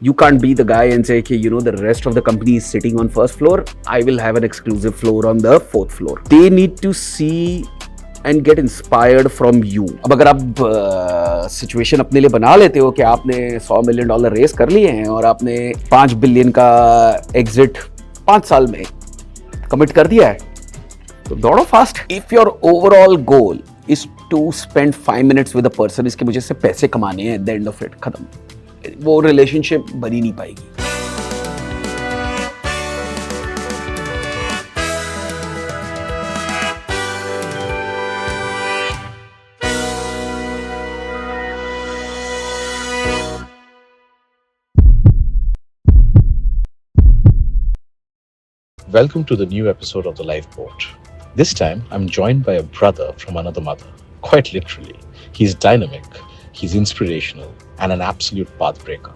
You can't be the guy and say, okay, the rest of the company is sitting on first floor. I will have an exclusive floor on the fourth floor. They need to see and get inspired from you. अब अगर आप situation अपने लिए बना लेते हो कि आपने $100 मिलियन रेस कर लिए हैं और आपने $5 बिलियन का एग्जिट 5 साल में कमिट कर दिया है, तो दौड़ो fast. If your overall goal is to spend 5 minutes with a person, इसके मुझे से पैसे कमाने हैं, at the end of it खत्म. वो रिलेशनशिप बनी नहीं पाएगी. Welcome to the new episode of The Lifeboat. This time, I'm joined by a brother from another mother. Quite literally. He's dynamic, he's inspirational, and an absolute pathbreaker.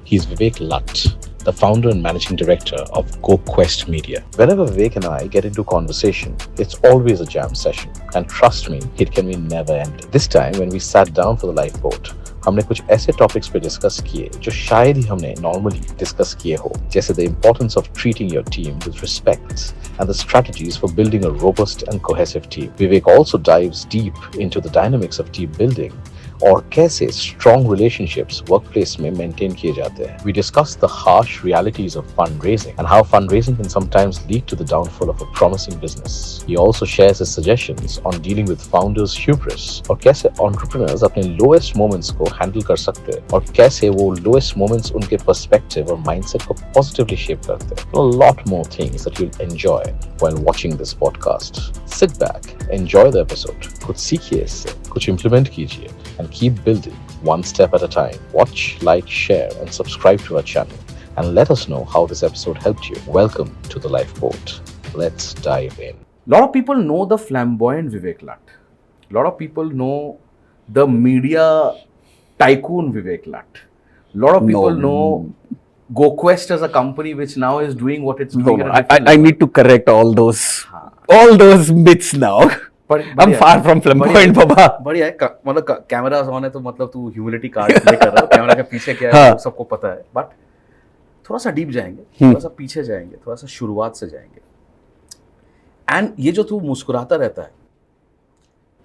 He's Vivek Lutt, the founder and managing director of GoQuest Media. Whenever Vivek and I get into conversation, it's always a jam session. And trust me, it can be never ending. This time, when we sat down for The Lifeboat, हमने कुछ ऐसे topics पे discuss किए जो शायद ही हमने normally discuss किए हो, जैसे the importance of treating your team with respect and the strategies for building a robust and cohesive team. Vivek also dives deep into the dynamics of team building और कैसे स्ट्रॉन्ग रिलेशनशिप्स वर्कप्लेस में maintain किए जाते हैं. We discuss the harsh realities of fundraising and how fundraising can sometimes lead to the downfall of a promising business. He also shares his suggestions on dealing with founders hubris और कैसे entrepreneurs अपने lowest moments को handle कर सकते हैं और कैसे वो लोएस्ट मोमेंट्स उनके पर्सपेक्टिव और माइंडसेट को पॉजिटिवली शेप करते हैं. A lot more things that you'll enjoy while watching this podcast. Sit back, enjoy the episode. कुछ सीखिए इससे, कुछ implement कीजिए and keep building one step at a time. Watch, like, share and subscribe to our channel and let us know how this episode helped you. Welcome to the Lifeboat. Let's dive in. Lot of people know the flamboyant Vivek Lutt. Lot of people know the media tycoon Vivek Lutt. Lot of people know GoQuest as a company which now is doing what it's doing. I need to correct all those myths now. I'm far from flamboyant, बाबा. बढ़िया है, मतलब camera on है तो मतलब तू humility card play कर रहा है. कैमरा के पीछे क्या है वो सबको पता है, बट थोड़ा सा डीप जाएंगे, थोड़ा सा पीछे जाएंगे, थोड़ा सा शुरुआत से जाएंगे. एंड ये जो तू मुस्कुराता रहता है,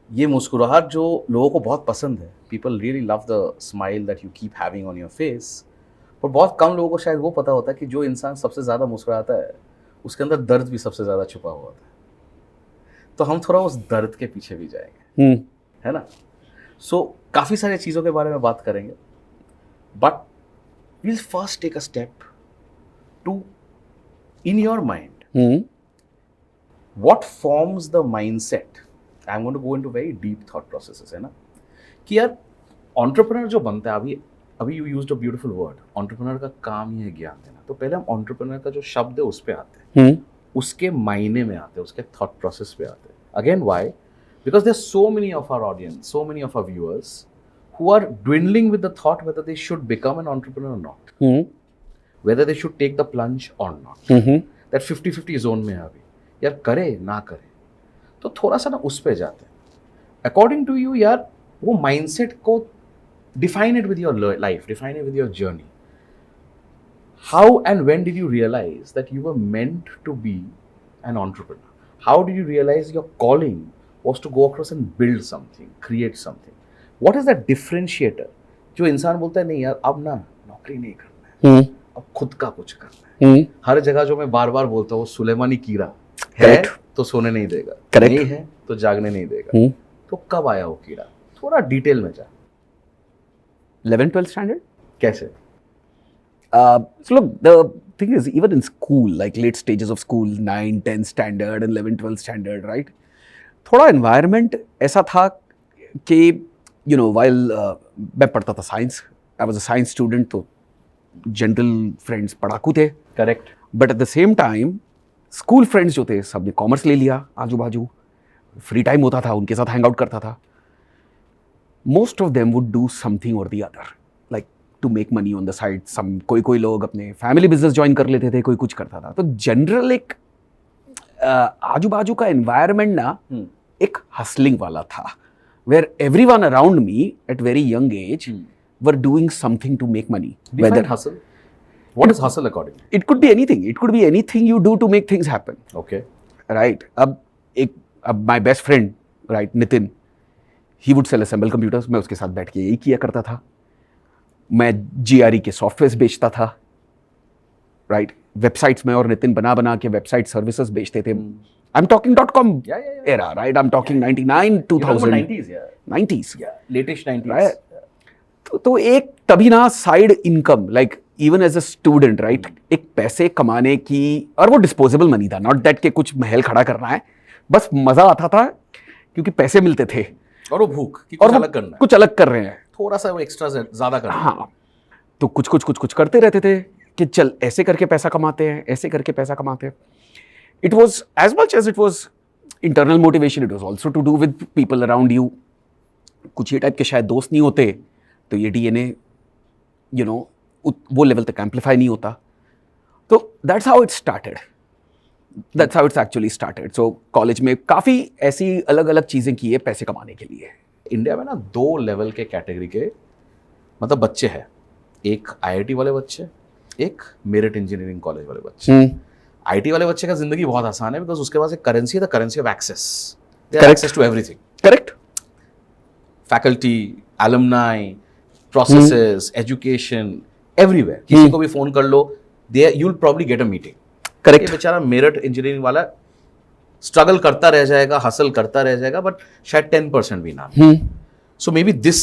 ये मुस्कुराहट जो लोगों को बहुत पसंद है, people really love the smile that you keep having on your face. और बहुत कम लोगों को शायद वो पता होता है कि जो इंसान सबसे ज़्यादा मुस्कुराता है उसके अंदर दर्द भी सबसे ज़्यादा छुपा हुआ होता है. तो हम थोड़ा उस दर्द के पीछे भी जाएंगे, है ना. सो काफ़ी सारी चीज़ों के बारे में बात करेंगे, but we'll first take a step to in your mind what forms the mindset. I am going to go into very deep thought processes, है ना, कि यार एंटरप्रेन्योर जो बनता है, अभी you used a beautiful word, entrepreneur का काम ही है ज्ञान देना. तो पहले हम एंटरप्रेन्योर का जो शब्द है उस पे आते हैं, उसके मायने में आते हैं, उसके थॉट प्रोसेस पे आते हैं. Again why? Because there so many of our audience, so many of our viewers who are dwindling with the thought whether they should become an entrepreneur or not, whether they should take the plunge or not. That 50-50 zone में है अभी, यार करे ना करे. तो थोड़ा सा ना उस पे जाते हैं. अकॉर्डिंग टू यू यार, वो माइंडसेट को define it with your life, define it with your journey. How and when did you realize that you were meant to be an entrepreneur? How did you realize your calling was to go across and build something, create something? What is that differentiator? जो इंसान बोलता है नहीं यार अब ना नौकरी नहीं करना है, अब खुद का कुछ करना है. हर जगह जो मैं बार बार बोलता हूँ, सुलेमानी कीड़ा है तो सोने नहीं देगा, नहीं है तो जागने नहीं देगा. तो कब आया वो कीड़ा? थोड़ा डिटेल में जा. 11th-12th standard? कैसे? So look, the thing is, even in school, like late stages of school, 9, 10 standard and 11, 12 standard, right? थोड़ा environment ऐसा था कि, while मैं पढ़ता था science, I was a science student, तो general friends पढ़ाकू थे. Correct. But at the same time, school friends जो थे, सबने कॉमर्स ले लिया, आजू बाजू, फ्री टाइम होता था, उनके साथ हैंग आउट करता था. Most of them would do something or the other, like to make money on the side. कोई लोग अपने फैमिली बिजनेस ज्वाइन कर लेते थे, कोई कुछ करता था. तो जनरल एक आजू बाजू का एनवायरनमेंट ना एक हसलिंग वाला था, where everyone around me at very young age were doing something to make money. Define hustle. What is hustle according to It could be anything. It could be anything you do to make things happen. you? Okay. Right. अब my best friend, right, Nitin, he would sell assemble computers. मैं उसके साथ बैठ के यही किया करता था. मैं GRE के सॉफ्टवेयर बेचता था. Right. वेबसाइट्स में और नितिन बना के वेबसाइट सर्विसेज बेचते थे. I'm talking .com era, right? I'm talking 99, 2000. 90s, yeah. 90s. Yeah, latest 90s. Right. तो एक तभी ना side income, like even as a student, right, एक पैसे कमाने की, और वो डिस्पोजेबल मनी था, नॉट दैट के कुछ महल खड़ा करना है, बस मजा आता था क्योंकि पैसे मिलते थे और वो भूख कि और कुछ वो अलग करना है, कुछ अलग कर रहे हैं, थोड़ा सा वो एक्स्ट्रा ज्यादा करना है. हाँ, तो कुछ करते रहते थे कि चल ऐसे करके पैसा कमाते हैं, ऐसे करके पैसा कमाते हैं. It was as much as it was internal motivation, it was also to do with people around you. कुछ ये टाइप के शायद दोस्त नहीं होते तो ये DNA यू नो वो लेवल तक एम्पलीफाई नहीं होता. तो that's how it started, that's how it's actually started. So college में काफ़ी ऐसी अलग अलग चीज़ें की है पैसे कमाने के लिए. इंडिया में ना 2 लेवल के कैटेगरी के मतलब बच्चे हैं. एक IIT वाले बच्चे, एक मेरिट इंजीनियरिंग कॉलेज वाले बच्चे. IT वाले बच्चे का जिंदगी बहुत आसान है बिकॉज उसके पास एक करेंसी है, the currency of access. They have access to everything. Correct. Faculty, alumni, processes, education, everywhere. किसी को भी फोन कर लो, they you will probably get a meeting. ये करेक्ट. बेचारा मेरिट इंजीनियरिंग वाला स्ट्रगल करता रह जाएगा, हसल करता रह जाएगा, बट शायद 10% भी ना. So maybe this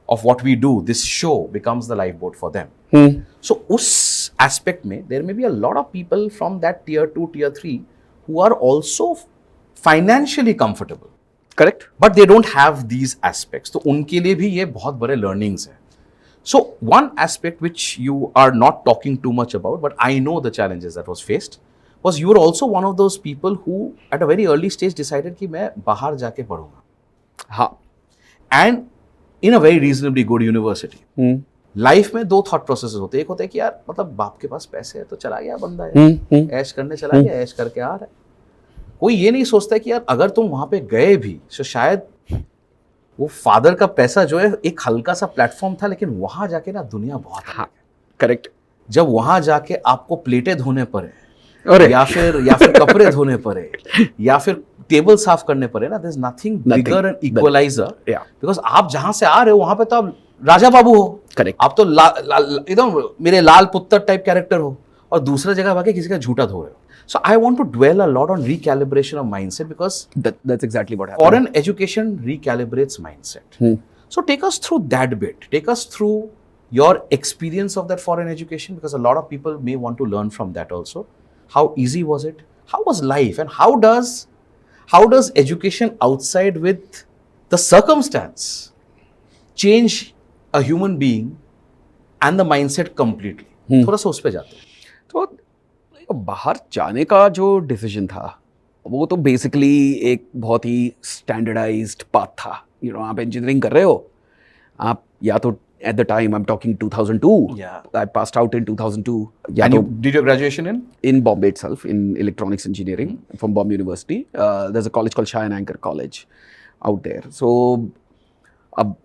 of what we do, this show becomes the life boat for them. So उस एस्पेक्ट में there may be a lot of people from that tier 2, tier 3 who are also financially comfortable. Correct. But they don't have these aspects. तो उनके लिए भी ये बहुत बड़े learnings हैं. So one aspect which you are not talking too much about, but I know the challenges that was faced, was you were also one of those people who at a very early stage decided कि मैं बाहर जाके पढ़ूंगा. हाँ. And in a very reasonably good university. Life में 2 thought processes होते हैं. एक होता है कि यार मतलब बाप के पास पैसे है तो चला गया बंदा है, ऐश करने चला गया, ऐश करके आ रहा है. कोई ये नहीं सोचता कि यार अगर तुम वहां पे गए भी तो शायद वो फादर का पैसा जो है एक हल्का सा प्लेटफॉर्म था, लेकिन वहां जाके ना दुनिया बहुत है. हाँ. करेक्ट. जब वहां जाके आपको प्लेटें धोने पड़े, अरे या फिर कपड़े धोने पड़े, या फिर टेबल साफ करने पड़े ना, there is nothing bigger and equaliser. Because आप जहां से आ रहे हो वहां पे तो आप राजा बाबू हो. करेक्ट. आप तो एकदम मेरे लाल पुत्तर टाइप कैरेक्टर हो, और दूसरे जगह भागे किसी का झूठा धो रहे हो. So I want to dwell a lot on recalibration of mindset because that's exactly what happened. foreign education recalibrates mindset. So take us through that bit. Take us through your experience of that foreign education, because a lot of people may want to learn from that also. How easy was it? How was life? And how does education outside with the circumstance change a human being and the mindset completely? थोड़ा सा उस पे जाते हैं. तो बाहर जाने का जो डिसीजन था वो तो बेसिकली एक बहुत ही स्टैंडर्डाइज्ड पाथ था. आप इंजीनियरिंग कर रहे हो, आप या तो eight the time I am talking 2002, I passed out in 2002. And you did your graduation in Bombay itself, in electronics engineering from Bombay University. There's a college called Shah and Anchor College out there. So अब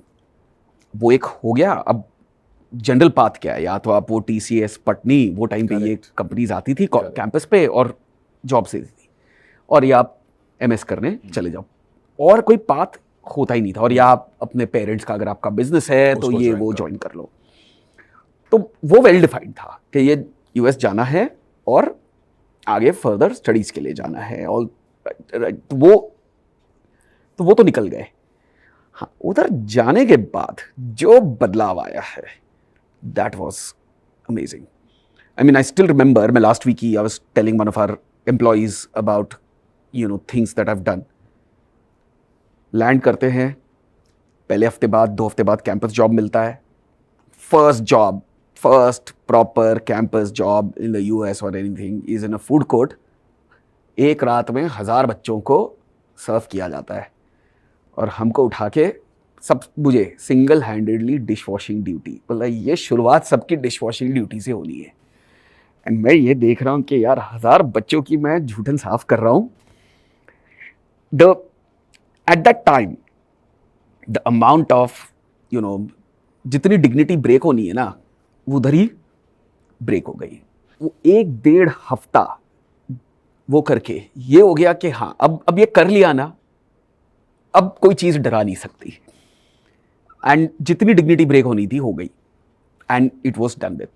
वो एक हो गया. अब general path क्या है, या तो आप वो TCS पटनी, वो टाइम पे ये कंपनीज आती थी कैंपस पे और जॉब से थी, और या आप MS करने चले जाओ, और कोई पाथ होता ही नहीं था. और या आप अपने पेरेंट्स का, अगर आपका बिजनेस है तो ये वो ज्वाइन कर लो. तो वो वेल डिफाइंड था कि ये US जाना है और आगे फर्दर स्टडीज के लिए जाना है. और वो तो निकल गए. हाँ, उधर जाने के बाद जो बदलाव आया है, that was amazing. I mean, I still remember, मैं last week I was telling one of our employees about, things that I've done. Land करते हैं, पहले हफ्ते बाद, 2 हफ्ते बाद कैंपस जॉब मिलता है. First proper campus job in the US or anything is in a food court. एक रात में 1000 बच्चों को सर्व किया जाता है, और हमको उठा के सब मुझे single handedly dish washing duty, बोला ये शुरुआत सबकी डिश वॉशिंग ड्यूटी से होनी है. एंड मैं ये देख रहा हूँ कि यार 1000 बच्चों की मैं जूठन साफ कर रहा हूँ. Eight that time the amount of जितनी डिग्निटी ब्रेक होनी है ना, वो उधर ही ब्रेक हो गई। वो 1-1.5 हफ्ता वो करके ये हो गया कि हाँ अब ये कर लिया ना, अब कोई चीज़ डरा नहीं सकती, एंड जितनी डिग्निटी ब्रेक होनी थी हो गई, and it was done with.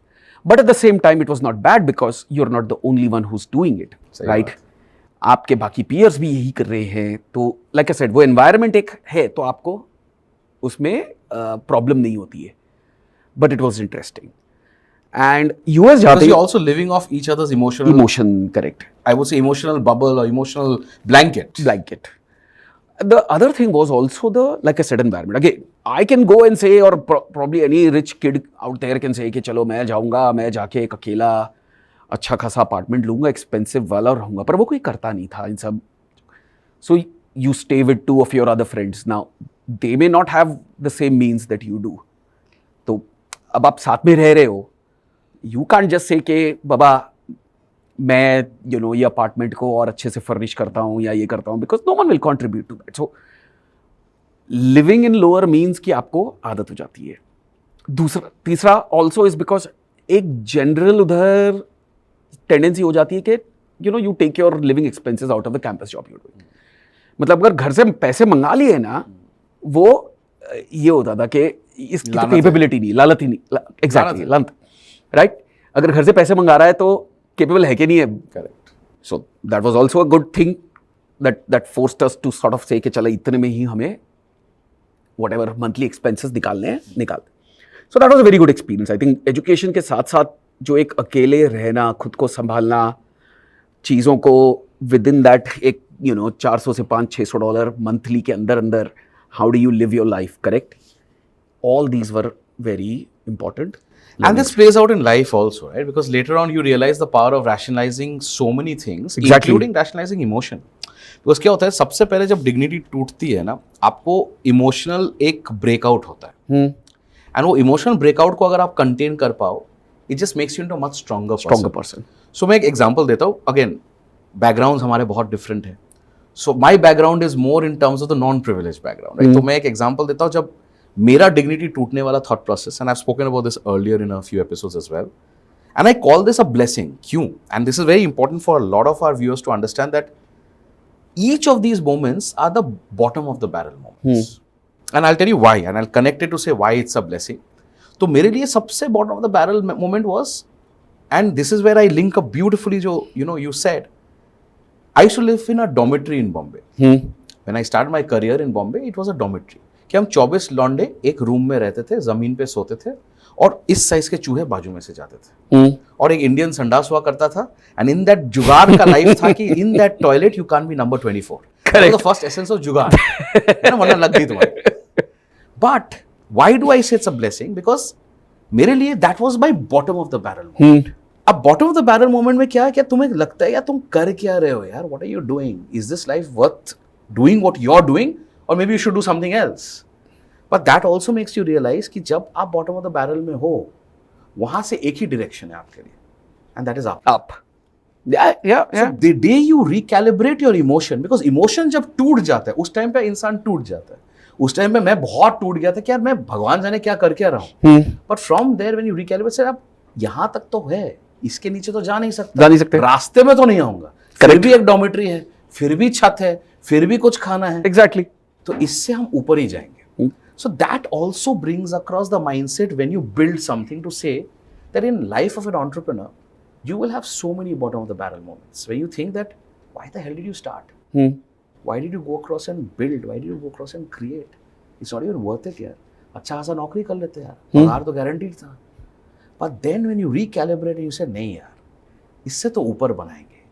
But at the same time it was not bad because you are not the only one who is doing it, right? आपके बाकी पीयर्स भी यही कर रहे हैं, तो लाइक आई सेड वो एनवायरनमेंट एक है तो आपको उसमें प्रॉब्लम नहीं होती है, but it was interesting. And US जाते you're also living off each other's emotion, correct, I would say emotional bubble or emotional blanket. The other thing was also the, like I said, environment. Again, I can go and say, or probably any rich kid out there can say कि चलो मैं जाऊंगा, मैं जाके एक अकेला अच्छा खासा अपार्टमेंट लूंगा, एक्सपेंसिव वाला, और रहूंगा, पर वो कोई करता नहीं था इन सब। So you stay with 2 of your other friends. Now they may not have the same means that you do. तो अब आप साथ में रह रहे हो, you can't just say कि बाबा मैं ये अपार्टमेंट को और अच्छे से फर्निश करता हूँ या ये करता हूँ, because no one will contribute to that. So living in lower means की आपको आदत हो जाती है। तीसरा ऑल्सो इज बिकॉज एक जनरल उधर टेंडेंसी हो जाती है कि you take your living expenses out of the campus job you doing. मतलब अगर घर से पैसे मंगा लिए ना, वो ये होता था कि इसकी तो कैपेबिलिटी नहीं, लालत ही नहीं, एग्जैक्टली लालत, राइट? अगर घर से पैसे मंगा रहा है तो capable है कि नहीं है, Correct. So that was also a good thing that forced us to sort of say कि चलो इतने में ही हमें whatever monthly expenses निकालने हैं निकालते। So that was a very good experience. I think education के साथ साथ जो एक अकेले रहना, खुद को संभालना, चीज़ों को within that एक 400 से $500-600 monthly के अंदर how do you live your life, correct? All these were very important. And this plays out in life also, right? Because later on you realize the power of rationalizing so many things, Exactly. including rationalizing emotion. Because क्या होता है, सबसे पहले जब dignity टूटती है ना, आपको इमोशनल एक ब्रेकआउट होता है, एंड वो इमोशनल ब्रेकआउट को अगर आप कंटेन कर पाओ, it just makes you into much stronger person. So मैं एक एग्जांपल देता हूँ। अगेन बैकग्राउंड्स हमारे बहुत डिफरेंट है। So my background is more in terms of the non privilege background, right? तो मैं एक एग्जांपल देता हूँ। जब मेरा डिग्निटी टूटने वाला thought process, and I have spoken about this earlier in a few episodes as well, and I call this a blessing. क्यों? And this is very important for a lot of our viewers to understand that each of these moments are the bottom of the barrel moments. And I'll tell you why, and I'll connect it to say why it's a blessing. तो मेरे लिए सबसे bottom of the barrel moment was, and this is where I link up beautifully जो you said, I used to live in a dormitory in Bombay. When I started my career in Bombay, it was a dormitory. कि हम 24 लौंडे एक room में रहते थे, जमीन पे सोते थे, और इस साइज के चूहे बाजू में से जाते थे, और एक इंडियन संडास हुआ करता था, एंड इन दैट जुगाड़ का लाइफ था कि in that toilet you can't be number 24. The first essence of जुगाड़, है ना, वरना लग गई तुम्हारी. बट व्हाई डू आई से इट्स अ ब्लेसिंग? बिकॉज मेरे लिए that was my bottom of the barrel moment. अब bottom of the barrel moment में क्या है, क्या तुम्हें लगता है यार तुम कर क्या रहे हो यार, what are you doing, is this life worth doing what you are doing, और maybe you should do something else. But that also makes you realize कि जब आप बॉटम ऑफ द बैरल में हो, वहां से एक ही डायरेक्शन है आपके लिए, and that is up. So the day you recalibrate your emotion, because emotion जब टूट जाता है, उस टाइम पे इंसान टूट जाता है. उस टाइम पे मैं बहुत टूट गया था कि यार मैं भगवान जाने क्या कर क्या रहा हूँ. But from there when you recalibrate, अब यहाँ तक तो है, इसके नीचे तो जा नहीं सकते, रास्ते में तो नहीं आऊंगा, फिर भी एक डॉर्मेट्री है, फिर भी छत है, फिर भी कुछ खाना है. एग्जैक्टली. तो इससे हम ऊपर ही जाएंगे. So that also brings across the mindset when you build something to say that in life of an entrepreneur, you will have so many bottom of the barrel moments where you think that why the hell did you start? Why did you go across and build? Why did you go across and create? It's not even worth it यार. अच्छा खासा नौकरी कर लेते यार, पगार तो guaranteed था. But then when you recalibrate and you say नहीं यार, इससे तो ऊपर बनाएंगे.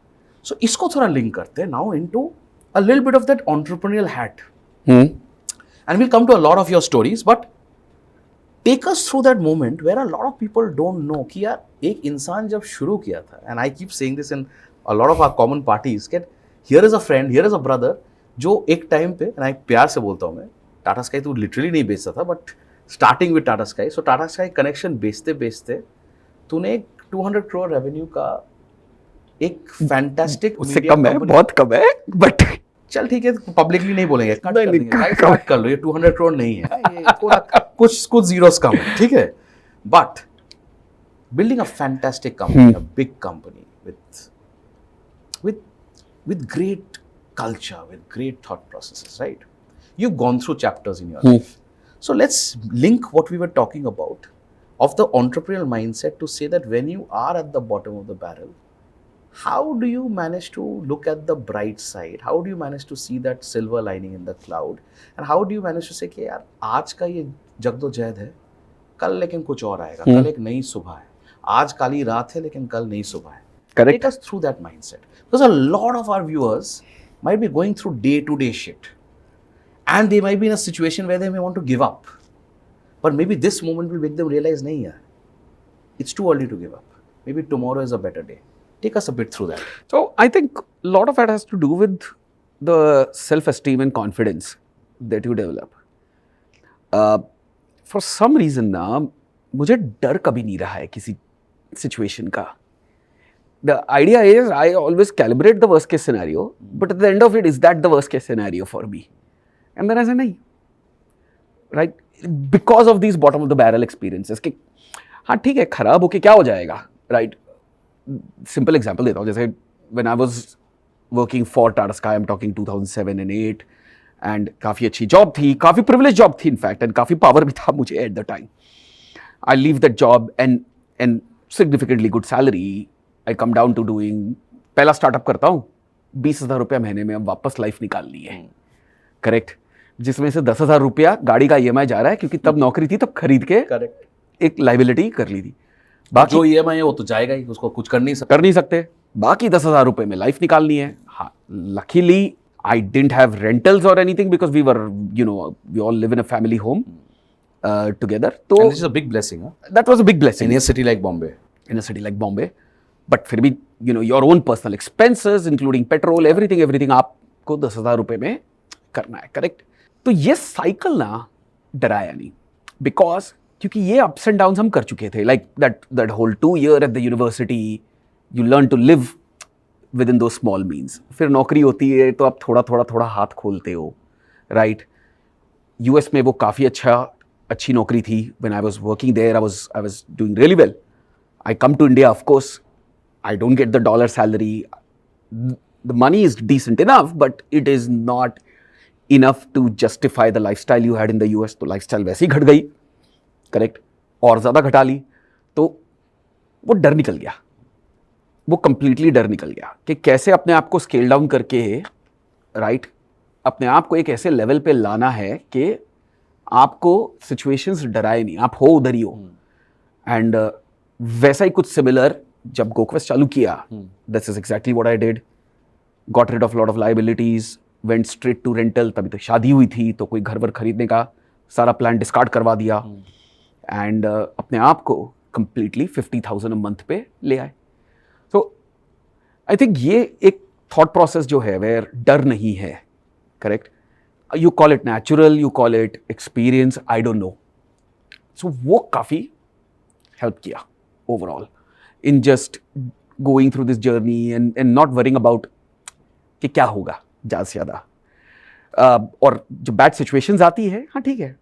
So इसको थोड़ा लिंक करते हैं now into a little bit of that entrepreneurial hat. And we'll come to a lot of your stories, but take us through that moment where a lot of people don't know कि यार एक इंसान जब शुरू किया था, and I keep saying this in a lot of our common parties, that here is a friend, here is a brother, जो एक टाइम पे, and I प्यार से बोलता हूँ मैं, टाटा स्काई तो लिटरली नहीं बेचता था, but starting with Tata sky, so Tata sky connection बेचते बेचते तूने एक 200 करोड़ रेवेन्यू का एक फैंटास्टिक, उससे कम है, बहुत कम है, बट चल ठीक है, पब्लिकली नहीं बोलेंगे, कट कर लो, ये 200 करोड़ नहीं है, ये कुछ जीरोस कम है, ठीक है. But building a fantastic company, a big company with great culture, with great thought processes, right? You've gone through chapters in your life. So let's link what we were talking about of the entrepreneurial mindset to say that when you are at the bottom of the barrel, how do you manage to look at the bright side? How do you manage to see that silver lining in the cloud? And how do you manage to say कि यार आज का ये जगदोजहद है, कल लेकिन कुछ और आएगा, कल एक नई सुबह है, आज काली रात है लेकिन कल नई सुबह है. Correct. Take us through that mindset, because a lot of our viewers might be going through day-to-day shit, and they might be in a situation where they may want to give up, but maybe this moment will make them realize, nahi yaar, it's too early to give up. Maybe tomorrow is a better day. Take us a bit through that. So I think a lot of that has to do with the self-esteem and confidence that you develop. For some reason ना मुझे डर कभी नहीं रहा है किसी situation का. The idea is I always calibrate the worst case scenario, but at the end of it, is that the worst case scenario for me? And then I say nahi. Right? Because of these bottom of the barrel experiences कि हाँ ठीक है खराब होके क्या हो जाएगा? Right? Simple example देता हूँ जैसे when I was working for Tata Sky, I'm talking 2007 and 8, and काफ़ी अच्छी जॉब थी, काफ़ी privileged जॉब थी in fact, and काफ़ी power भी था मुझे at the time. I leave that job and significantly good salary. I come down to doing पहला स्टार्टअप करता हूँ 20,000 रुपया महीने में अब वापस लाइफ निकालनी है. करेक्ट. जिसमें से 10,000 रुपया गाड़ी का EMI जा रहा है क्योंकि तब नौकरी थी तो खरीद के करेक्ट एक लाइबिलिटी कर ली थी. बाकी जो EMI है वो तो जाएगा ही, उसको कुछ कर नहीं सकते. बाकी 10,000 रुपए में लाइफ निकालनी है. हाँ, luckily I didn't have rentals or anything because we were, we all live in a family home together. So And this is a big blessing, huh? That was a big blessing. In a city like Bombay. In a city like Bombay. But फिर भी, your own personal expenses, including petrol, everything आपको 10,000 रुपए में करना है. Correct. तो ये cycle ना डराया नहीं. Because क्योंकि ये ups and downs हम कर चुके थे. Like that whole 2 year at the university, you learn to live within those small means. फिर नौकरी होती है तो आप थोड़ा हाथ खोलते हो. Right? US में वो काफ़ी अच्छी नौकरी थी. When I was working there, I was doing really well. I come to India, of course, I don't get the dollar salary. The money is decent enough, but it is not enough to justify the lifestyle you had in the US. तो lifestyle वैसे ही घट गई. Correct? और ज़्यादा घटा ली. तो वो डर निकल गया. वो completely डर निकल गया कि कैसे अपने आप को स्केल डाउन करके, राइट, अपने आप को एक ऐसे लेवल पे लाना है कि आपको सिचुएशंस डराए नहीं, आप हो उधर ही हो. एंड वैसा ही कुछ सिमिलर जब GoQuest चालू किया, this is exactly what I did. Got rid of lot of liabilities, went straight to rental. तभी तो शादी हुई थी तो कोई घर वर खरीदने का सारा प्लान डिस्कार्ड करवा दिया. एंड अपने आप को कंप्लीटली 50,000 अ मंथ पे ले आए. सो आई थिंक ये एक थॉट प्रोसेस जो है वेयर डर नहीं है. Correct. You call it natural, you call it experience, I don't know. So वो काफ़ी हेल्प किया overall in just going through this journey and not worrying about कि क्या होगा ज़्यादा से ज़्यादा. और जो बैड सिचुएशंस आती है, हाँ ठीक है,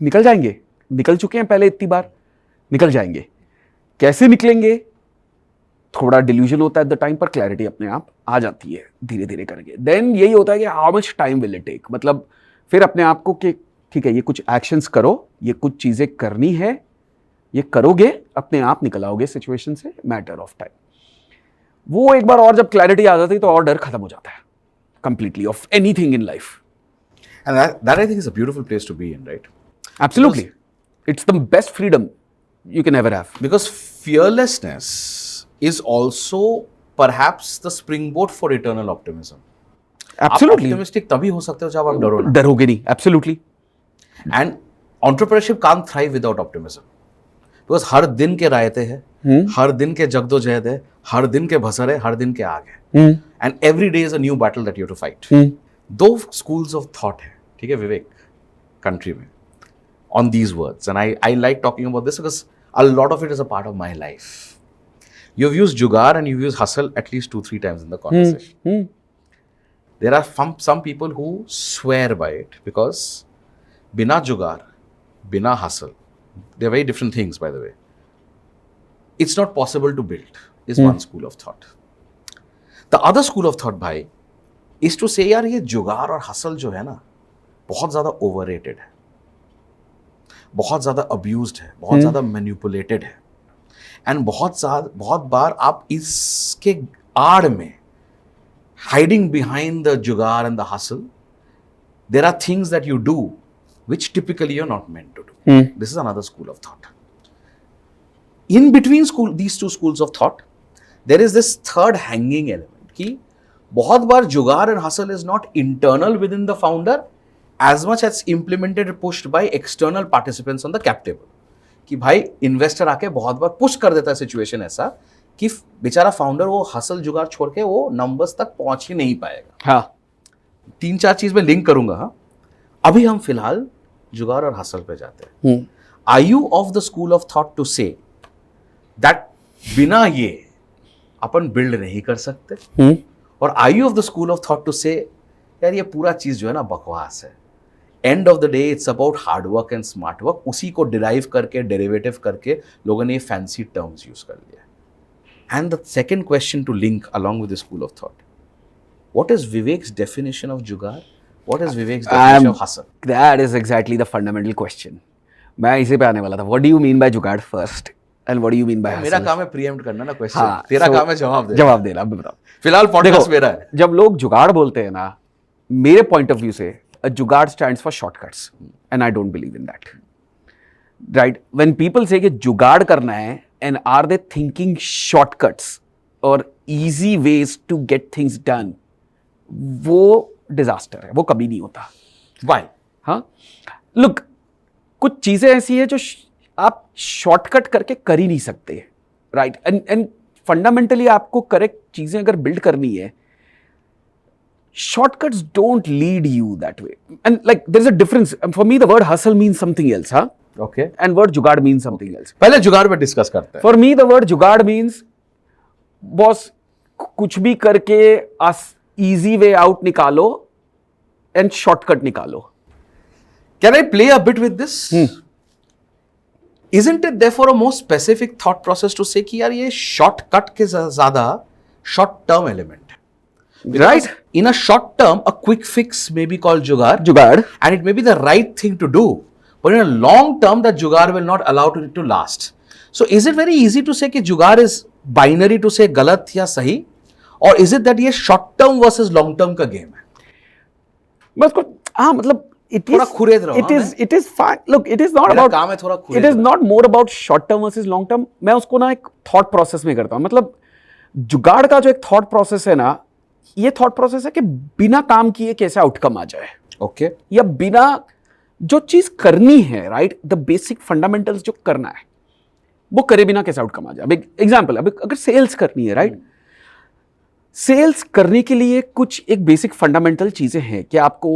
निकल जाएंगे, निकल चुके हैं पहले इतनी बार, निकल जाएंगे. कैसे निकलेंगे थोड़ा डिल्यूजन होता है एट द टाइम, पर क्लैरिटी अपने आप आ जाती है धीरे धीरे करके. देन यही होता है कि how much time will it take. मतलब फिर अपने आप को कि ठीक है ये कुछ एक्शंस करो, ये कुछ चीज़ें करनी है, ये करोगे अपने आप निकल आओगे सिचुएशन से, मैटर ऑफ टाइम. वो एक बार और जब क्लैरिटी आ जाती है तो और डर खत्म हो जाता है completely of anything in life. And that I think is a beautiful place to be in, right? Absolutely. It's the best freedom you can ever have. Because fearlessness is also perhaps the springboard for eternal optimism. Absolutely. आप optimistic तभी हो सकते हो जब आप डरो ना. डरोगे नहीं. Absolutely. And entrepreneurship can't thrive without optimism. Because हर दिन के रायते हैं, हर दिन के जगदोजहद है, हर दिन के भसर है, हर दिन के आग है. And every day is a new battle that you have to fight. दो schools of thought है, ठीक है विवेक, country में, on these words. And I like talking about this because a lot of it is a part of my life. You've used jugaad and you've used hustle at least 2-3 times in the conversation. There are some people who swear by it because बिना जुगाड़, बिना hustle, they're very different things, by the way. it's not possible to build is one school of thought. The other school of thought भाई is to say यार ये जुगाड़ और hustle जो है ना बहुत ज़्यादा overrated है, बहुत ज़्यादा abused है, बहुत ज़्यादा manipulated है, and बहुत बार आप इसके आड़ में hiding behind the jugaad and the hustle, there are things that you do which typically you're not meant to do. This is another school of thought. In between these two schools of thought, there is this third hanging element कि बहुत बार जुगाड़ and hustle is not internal within the founder as much as implemented and pushed by external participants on the cap table. कि भाई investor आके बहुत बार push कर देता है सिचुएशन ऐसा कि बेचारा फाउंडर वो हसल जुगाड़ छोड़ के वो नंबर्स तक पहुंच ही नहीं पाएगा. हाँ, 3-4 चीज में लिंक करूंगा. हाँ, अभी हम फिलहाल जुगाड़ और हसल पे जाते हैं. Are you of the school of thought to say that बिना ये अपन बिल्ड नहीं कर सकते, और are you of the school of thought to say यार ये पूरा चीज जो है ना बकवास है, and of the day it's about hard work and smart work. उसी को डिराइव करके डेरिवेटिव करके लोगों ने ये फैंसी टर्म्स यूज कर लिया. And the second question to link along with the school of thought, what is Vivek's definition of jugaad, what is Vivek's definition of hustle? That is exactly the fundamental question. मैं इसी पे आने वाला था. What do you mean by jugaad first and what do you mean by hustle? मेरा काम है pre-empt करना ना क्वेश्चन. हाँ, तेरा so, काम है जवाब देना. अब बताओ. फिलहाल पॉडकास्ट मेरा है. जब लोग जुगाड़ बोलते हैं ना, मेरे पॉइंट ऑफ व्यू से a जुगाड़ stands for shortcuts and I don't believe in that. Right? When people say कि जुगाड़ करना है and are they thinking shortcuts or easy ways to get things done, वो disaster है, वो कभी नहीं होता. Why? हाँ, look, कुछ चीजें ऐसी है जो आप शॉर्टकट करके कर ही नहीं सकते. राइट? एंड फंडामेंटली आपको करेक्ट चीजें अगर बिल्ड करनी है, shortcuts don't lead you that way. And like there's a difference. For me the word hustle means something else, huh? Okay. And word जुगाड़ means something else. पहले जुगाड़ पे discuss करते हैं. For me the word जुगाड़ means boss कुछ भी करके easy way out निकालो and shortcut निकालो. Can I play a bit with this? Isn't it therefore a more specific thought process to say कि यार ये shortcut के ज़्यादा short term element? Right? In a short term, a quick fix may be called jugaad, and it may be the right thing to do. But in a long term, that jugaad will not allow it to last. So, is it very easy to say that jugaad is binary to say galat या सही, or is it that ये short term versus long term का game है? बस कुछ हाँ मतलब थोड़ा खुरेद रहो. it is fine. Look, it is not about. काम है थोड़ा खुरेद. It is not more about short term versus long term. मैं उसको ना एक thought process में करता हूँ. मतलब जुगाड़ का जो एक thought process है ना, ये थॉट प्रोसेस है कि बिना काम किए कैसे आउटकम आ जाए. ओके. या बिना जो चीज करनी है, राइट, द बेसिक फंडामेंटल्स जो करना है वो करे बिना कैसे आउटकम आ जाए. अब एग्जांपल, अब अगर सेल्स करनी है, राइट, सेल्स करने के लिए कुछ एक बेसिक फंडामेंटल चीजें हैं कि आपको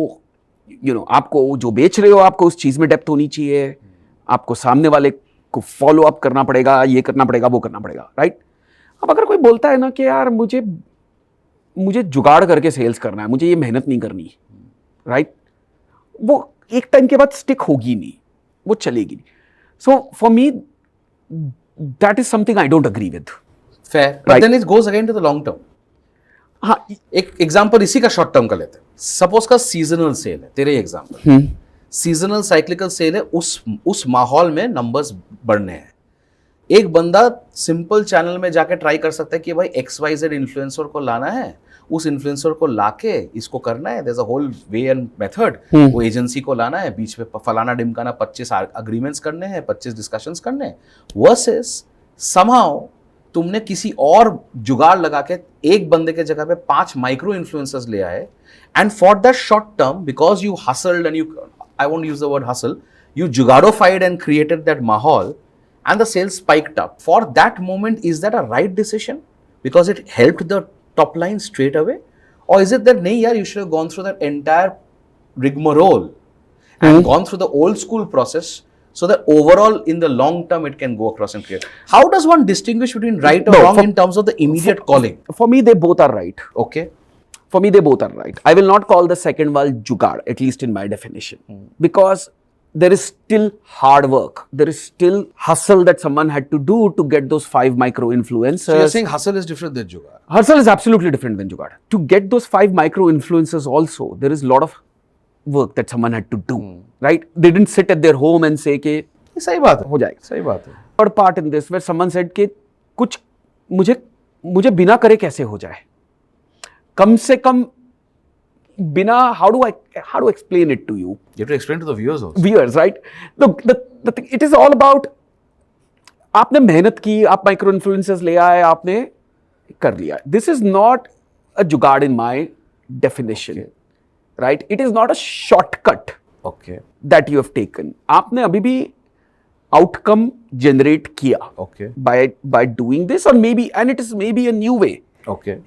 आपको जो बेच रहे हो आपको उस चीज में डेप्थ होनी चाहिए, आपको सामने वाले को फॉलो अप करना पड़ेगा, ये करना पड़ेगा, वो करना पड़ेगा, राइट. अब अगर कोई बोलता है ना कि यार मुझे जुगाड़ करके सेल्स करना है, मुझे ये मेहनत नहीं करनी, राइट, वो एक टाइम के बाद स्टिक होगी नहीं, वो चलेगी नहीं. So for me that is something I don't agree with. Fair. But then it goes again to the long term. हाँ, एक एग्जांपल इसी का शॉर्ट टर्म का लेते हैं. सपोज का सीजनल सेल है, तेरे एग्जांपल सीजनल साइक्लिकल सेल है, उस माहौल में नंबर्स बढ़ने हैं. एक बंदा सिंपल चैनल में जाके ट्राई कर सकता है कि भाई XYZ इन्फ्लुएंसर को लाना है, उस इन्फ्लुएंसर को लाके इसको करना है, there is a whole way and method. वो एजेंसी को लाना है, बीच में फलाना डिमकाना 25 अग्रीमेंट्स करने हैं, 25 डिस्कशंस करने हैं. वर्सेस समहाउ तुमने किसी और जुगाड़ लगा के एक बंदे के जगह पे 5 माइक्रो इन्फ्लुएंसर्स ले आए, and for that short term because you hustled and you, I won't use the word hustle, you jugadofied and created that mahal and the sales spiked up. For that moment, is that a right decision? Because it helped the top line straight away? Or is it that, nahi yaar, you should have gone through that entire rigmarole and gone through the old school process so that overall in the long term it can go across and create? How does one distinguish between right or wrong in terms of the immediate calling? For me, they both are right. Okay. For me, they both are right. I will not call the second one jugaad, at least in my definition. Because there is still hard work. There is still hustle that someone had to do to get those 5 micro influencers. So you're saying hustle is different than jugaad? Hustle is absolutely different than jugaad. To get those 5 micro influencers also, there is a lot of work that someone had to do, right? They didn't sit at their home and say कि ये सही बात है, हो जाएगा. सही बात है. Third part in this where someone said कि कुछ मुझे बिना करे कैसे हो जाए, कम से कम बिना, how do I explain it to you? You have to explain to the viewers also. Viewers, right? Look, the thing, it is all about, आपने मेहनत की, आप माइक्रो इन्फ्लुएंसर्स ले आए, आपने कर लिया. This is not a जुगाड़ in my definition, right? It is not a shortcut Okay. that you have taken. आपने अभी भी outcome generate किया Okay. by doing this, or maybe, and it is maybe a new way Okay.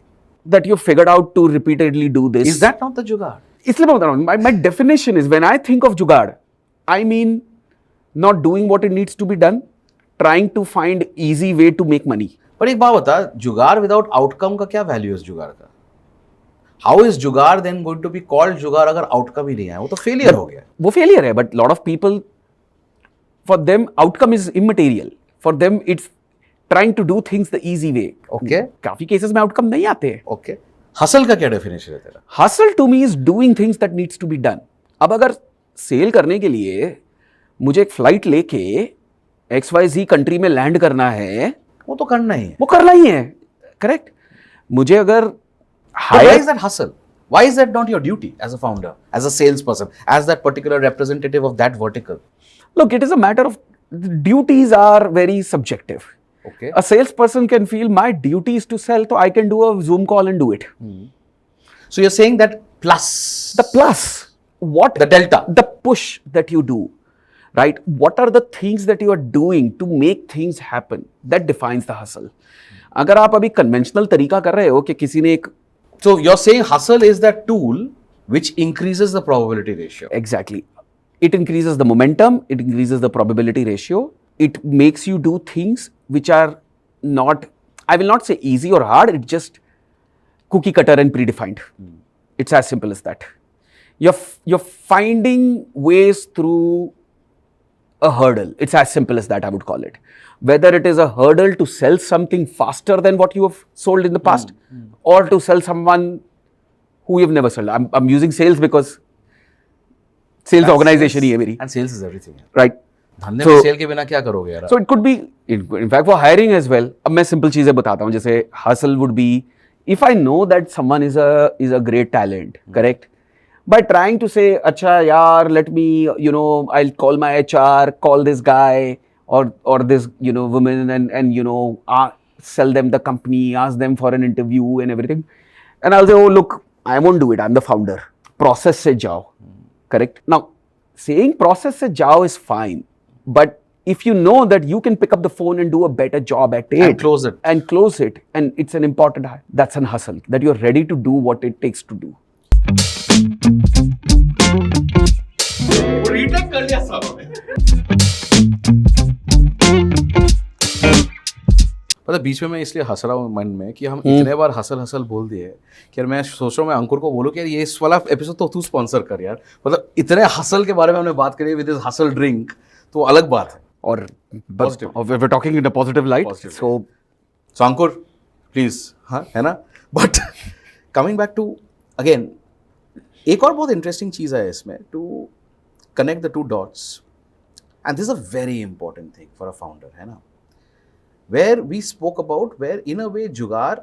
that you figured out to repeatedly do this. Is that not the jugaad? इसलिए मैं बता रहा हूँ, my definition is, when I think of जुगाड़, I mean not doing what it needs to be done, trying to find easy way to make money. पर एक बात बता, जुगाड़ विदाउट आउटकम का क्या वैल्यू है इस जुगाड़ का? How is jugaad then going to be called jugaad अगर आउटकम ही नहीं आया? वो तो फेलियर हो गया. वो फेलियर है, but lot of people, for them outcome is immaterial. For them it's trying to do things the easy way. Okay. काफी केसेस में आउटकम नहीं आते हैं. ओके. हसल का क्या डेफिनेशन है तेरा? Hustle to me is doing things that needs to be done. अब अगर सेल करने के लिए मुझे एक फ्लाइट लेके XYZ कंट्री में लैंड करना है, वो तो करना ही है. वो करना ही है. करेक्ट. मुझे अगर Why is that hustle? Why is that not your duty as a founder, as a salesperson, as that particular representative of that vertical? look, it is a matter of, duties are very subjective. Okay. A salesperson can feel my duty is to sell, so I can do a Zoom call and do it. So you're saying that plus The plus, what the delta. the push that you do, right? What are the things that you are doing to make things happen? That defines the hustle. अगर आप अभी conventional तरीका कर रहे हो कि किसी ने एक, So you're saying hustle is that tool which increases the probability ratio. exactly, it increases the momentum, it increases the probability ratio, it makes you do things which are not, I will not say easy or hard, it's just cookie cutter and predefined. It's as simple as that. You're finding ways through a hurdle. It's as simple as that, I would call it. Whether it is a hurdle to sell something faster than what you have sold in the past, or to sell someone who you've never sold. I'm using sales because sales organization ही है मेरी, And sales is everything. right? धंधे So- में cell के बिना क्या करोगे यार? So it could be, in fact, for hiring as well. अब मैं simple चीजें बताता हूँ. जैसे hustle would be, if I know that someone is a great talent, correct? By trying to say, अच्छा यार, let me, I'll call my HR, call this guy or this, woman, and sell them the company, ask them for an interview and everything. And I'll say, oh look, I won't do it. I'm the founder. Process से जाओ, correct? Now, saying process से जाओ is fine, but if you know that you can pick up the phone and do a better job at it And close it. and it's an important, that's an hustle, that you're ready to do what it takes to do. मतलब बीच में मैं इसलिए हंस रहा हूँ मन में कि हम इतने बार हसल बोल दिए कि यार मैं सोच रहा हूँ मैं अंकुर को बोलूँ कि यार ये इस वाला एपिसोड तो तू स्पॉन्सर कर यार. मतलब इतने हसल के बारे में हमने बात करी विद दिस हसल ड्रिंक, तो अलग बात है. Or Positive. we're talking in a positive light. Positive. So Ankur please, हाँ है ना. But coming back to again, एक और बहुत इंटरेस्टिंग चीज़ है इसमें, to connect the two dots, and this is a very important thing for a founder, है ना. Where we spoke about where in a way jugaad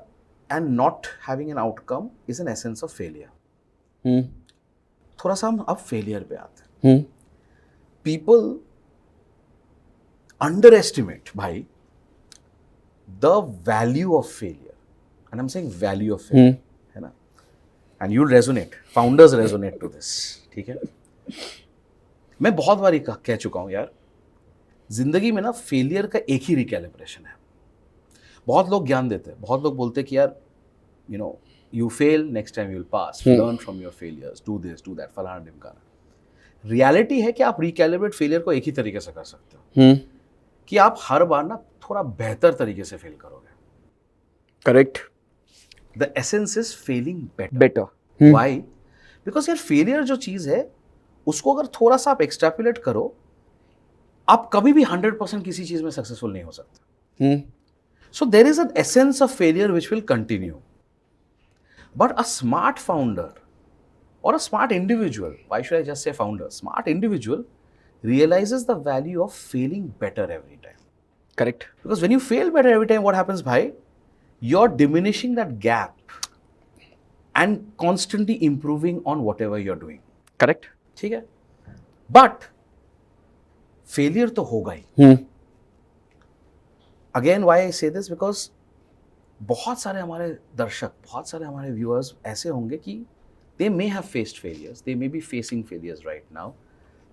and not having an outcome is an essence of failure. थोड़ा सा हम अब failure पे आते हैं. People underestimate, भाई, the value of failure, and I'm saying value of failure, है ना. And you'll resonate, founders resonate to this, ठीक है. मैं बहुत बार कह चुका हूँ यार, जिंदगी में ना फेलियर का एक ही रिकैलिब्रेशन है. बहुत लोग ज्ञान देते हैं, बहुत लोग बोलते हैं कि यार you fail, next time you will pass, learn from your failures, do this do that, फलाना ढिमकाना. रियलिटी है कि आप रिकैलिब्रेट फेलियर को एक ही तरीके से कर सकते हो, कि आप हर बार ना थोड़ा बेहतर तरीके से फेल करोगे. correct, the essence is failing better. better. Why? Because यार फेलियर जो चीज़ है उसको अगर थोड़ा सा आप एक्सट्रैपुलेट करो, आप कभी भी 100% किसी चीज में सक्सेसफुल नहीं हो सकते. So there is an essence of failure which will continue. But a smart founder or a smart individual, why should I just say founder? Smart individual realizes the value of failing better every time. Correct. Because when you fail better every time, what happens, bhai? You're diminishing that gap and constantly improving on whatever you're doing. Correct. ठीक है? But failure तो होगा ही. Again, why I say this? Because बहुत सारे हमारे दर्शक, बहुत सारे हमारे व्यूअर्स ऐसे होंगे कि they may have faced failures, they may be facing failures right now,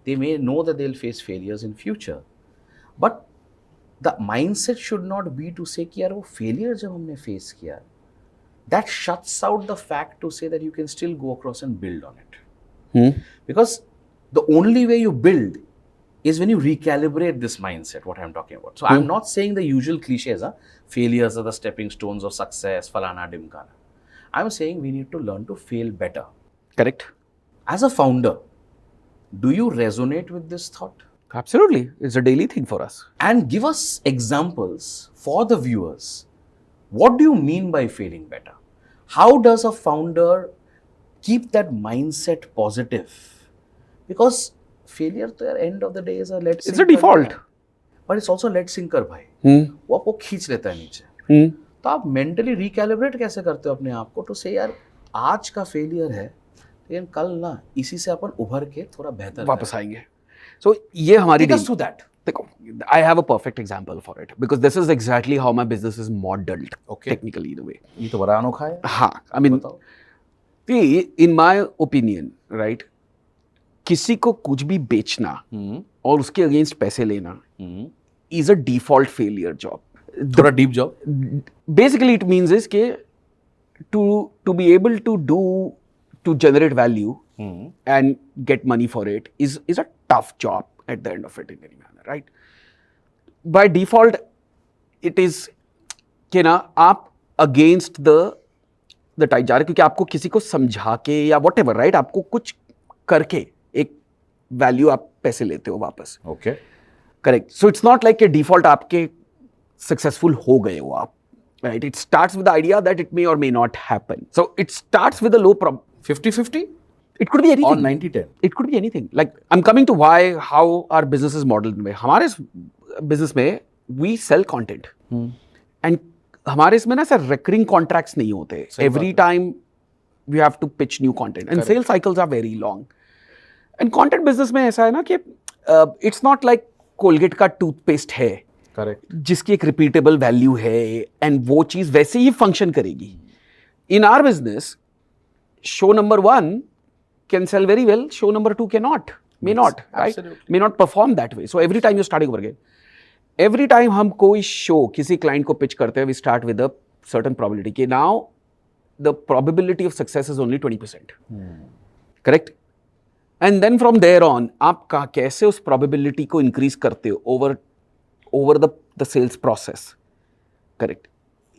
they may know that they'll face failures in future, but the mindset should not be to say कि यार वो failure जब हमने face किया, that shuts out the fact to say that you can still go across and build on it. Because the only way you build is when you recalibrate this mindset, what I'm talking about. So I'm not saying the usual cliches, failures are the stepping stones of success, falana dimkana. I'm saying we need to learn to fail better. Correct. As a founder, do you resonate with this thought? Absolutely. It's a daily thing for us. And give us examples for the viewers. What do you mean by failing better? How does a founder keep that mindset positive? Because failure to the end of the day is a lead sinker. It's a default. But it's also lead sinker, भाई. वो आपको खींच लेता है नीचे. तो आप mentally recalibrate कैसे करते हो अपने आप को टू से यार आज का फेलियर है लेकिन कल ना इसी से अपन उभर के थोड़ा बेहतर वापस आएंगे. So ये हमारी Take us to that. देखो, I have a perfect example for it because this is exactly how my business is modeled. Okay. Technically in a way. ये तो बड़ा अनोखा है. हाँ, I mean, in my opinion, right? किसी को कुछ भी बेचना और उसके अगेंस्ट पैसे लेना is a default failure job. थोड़ा deep job. Basically, it means is कि to be able to generate value and get money for it is a tough job at the end of it in any manner, right? By default, it is कि ना आप against the tide जा रहे क्योंकि आपको किसी को समझा के या whatever, right? आपको कुछ करके एक वैल्यू आप पैसे लेते हो वापस. Okay. Correct. So it's not like कि डिफॉल्ट आपके सक्सेसफुल हो गए हो आप, right? It starts with the idea that it may और may not happen. So it starts with a low 50-50 it could be anything. और 90-10 it could be anything. Like I am coming to why how our business is modelled. में हमारे business में we cell content and हमारे इसमें ना sir recurring contracts नहीं होते. Every time we have to pitch new content and sale cycles are very long. And content business में ऐसा है ना कि इट्स नॉट लाइक कोलगेट का टूथपेस्ट है, करेक्ट, जिसकी एक रिपीटेबल वैल्यू है एंड वो चीज वैसे ही फंक्शन करेगी. In our business show number 1 can sell very well, show number 2 can not, may not, right, may not perform that way. So every time you starting over again. Every time हम कोई show किसी client को pitch करते हैं, we start with a certain probability कि now the probability of success is only 20%. Correct. And then from there on आप कैसे उस प्रोबेबिलिटी को इंक्रीज करते हो over the sales process, correct,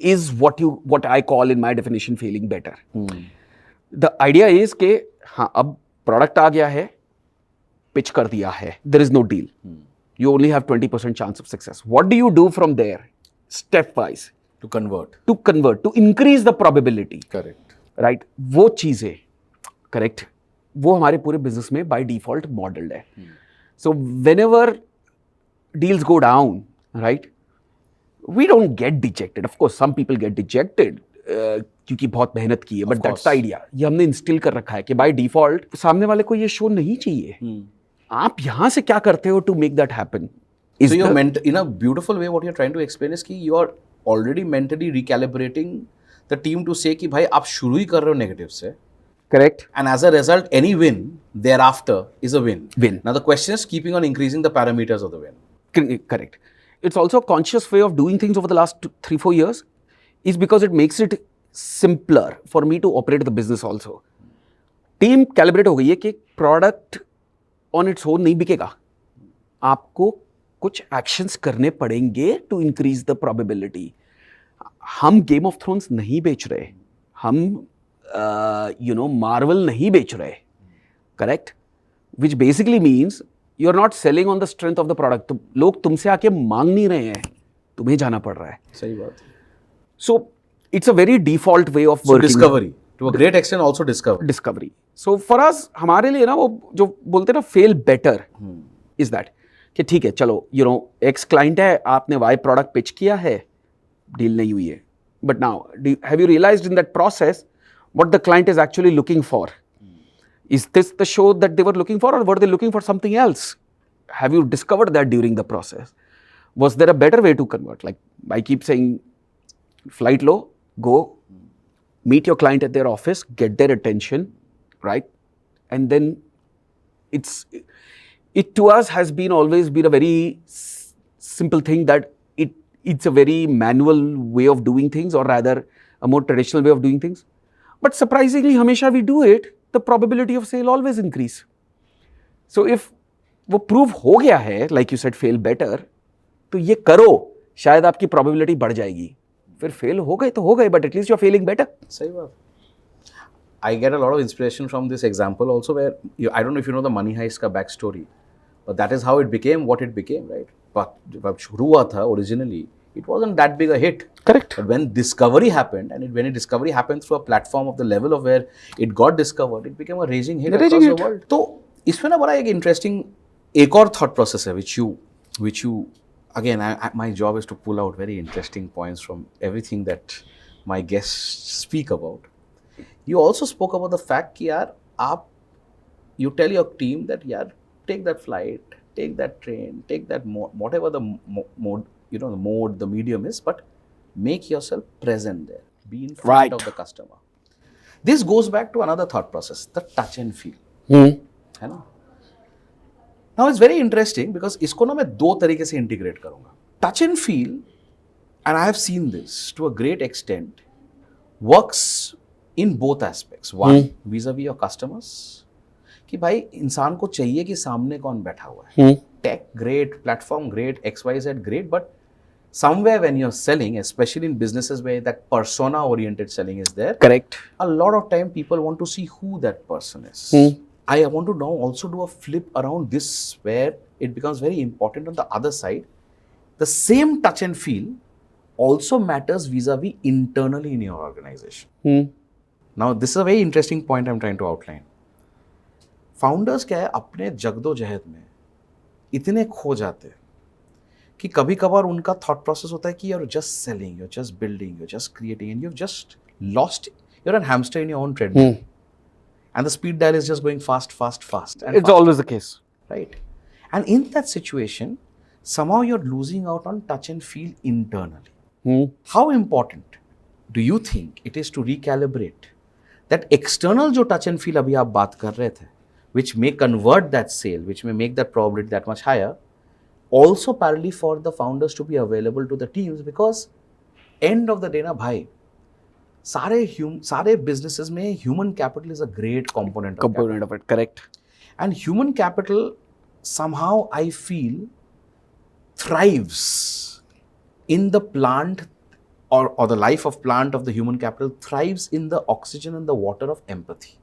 is what I call in my definition failing better. The idea is के हाँ अब product आ गया है, पिच कर दिया है, there is no deal, you only have 20% chance of success. What do you do from there? Stepwise. To convert. To increase the probability. Correct. Right? वो चीजें, correct, वो हमारे पूरे business में by default modeled है. So whenever deals go down, right, we don't get dejected. Of course, some people get dejected क्योंकि बहुत मेहनत की है, but that's the idea. ये हमने इंस्टिल कर रखा है कि by default सामने वाले को ये शो नहीं चाहिए. आप यहां से क्या करते हो to make that happen? So you're in a beautiful way what you're trying to explain is कि you are already mentally recalibrating the team to say कि भाई आप शुरू ही कर रहे हो नेगेटिव से. Correct. And as a result, any win thereafter is a win. Win. Now the question is keeping on increasing the parameters of the win. Correct. It's also a conscious way of doing things over the last 3-4 years is because it makes it simpler for me to operate the business also. Team calibrate हो गई है कि product on its own नहीं बिकेगा, आपको कुछ actions करने पड़ेंगे टू इंक्रीज द प्रोबेबिलिटी. हम गेम ऑफ थ्रोन्स नहीं बेच रहे, हम मार्वल नहीं बेच रहे, correct. which basically means you're not selling on the strength of the product. तो लोग तुमसे आके मांग नहीं रहे हैं, तुम्हें जाना पड़ रहा है. सही बात है. So it's a very default way of So working. discovery, to a great extent also Discovery. So for us, हमारे लिए ना वो जो बोलते हैं ना fail better is that कि ठीक है चलो X client है, आपने Y product pitch किया है, deal नहीं हुई है. But now, have you realized in that process what the client is actually looking for? Is this the show that they were looking for, or were they looking for something else? Have you discovered that during the process? Was there a better way to convert? Like I keep saying, flight low, go, meet your client at their office, get their attention, right? And then it to us has been always been a very simple thing that it's a very manual way of doing things, or rather a more traditional way of doing things. But surprisingly, हमेशा we do it, the probability of sale always increase. So if वो prove हो गया है, like you said, fail better, तो ये करो, शायद आपकी probability बढ़ जाएगी. फिर fail हो गए तो हो गए, but at least you're failing better. सही बात. I get a lot of inspiration from this example also, where I don't know if you know the Money Heist का backstory, but that is how it became what it became, right? But जब शुरू हुआ था originally, it wasn't that big a hit. Correct. But when discovery happened, and when discovery happened through a platform of the level of where it got discovered, it became a raging hit across the world. तो इसमें ना बड़ा एक interesting एक और thought process है, which you again, my job is to pull out very interesting points from everything that my guests speak about. You also spoke about the fact कि यार you tell your team that यार take that flight, take that train, take that mode, whatever the mode, the mode, the medium is, but make yourself present there. Be in front of the customer. This goes back to another thought process, the touch and feel. है ना? Now it's very interesting because इसको ना मैं दो तरीके से integrate करूँगा. Touch and feel, and I have seen this to a great extent, works in both aspects. One, vis-a-vis your customers, कि भाई इंसान को चाहिए कि सामने कौन बैठा हुआ है. Tech great, platform great, XYZ great, but somewhere when you're selling, especially in businesses where that persona oriented selling is there, correct, a lot of time people want to see who that person is. I want to now also do a flip around this, where it becomes very important on the other side. The same touch and feel also matters vis-a-vis internally in your organization. Now this is a very interesting point I'm trying to outline. Founders क्या है, अपने जगदोजहद में इतने खो जाते हैं कि कभी कभार उनका थॉट प्रोसेस होता है कि you're just selling, you're just building, you're just creating, and you've just lost, you're a hamster in your own treadmill. And the speed dial is just going fast. And it's fast. always the case. Right. And in that situation, somehow you're losing out on touch and feel internally. How important do you think it is to recalibrate that external जो touch and feel अभी आप बात कर रहे थे, which may convert that sale, which may make that probability that much higher, also parallelly for the founders to be available to the teams, because end of the day ना भाई, सारे businesses में human capital is a great component of it. Correct. And human capital somehow I feel thrives in the plant, or the life of plant of the human capital thrives in the oxygen and the water of empathy.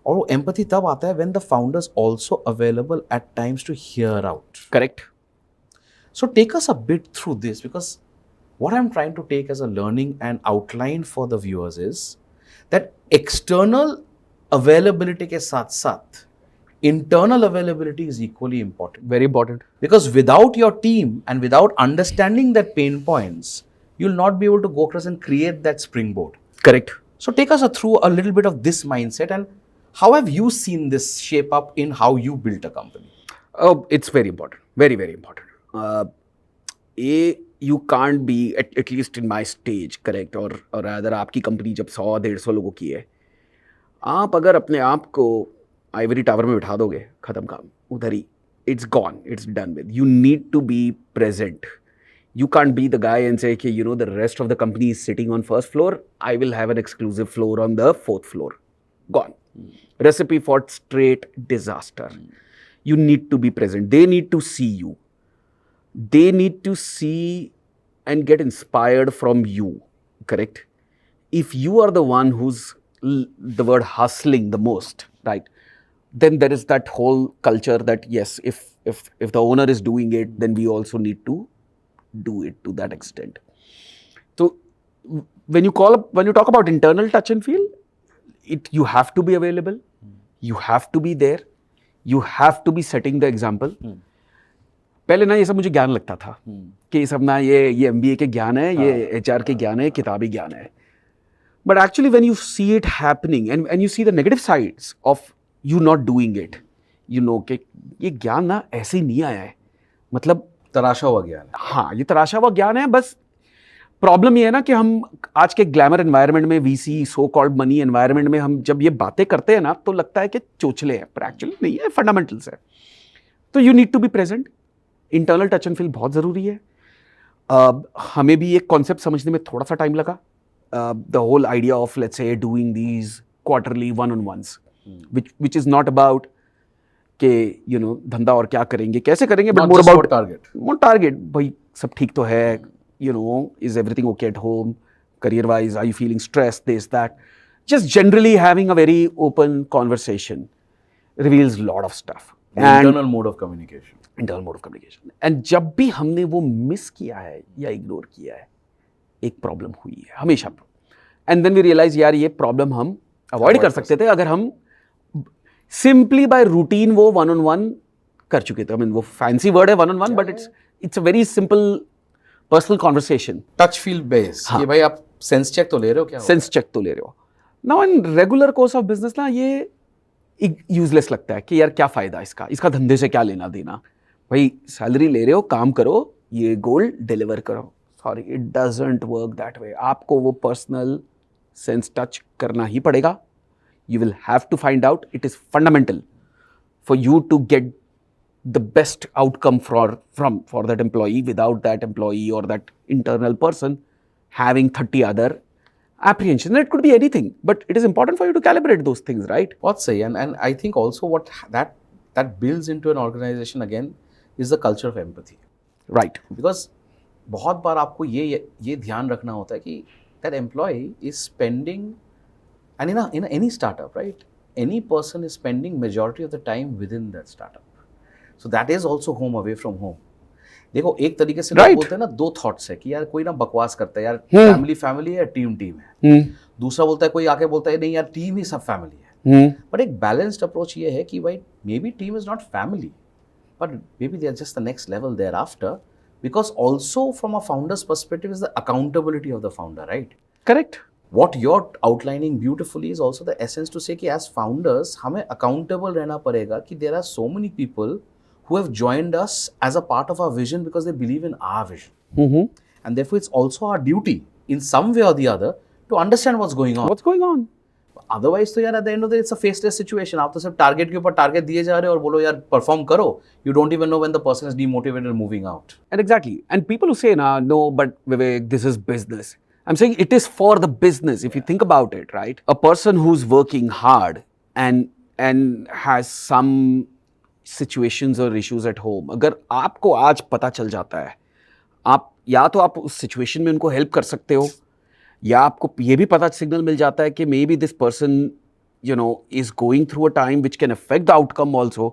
और वो empathy तब आता है when the founders also available at times to hear out. Correct. So take us a bit through this, because what I'm trying to take as a learning and outline for the viewers is that external availability के साथ साथ internal availability is equally important. Very important. Because without your team and without understanding that pain points, you'll not be able to go across and create that springboard. Correct. So take us through a little bit of this mindset, and how have you seen this shape up in how you built a company? Oh, it's very important. Very, very important. You can't be, at least in my stage, correct, or rather आपकी company जब 100-150 लोगों की है, आप अगर अपने आप को आइवरी टावर में बिठा दोगे, खत्म काम, उधर ही, it's gone, it's done with. You need to be present. You can't be the guy and say, okay, the rest of the company is sitting on first floor, I will have an exclusive floor on the 4th floor. Gone. Recipe for straight disaster. You need to be present. They need to see you. They need to see and get inspired from you, correct? If you are the one who's the word hustling the most, right? then there is that whole culture that yes, if the owner is doing it, then we also need to do it to that extent. So when you talk about internal touch and feel, you have to be available, you have to be there, you have to be setting the example. पहले ना ये सब मुझे ज्ञान लगता था कि ये सब ना ये MBA के ज्ञान है, ये HR के ज्ञान है, किताबी ज्ञान है. But actually when you see it happening and you see the negative sides of you not doing it, you know कि ये ज्ञान ना ऐसे ही नहीं आया है, मतलब तराशा हुआ ज्ञान है. हाँ, ये तराशा हुआ ज्ञान है. बस प्रॉब्लम ये है ना कि हम आज के ग्लैमर एनवायरनमेंट में, VC so called money environment में हम जब ये बातें करते हैं ना तो लगता है कि चोचले हैं, पर एक्चुअली नहीं है, फंडामेंटल्स है. तो you need to be present. Internal touch and feel बहुत ज़रूरी है. हमें भी एक कॉन्सेप्ट समझने में थोड़ा सा टाइम लगा. The whole idea of let's say doing these quarterly one-on-ones, which is not about कि you know धंधा और क्या करेंगे, कैसे करेंगे, but more about target. भाई सब ठीक तो है, you know, is everything okay at home, career wise, are you feeling stressed, this that. Just generally having a very open conversation reveals a lot of stuff. Internal mode of communication. And जब भी हमने वो miss किया है या ignore किया है, एक प्रॉब्लम हुई है हमेशा. एंड देन वी रियलाइज यार ये प्रॉब्लम हम अवॉइड कर सकते थे अगर हम सिंपली बाय रूटीन वो one-on-one कर चुके थे. I mean वो फैंसी वर्ड है one-on-one, but it's a very simple personal conversation. Touch feel base कि भाई आप सेंस चेक तो ले रहे हो, क्या सेंस चेक तो ले रहे हो. Now in regular course of business ना ये यूजलेस लगता है कि यार क्या फायदा इसका धंधे से क्या लेना देना. भाई सैलरी ले रहे हो, काम करो, ये गोल डिलीवर करो. Sorry, it doesn't work that way. आपको वो पर्सनल सेंस टच करना ही पड़ेगा. You will have to find out. It is fundamental for you to get the best outcome for that employee. Without that employee और that internal person having 30 other apprehension. It could be anything, but it is important for you to calibrate those things, right? बहुत सही. And I think also what that builds into an organization again is the culture of empathy. Right. Because बहुत बार आपको ये ध्यान रखना होता है कि that employee is spending, and in any startup, right, any person is spending majority of the time within that startup. So that is also home away from home. देखो एक तरीके से लोग बोलते हैं ना, दो थॉट्स है कि यार कोई ना बकवास करता है यार, फैमिली है, टीम है. दूसरा बोलता है, कोई आके बोलता है नहीं यार टीम ही सब फैमिली है. बट एक बैलेंस्ड अप्रोच ये है कि भाई may be team is not family, but maybe they are just the next level thereafter, because also from a founder's perspective is the accountability of the founder, right? Correct. What you're outlining beautifully is also the essence to say कि as founders हमें accountable रहना पड़ेगा कि there are so many people who have joined us as a part of our vision because they believe in our vision. And therefore it's also our duty in some way or the other to understand what's going on. Otherwise तो यार at the end of the day it's a faceless situation. आप तो सिर्फ target के ऊपर target दिए जा रहे हो और बोलो यार परफॉर्म करो. You don't even know when the person is demotivated and moving out. And exactly. And people who say no, but Vivek, this is business. I'm saying it is for the business. If you think about it, right? A person who's working hard and has some situations or issues at home, अगर आपको आज पता चल जाता है, आप या तो आप उस सिचुएशन में उनको हेल्प कर सकते हो, या आपको ये भी पता सिग्नल मिल जाता है कि may be this person is going through a time which can affect the outcome also.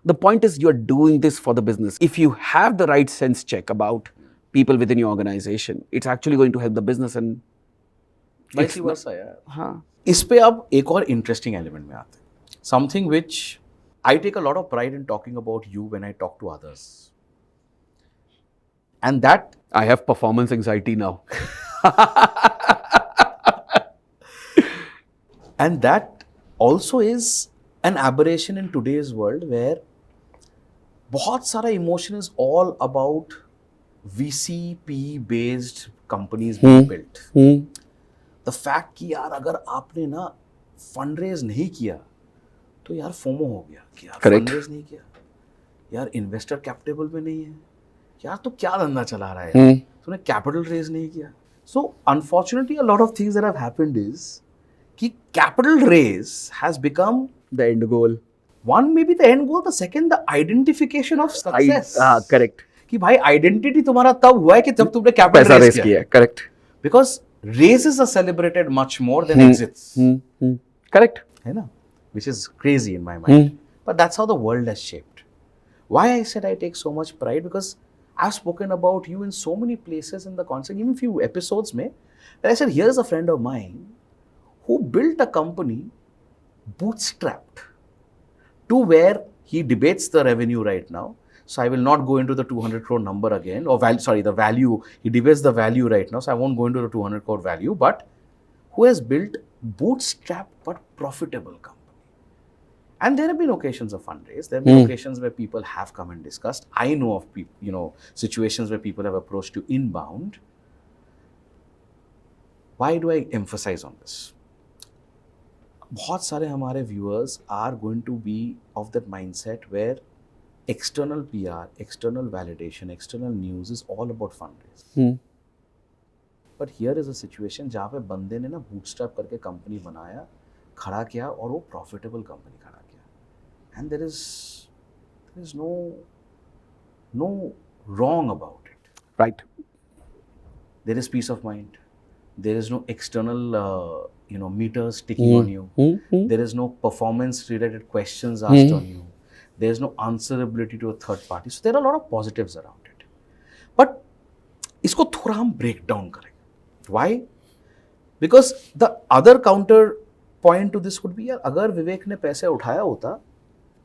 The point is you are doing this for the business. If you have the right sense check about people within your organization, it's actually going to help the business and vice versa. यार. हाँ. इस पे अब एक और interesting element में आते हैं. Something which I take a lot of pride in talking about you when I talk to others. And that I have performance anxiety now. And that also is an aberration in today's world where बहुत सारा emotion is all about VCP based companies being built. The fact कि यार अगर आपने ना fundraise नहीं किया तो यार FOMO हो गया कि यार fundraise नहीं किया, यार investor capable में नहीं है, यार तो क्या धंधा चला रहा है, तूने capital raise नहीं किया. So unfortunately a lot of things that have happened is कि capital raise has become the end goal. One may be the end goal, the second the identification of success. Correct. कि भाई identity तुम्हारा तब हुआ है कि जब तुमने capital raise किया. Correct. Because raises are celebrated much more than exits. Correct. है ना? Which is crazy in my mind. But that's how the world has shaped. Why I said I take so much pride, because I've spoken about you in so many places in the concept, even few episodes mein, that I said, here's a friend of mine who built a company bootstrapped to where he debates the revenue right now. So I will not go into the 200 crore number again, or the value. He debates the value right now, so I won't go into the 200 crore value, but who has built bootstrapped but profitable company. And there have been occasions of fundraise. There have been occasions where people have come and discussed. I know of people, situations where people have approached you inbound. Why do I emphasize on this? बहुत सारे हमारे viewers are going to be of that mindset where external PR, external validation, external news is all about fundraise. But here is a situation जहाँ पे बंदे ने ना bootstrap करके company बनाया, खड़ा किया और वो profitable कंपनी खड़ा किया. And there is no wrong about it. Right. There is peace of mind. There is no external meters ticking on you. There is no performance-related questions asked on you. There is no answerability to a third party. So there are a lot of positives around it. But इसको थोड़ा हम break down करेंगे. Why? Because the other counter point to this would be, यार अगर विवेक ने पैसे उठाया होता,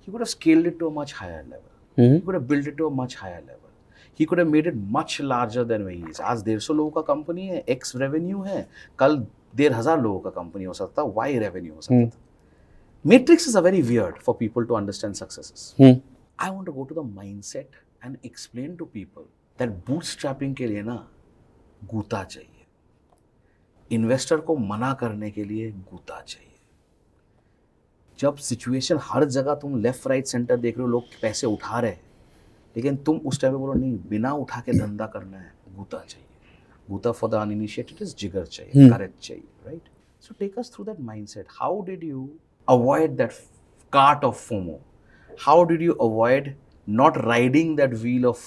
he could have scaled it to a much higher level. He could have built it to a much higher level. He could have made it much larger than where he is. आज 150 लोगों का company है, X revenue है, कल 1,500 लोगों का company हो सकता, Y रेवेन्यू हो सकता था. Matrix is a very weird for people to understand successes. I want to go to the mindset and explain to people that bootstrapping के लिए ना गूता चाहिए. इन्वेस्टर को मना करने के लिए गूता चाहिए. जब सिचुएशन हर जगह तुम लेफ्ट राइट सेंटर देख रहे हो, लोग पैसे उठा रहे हैं, लेकिन तुम उस टाइम पे बोलो नहीं, बिना उठा के धंधा करना है, गूता चाहिए. गूता फॉर द अनइनिशिएटेड इज जिगर चाहिए, करेज चाहिए, right? So take us through that mindset. How did you avoid that cart of FOMO? How did you avoid not riding that wheel of,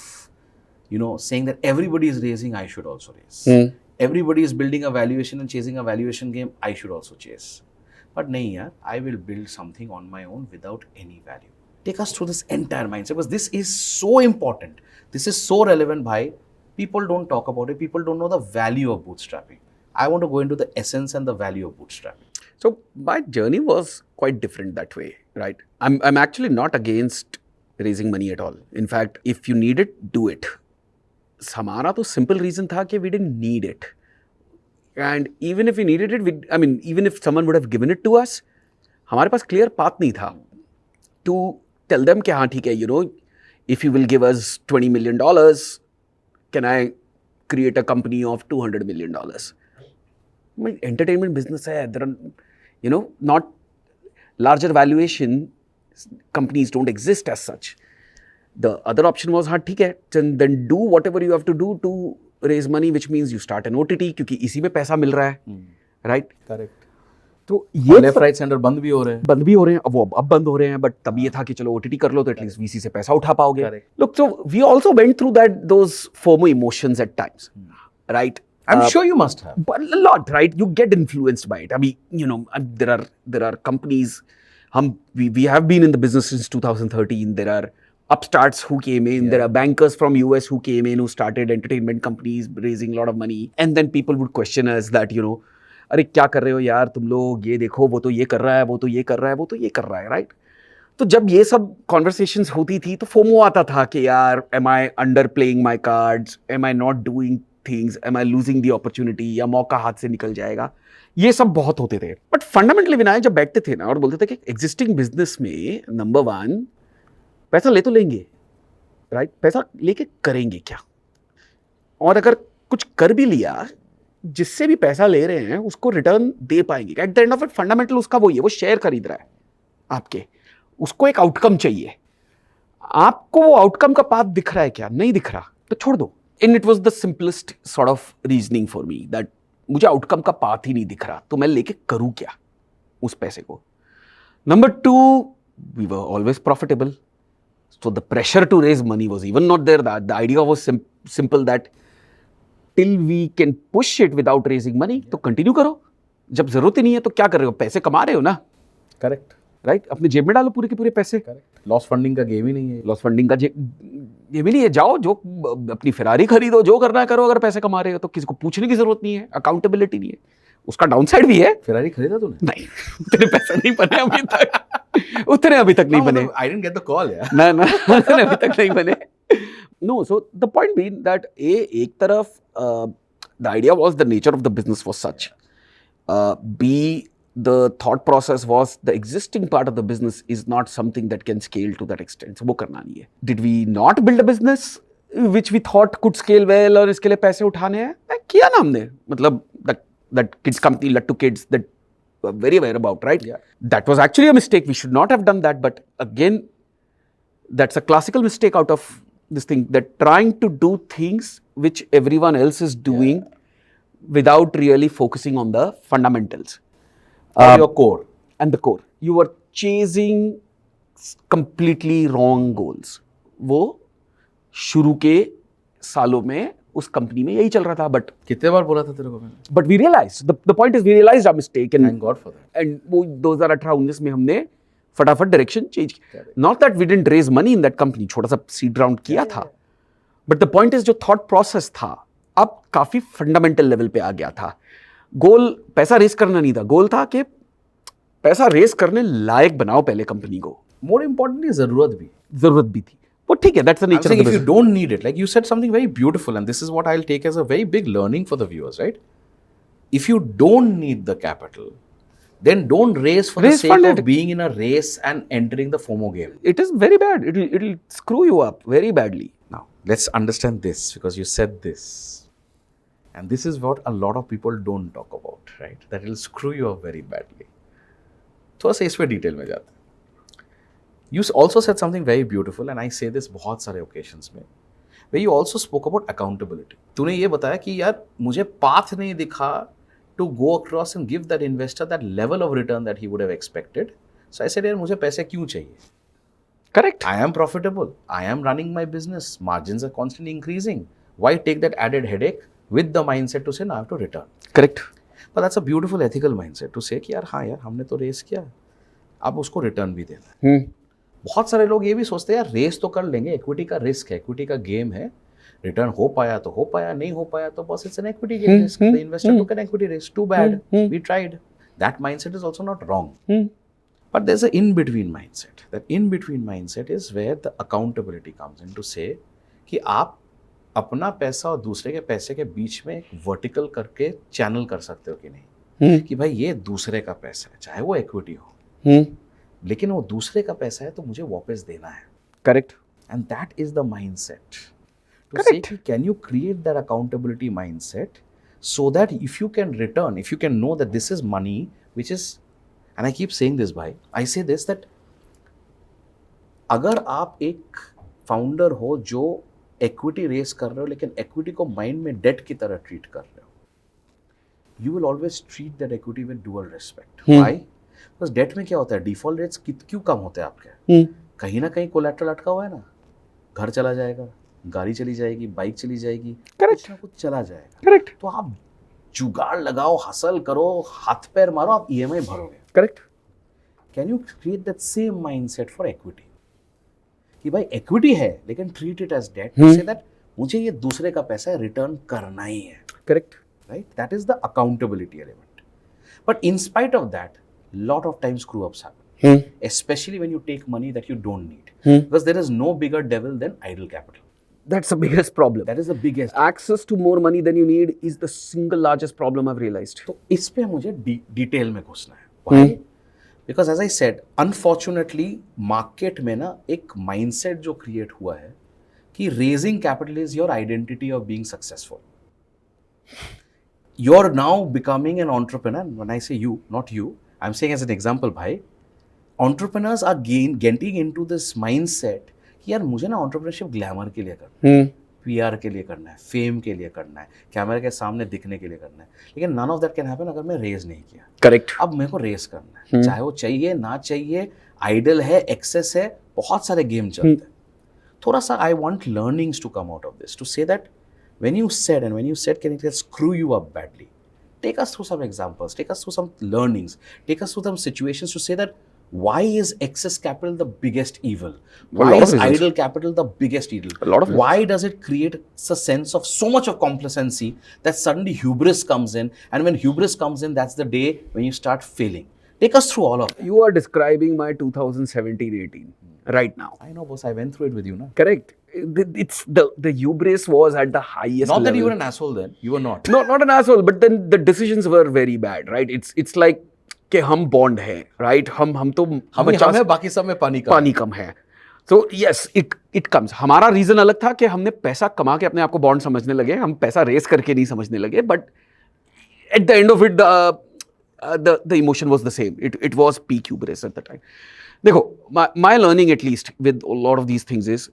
saying that everybody is raising, I should also raise. Everybody is building a valuation and chasing a valuation game, I should also chase. But nahi yaar, I will build something on my own without any value. Take us through this entire mindset, because this is so important. This is so relevant, bhai. People don't talk about it. People don't know the value of bootstrapping. I want to go into the essence and the value of bootstrapping. So my journey was quite different that way, right? I'm actually not against raising money at all. In fact, if you need it, do it. हमारा तो simple reason था कि we didn't need it. And even if we needed it, even if someone would have given it to us, हमारे पास clear path नहीं था to tell them कि हाँ ठीक है, if you will give us $20 million, can I create a company of $200 million? My entertainment business hai, there are, not larger valuation companies don't exist as such. The other option was, हाँ ठीक है, then do whatever you have to do to raise money, which means you start an OTT, क्योंकि इसी में पैसा मिल रहा है, right? Correct. तो ये लेफ्ट राइट सेंटर बंद भी हो रहे हैं. अब बंद हो रहे हैं, बट तब ये था कि चलो OTT कर लो तो एटलीस्ट VC से पैसा उठा पाओगे. Look, so we also went through those FOMO emotions at times, right? I'm sure you must have. But a lot, right? You get influenced by it. There are companies. We have been in the business since 2013. There are upstarts who came in. Yeah. There are bankers from US who came in, who started entertainment companies, raising a lot of money. And then people would question us that, अरे क्या कर रहे हो यार तुम लोग, ये देखो वो तो ये कर रहा है, वो तो ये कर रहा है, वो तो ये कर रहा है, राइट? तो जब ये सब कॉन्वर्सेशंस होती थी तो फोमो आता था कि यार am I underplaying my cards, am I not doing things, am I losing the opportunity, या मौका हाथ से निकल जाएगा. ये सब बहुत होते थे. बट फंडामेंटली विनायक जब बैठते थे ना और बोलते थे कि एग्जिस्टिंग बिजनेस में नंबर 1 पैसा ले तो लेंगे, राइट? पैसा लेके करेंगे क्या? और अगर कुछ कर भी लिया, जिससे भी पैसा ले रहे हैं उसको रिटर्न दे पाएंगे. Eight the end of it fundamental उसका वही है, वो शेयर खरीद रहा है आपके, उसको एक आउटकम चाहिए. आपको वो आउटकम का पाथ दिख रहा है क्या? नहीं दिख रहा तो छोड़ दो. And it was the simplest sort of reasoning for me that मुझे आउटकम का पाथ ही नहीं दिख रहा, तो मैं लेके करूं क्या उस पैसे को. Number 2, we were always profitable, so the pressure to raise money was even not there. The idea was simple that till we can push it without raising money, तो कंटिन्यू करो. जब जरूरत ही नहीं है तो क्या कर रहे हो, पैसे कमा रहे हो ना. करेक्ट. राइट? अपने जेब में डालो पूरे के पूरे पैसे। लॉस फंडिंग का गेम ही नहीं है। लॉस फंडिंग का ये भी नहीं है, जाओ जो अपनी फेरारी खरीदो, जो करना है करो, अगर पैसे कमा रहे हो तो किसी को पूछने की जरूरत नहीं है, अकाउंटेबिलिटी नहीं है। उसका डाउन साइड भी है। फेरारी खरीदा तूने? नहीं, उतने पैसे नहीं बने अभी तक, उतने अभी तक नहीं बने। I didn't get the call यार। ना उतने अभी तक नहीं बने। No, so the point being that एक तरफ the idea was the nature of the business was such, be the thought process was the existing part of the business is not something that can scale to that extent. So वो करना नहीं है. Did we not build a business which we thought could scale well और इसके लिए पैसे उठाने हैं? किया ना हमने. मतलब that kids company, Lattu Kids, that we're very aware about, right? Yeah. That was actually a mistake. We should not have done that. But again, that's a classical mistake out of this thing. That trying to do things which everyone else is doing without really focusing on the fundamentals. Your core. And the core. You were chasing completely wrong goals. वो शुरू के सालों में उस company में यही चल रहा था, बट कितने बार बोला था तेरे को मैंने? But we realized the point is we realized our mistake and Thank God for that. And वो 2018-19 में हमने फटाफट डायरेक्शन चेंज किया. Not that we didn't raise money in that company, छोटा सा सीड राउंड किया था, बट द पॉइंट इज जो थॉट प्रोसेस था अब काफी फंडामेंटल लेवल पे आ गया था. गोल पैसा रेस करना नहीं था, गोल था कि पैसा रेस करने लायक बनाओ पहले कंपनी को. मोर इम्पोर्टेंटली जरूरत भी थी, वो ठीक है, that's the nature of the business. If you don't need it, like you said something very beautiful, and this is what I'll take as a very big learning for the viewers, right? If you don't need the capital, then don't race for the sake of being in a race and entering the FOMO game. It is very bad. It'll screw you up very badly. Now, let's understand this, because you said this. And this is what a lot of people don't talk about, right? That will screw you up very badly. थोड़ा सा इस पे detail में जाते हैं. You also said something very beautiful, and I say this बहुत सारे occasions में, where you also spoke about accountability. तूने ये बताया कि यार मुझे path नहीं दिखा to go across and give that investor that level of return that he would have expected. So I said यार मुझे पैसे क्यों चाहिए? Correct. I am profitable. I am running my business. Margins are constantly increasing. Why take that added headache with the mindset to say now I have to return? Correct. But that's a beautiful ethical mindset to say कि यार हाँ यार हमने तो race किया, अब उसको return भी देना है. बहुत सारे लोग ये भी सोचते हैं यार रेस तो कर लेंगे, इक्विटी का रिस्क है, इक्विटी का गेम है, रिटर्न हो पाया तो हो पाया, नहीं हो पाया तो बस it's an equity game risk. The investor took an equity risk, too bad, we tried. That mindset is also not wrong. But there's an in-between mindset. That in-between mindset is where the accountability comes in to say कि आप अपना पैसा और दूसरे के पैसे के बीच में एक वर्टिकल करके चैनल कर सकते हो कि नहीं, कि भाई ये दूसरे का पैसा है, चाहे वो इक्विटी हो, लेकिन वो दूसरे का पैसा है तो मुझे वापस देना है. Correct. And that is the mindset to say कि can you create that accountability mindset so that if you can return, if you can know that this is money which is, and I keep saying this भाई, I से this that अगर आप एक founder हो जो equity race कर रहे हो लेकिन इक्विटी को माइंड में डेट की तरह ट्रीट कर रहे हो, you will always treat that equity with dual respect. Why? Because debt में क्या होता है, डिफॉल्ट रेट्स क्यों कम होते हैं आपके? कहीं ना कहीं कोलैटरल अटका हुआ है ना, घर चला जाएगा, गाड़ी चली जाएगी, बाइक चली जाएगी, कुछ ना कुछ चला जाएगा. करेक्ट. तो आप जुगाड़ लगाओ, हसल करो, हाथ पैर मारो, आप EMI भरोगे. Correct. Can you create that same mindset for equity कि भाई इक्विटी है लेकिन treat it as debt, say that मुझे ये दूसरे का पैसा रिटर्न करना ही है. Correct. Right? That is the accountability element. But in spite of that, lot of times screw ups happen, especially when you take money that you don't need, because there is no bigger devil than idle capital. That's the biggest problem. That is the biggest. Access to more money than you need is the single largest problem I've realized. तो इस पे मुझे detail में घुसना है. Why? Because as I said, unfortunately market में ना एक mindset जो create हुआ है कि raising capital is your identity of being successful. You're now becoming an entrepreneur. When I say you, not you, I'm saying as an example, भाई, entrepreneurs are getting into this mindset कि यार मुझे ना entrepreneurship glamour के लिए करना है, PR के लिए करना है, फेम के लिए करना है, कैमरे के सामने दिखने के लिए करना है, लेकिन none of that can happen अगर मैं रेज नहीं किया. करेक्ट. अब मेरे को रेस करना है, चाहे वो चाहिए ना चाहिए, आइडल है, एक्सेस है, बहुत सारे गेम चलते हैं. थोड़ा सा I want learnings to come out of this to say that when you said can it screw you up badly, take us through some examples, take us through some learnings, take us through some situations to say that Why is excess capital the biggest evil? A Why lot of is reasons. idle capital the biggest evil? A lot of reasons. Why does it create a sense of so much of complacency that suddenly hubris comes in? And when hubris comes in, that's the day when you start failing. Take us through all of that. You are describing my 2017-18 right now. I know, boss. I went through it with you, na. Correct. It's the hubris was at the highest Not level. that you were an asshole then. You were not. No, not an asshole, but then the decisions were very bad, right? It's like कि हम bond है, right? हम तो हम यहाँ में बाकी सब में पानी का पानी कम है. So yes, it comes. हमारा रीजन अलग था कि हमने पैसा कमा के अपने आप को बॉन्ड समझने लगे. हम पैसा रेस करके नहीं समझने लगे. But at the end of it, the emotion was the same. It was peak hubris at the time. देखो, my learning at least with a lot of these things is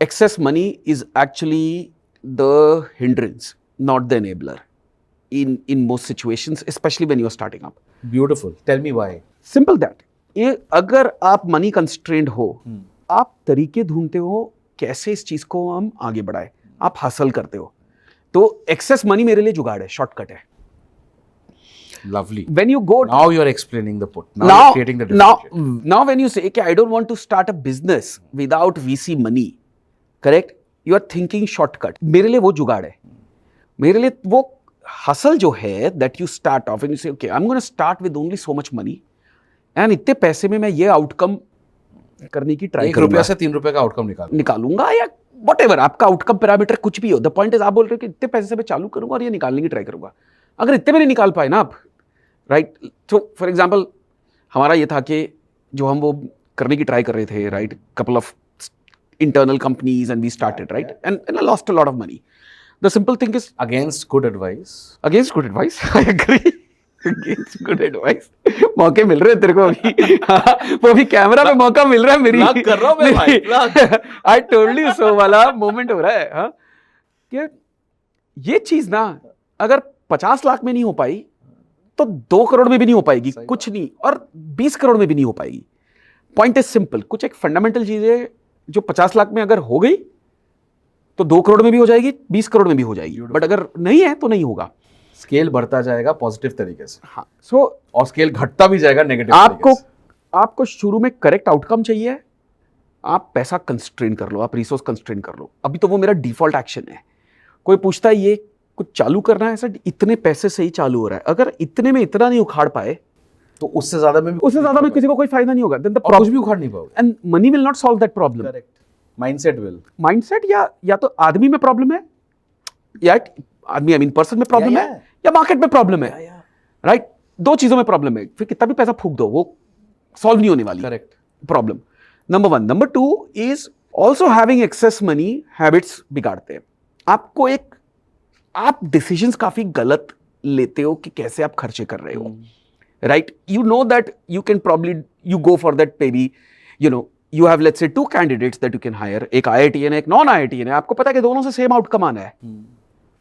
excess money is actually the hindrance, not the enabler in most situations, especially when you are starting up. Beautiful. Tell me why. Simple that. ये अगर आप money constrained हो, आप तरीके ढूंढते हो कैसे इस चीज को हम आगे बढ़ाए, आप हासिल करते हो. तो एक्सेस मनी मेरे लिए जुगाड़ है, शॉर्टकट है. Lovely. When you go Now you're explaining the put. Now you're creating the differentiation. now when you say, okay, I don't want to start a business without VC money, correct? You are thinking shortcut. मेरे लिए वो जुगाड़ है. मेरे लिए वो hustle जो है that you start off and you say, okay, I'm going to start with only so much money and इतने पैसे में मैं ये outcome करने की ट्राई करूंगा. ₹1 से ₹3 का आउटकम निकालूंगा या whatever आपका आउटकम पैरामीटर कुछ भी हो. द पॉइंट इज आप बोल रहे हो कि इतने पैसे से मैं चालू करूंगा और ये निकालने की ट्राई करूंगा. अगर इतने में नहीं निकाल पाए ना आप, राइट, तो फॉर एग्जांपल हमारा ये था कि जो हम वो करने की ट्राई कर रहे थे, right, couple of internal companies and we started, right? And I lost a lot of money. The simple thing is Against good advice. against good advice. I agree. Against good advice. मौके मिल रहे हैं तेरे को अभी. वो भी camera पे मौका मिल रहा है मेरी. Plug कर रहा हूं मैं भाई, plug. I told you so वाला मोमेंट हो रहा है. हाँ, कि ये चीज ना अगर 50 लाख में नहीं हो पाई तो 2 करोड़ में भी नहीं हो पाएगी, कुछ नहीं, और 20 करोड़ में भी नहीं हो पाएगी. Point is simple. कुछ एक फंडामेंटल चीज है जो 50 लाख में अगर हो गई तो 2 करोड़ में भी हो जाएगी, 20 करोड़ में भी हो जाएगी. बट अगर नहीं है तो नहीं होगा. स्केल बढ़ता जाएगा पॉजिटिव तरीके से. हाँ, सो और स्केल घटता भी जाएगा नेगेटिव तरीके से. आपको शुरू में करेक्ट आउटकम चाहिए. आप पैसा कंस्ट्रेन कर लो, आप रिसोर्स कंस्ट्रेन कर लो. अभी तो वो मेरा डिफॉल्ट एक्शन है. कोई पूछता है ये कुछ चालू करना है सर, इतने पैसे से ही चालू हो रहा है. अगर इतने में इतना नहीं उखाड़ पाए तो उससे ज्यादा में किसी को कोई फायदा नहीं होगा. और कुछ भी उखाड़ नहीं पाओगे. And money will not solve that problem. Correct. Mindset will. Mindset या तो आदमी में प्रॉब्लम है, या आदमी आई मीन पर्सन में प्रॉब्लम है, या मार्केट में प्रॉब्लम है. राइट, दो चीजों में प्रॉब्लम है. फिर कितना भी पैसा फूंक दो वो सॉल्व नहीं होने वाली. Correct. Problem number 1. Number 2 is also having excess money habits बिगाड़ते हैं आपको. आप डिसीजंस काफी गलत लेते हो कि कैसे आप खर्चे कर रहे हो. Right, you know that you can probably you go for that may be you know you have let's say 2 candidates that you can hire. एक IITian है, एक नॉन IITian है. आपको पता है कि दोनों से सेम आउटकम आना है,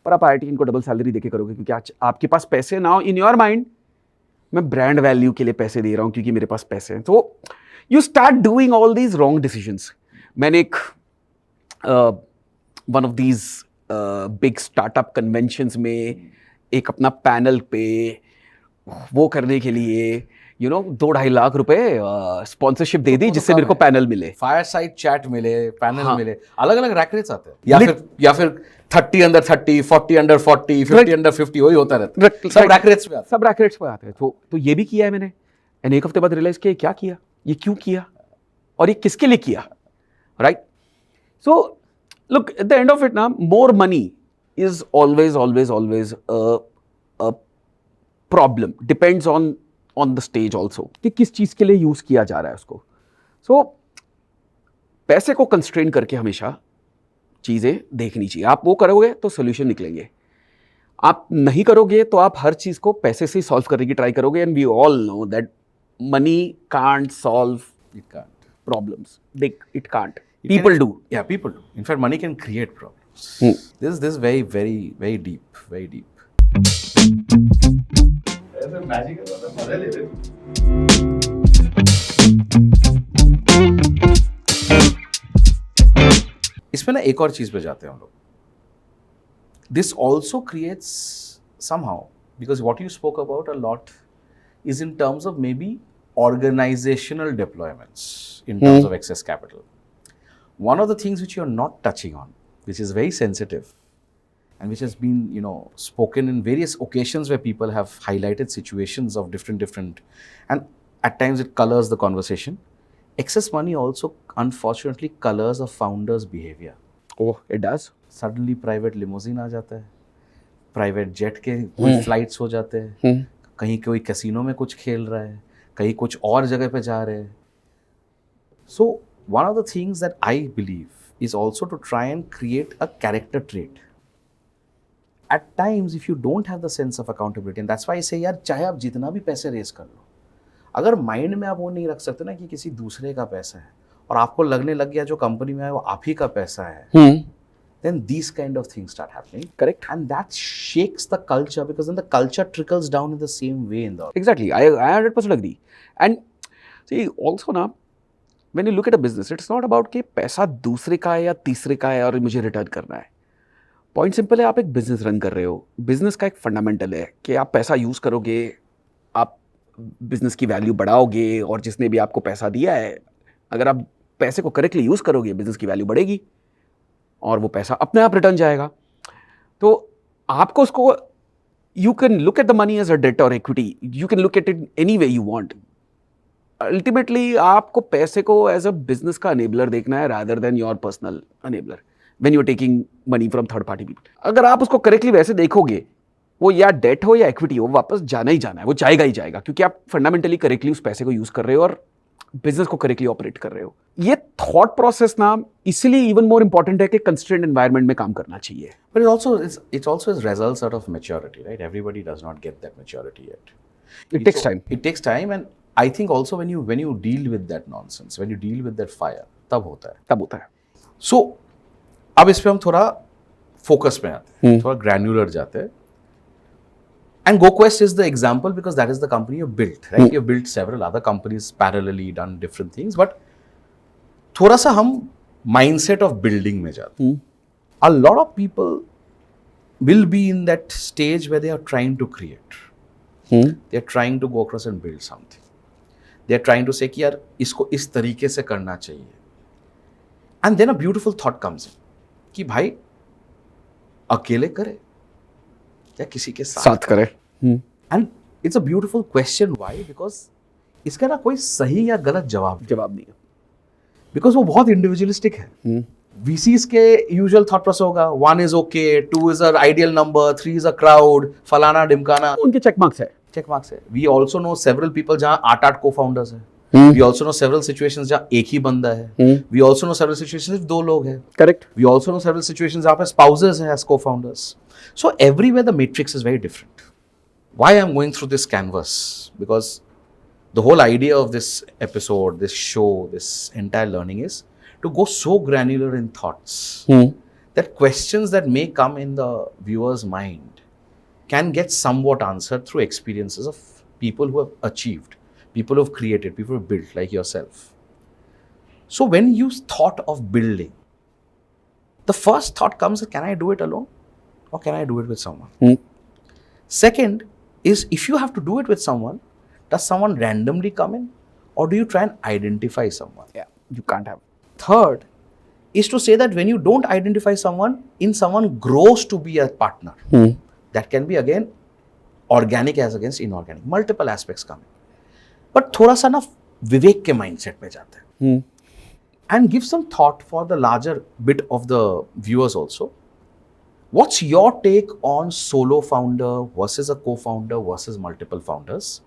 पर आप IITian को डबल सैलरी देके करोगे क्योंकि आज आपके पास पैसे. नाउ इन योर माइंड मैं ब्रांड वैल्यू के लिए पैसे दे रहा हूं क्योंकि मेरे पास पैसे हैं. तो you start doing all these wrong decisions. मैंने एक one of these big startup conventions में एक अपना पैनल पे वो करने के लिए 2-2.5 लाख रुपए स्पॉन्सरशिप दे दी जिससे मेरे को पैनल मिले, फायरसाइड चैट मिले, पैनल हाँ. मिले. अलग अलग रैक रेट्स आते हैं या फिर 30 अंडर 30, 40 अंडर 40, 50 अंडर 50 वही होता रहता है. सब रैक रेट्स पे आते हैं. तो ये भी किया है मैंने. एंड एक हफ्ते बाद रियलाइज किया क्या किया, ये क्यों किया और ये किसके लिए किया. Right, so look at the end of it ना, more money is always a problem. Depends on the stage also कि किस चीज के लिए यूज किया जा रहा है उसको. सो पैसे को कंस्ट्रेन करके हमेशा चीजें देखनी चाहिए. आप वो करोगे तो सोल्यूशन निकलेंगे. आप नहीं करोगे तो आप हर चीज को पैसे से सॉल्व करने की ट्राई करोगे. And we all know that money can't solve problems. It can't. People do. Yeah, people do. In fact, money can create problems. This is very, very, very deep, very deep. इसमें ना एक और चीज पे जाते हैं हम लोग. This also creates somehow, because what you spoke about a lot is in terms of maybe organizational deployments in terms of excess capital. One of the things which you're not touching on, which is very sensitive and which has been, spoken in various occasions where people have highlighted situations of different, and at times it colors the conversation. Excess money also unfortunately colors a founder's behavior. Oh, it does. Suddenly private limousine आ जाता है, private jet के कोई flights हो जाते हैं, कहीं कोई casino में कुछ खेल रहा है, कहीं कुछ और जगह पे जा रहे हैं. So one of the things that I believe is also to try and create a character trait. At times, if you don't have the sense of accountability, and that's why I say यार चाहे आप जितना भी पैसे race कर लो, अगर mind में आप वो नहीं रख सकते ना कि किसी दूसरे का पैसा है और आपको लगने लग गया जो कंपनी में है वो आप ही का पैसा है, then these kind of things start happening. Correct. And that shakes the culture, because then the culture trickles down in the same way in the. Exactly. I 100% agree. And see, also ना, when you look at a business, it's not about कि पैसा दूसरे का है या तीसरे का है और मुझे रिटर्न करना है. पॉइंट सिंपल है, आप एक बिजनेस रन कर रहे हो. बिजनेस का एक फंडामेंटल है कि आप पैसा यूज़ करोगे, आप बिजनेस की वैल्यू बढ़ाओगे, और जिसने भी आपको पैसा दिया है, अगर आप पैसे को करेक्टली यूज़ करोगे, बिजनेस की वैल्यू बढ़ेगी और वो पैसा अपने आप रिटर्न जाएगा. तो आपको उसको, you can look at the money as a debt और equity, you can look at it any way you want. Ultimately आपको पैसे को एज अ बिजनेस का अनेबलर देखना है rather than your personal enabler when you are taking money from third party people. अगर आप उसको करेक्टली वैसे देखोगे, वो या डेट हो या इक्विटी हो, वापस जाना ही जाना है, वो जाएगा ही जाएगा, क्योंकि आप फंडामेंटली करेक्टली उस पैसे को यूज कर रहे हो और बिजनेस को करेक्टली ऑपरेट कर रहे हो. ये थॉट प्रोसेस ना इसलिए इवन मोर इंपॉर्टेंट है कि कंस्ट्रेंट एनवायरनमेंट में काम करना चाहिए. But it also is results out of maturity, right? Everybody does not get that maturity yet. It takes time. It takes time, and I think also when you deal with that nonsense, when you deal with that fire, तब होता है. So अब इस पे हम थोड़ा focus में आते हैं, थोड़ा ग्रैन्युलर जाते हैं. And GoQuest is the example because that is the company you built, right? You built several other companies parallelly, done different things, but थोड़ा सा हम mindset of building में जाते हैं. A lot of people will be in that stage where they are trying to create. They are trying to go across and build something. They are trying to say कि यार इसको इस तरीके से करना चाहिए. And then a beautiful thought comes in कि भाई अकेले करे या किसी के साथ करे. And it's a beautiful question. Why? Because इसका ना कोई सही या गलत जवाब नहीं है, बिकॉज वो बहुत इंडिविजुअलिस्टिक है. VCs के यूजुअल थॉट प्रोसेस होगा 1 is okay, 2 is an ideal number, 3 is a crowd, फलाना ढिमकाना, उनके चेक मार्क्स है. We also know several people जहाँ 8 को-फाउंडर्स है. We also know several situations जहाँ एक ही बंदा है. We also know several situations if 2 लोग हैं. Correct. We also know several situations जहाँ पे spouses हैं as co-founders. So everywhere the matrix is very different. Why I'm going through this canvas? Because the whole idea of this episode, this show, this entire learning is to go so granular in thoughts that questions that may come in the viewer's mind can get somewhat answered through experiences of people who have achieved, people who have created, people who have built, like yourself. So when you thought of building, the first thought comes, can I do it alone or can I do it with someone? Second is, if you have to do it with someone, does someone randomly come in or do you try and identify someone? Yeah, you can't have. Third is to say that when you don't identify someone, someone grows to be a partner. That can be again organic as against inorganic. Multiple aspects come in. But थोड़ा सा ना विवेक के mindset में जाते हैं. And give some thought for the larger bit of the viewers also. What's your take on solo founder versus a co-founder versus multiple founders?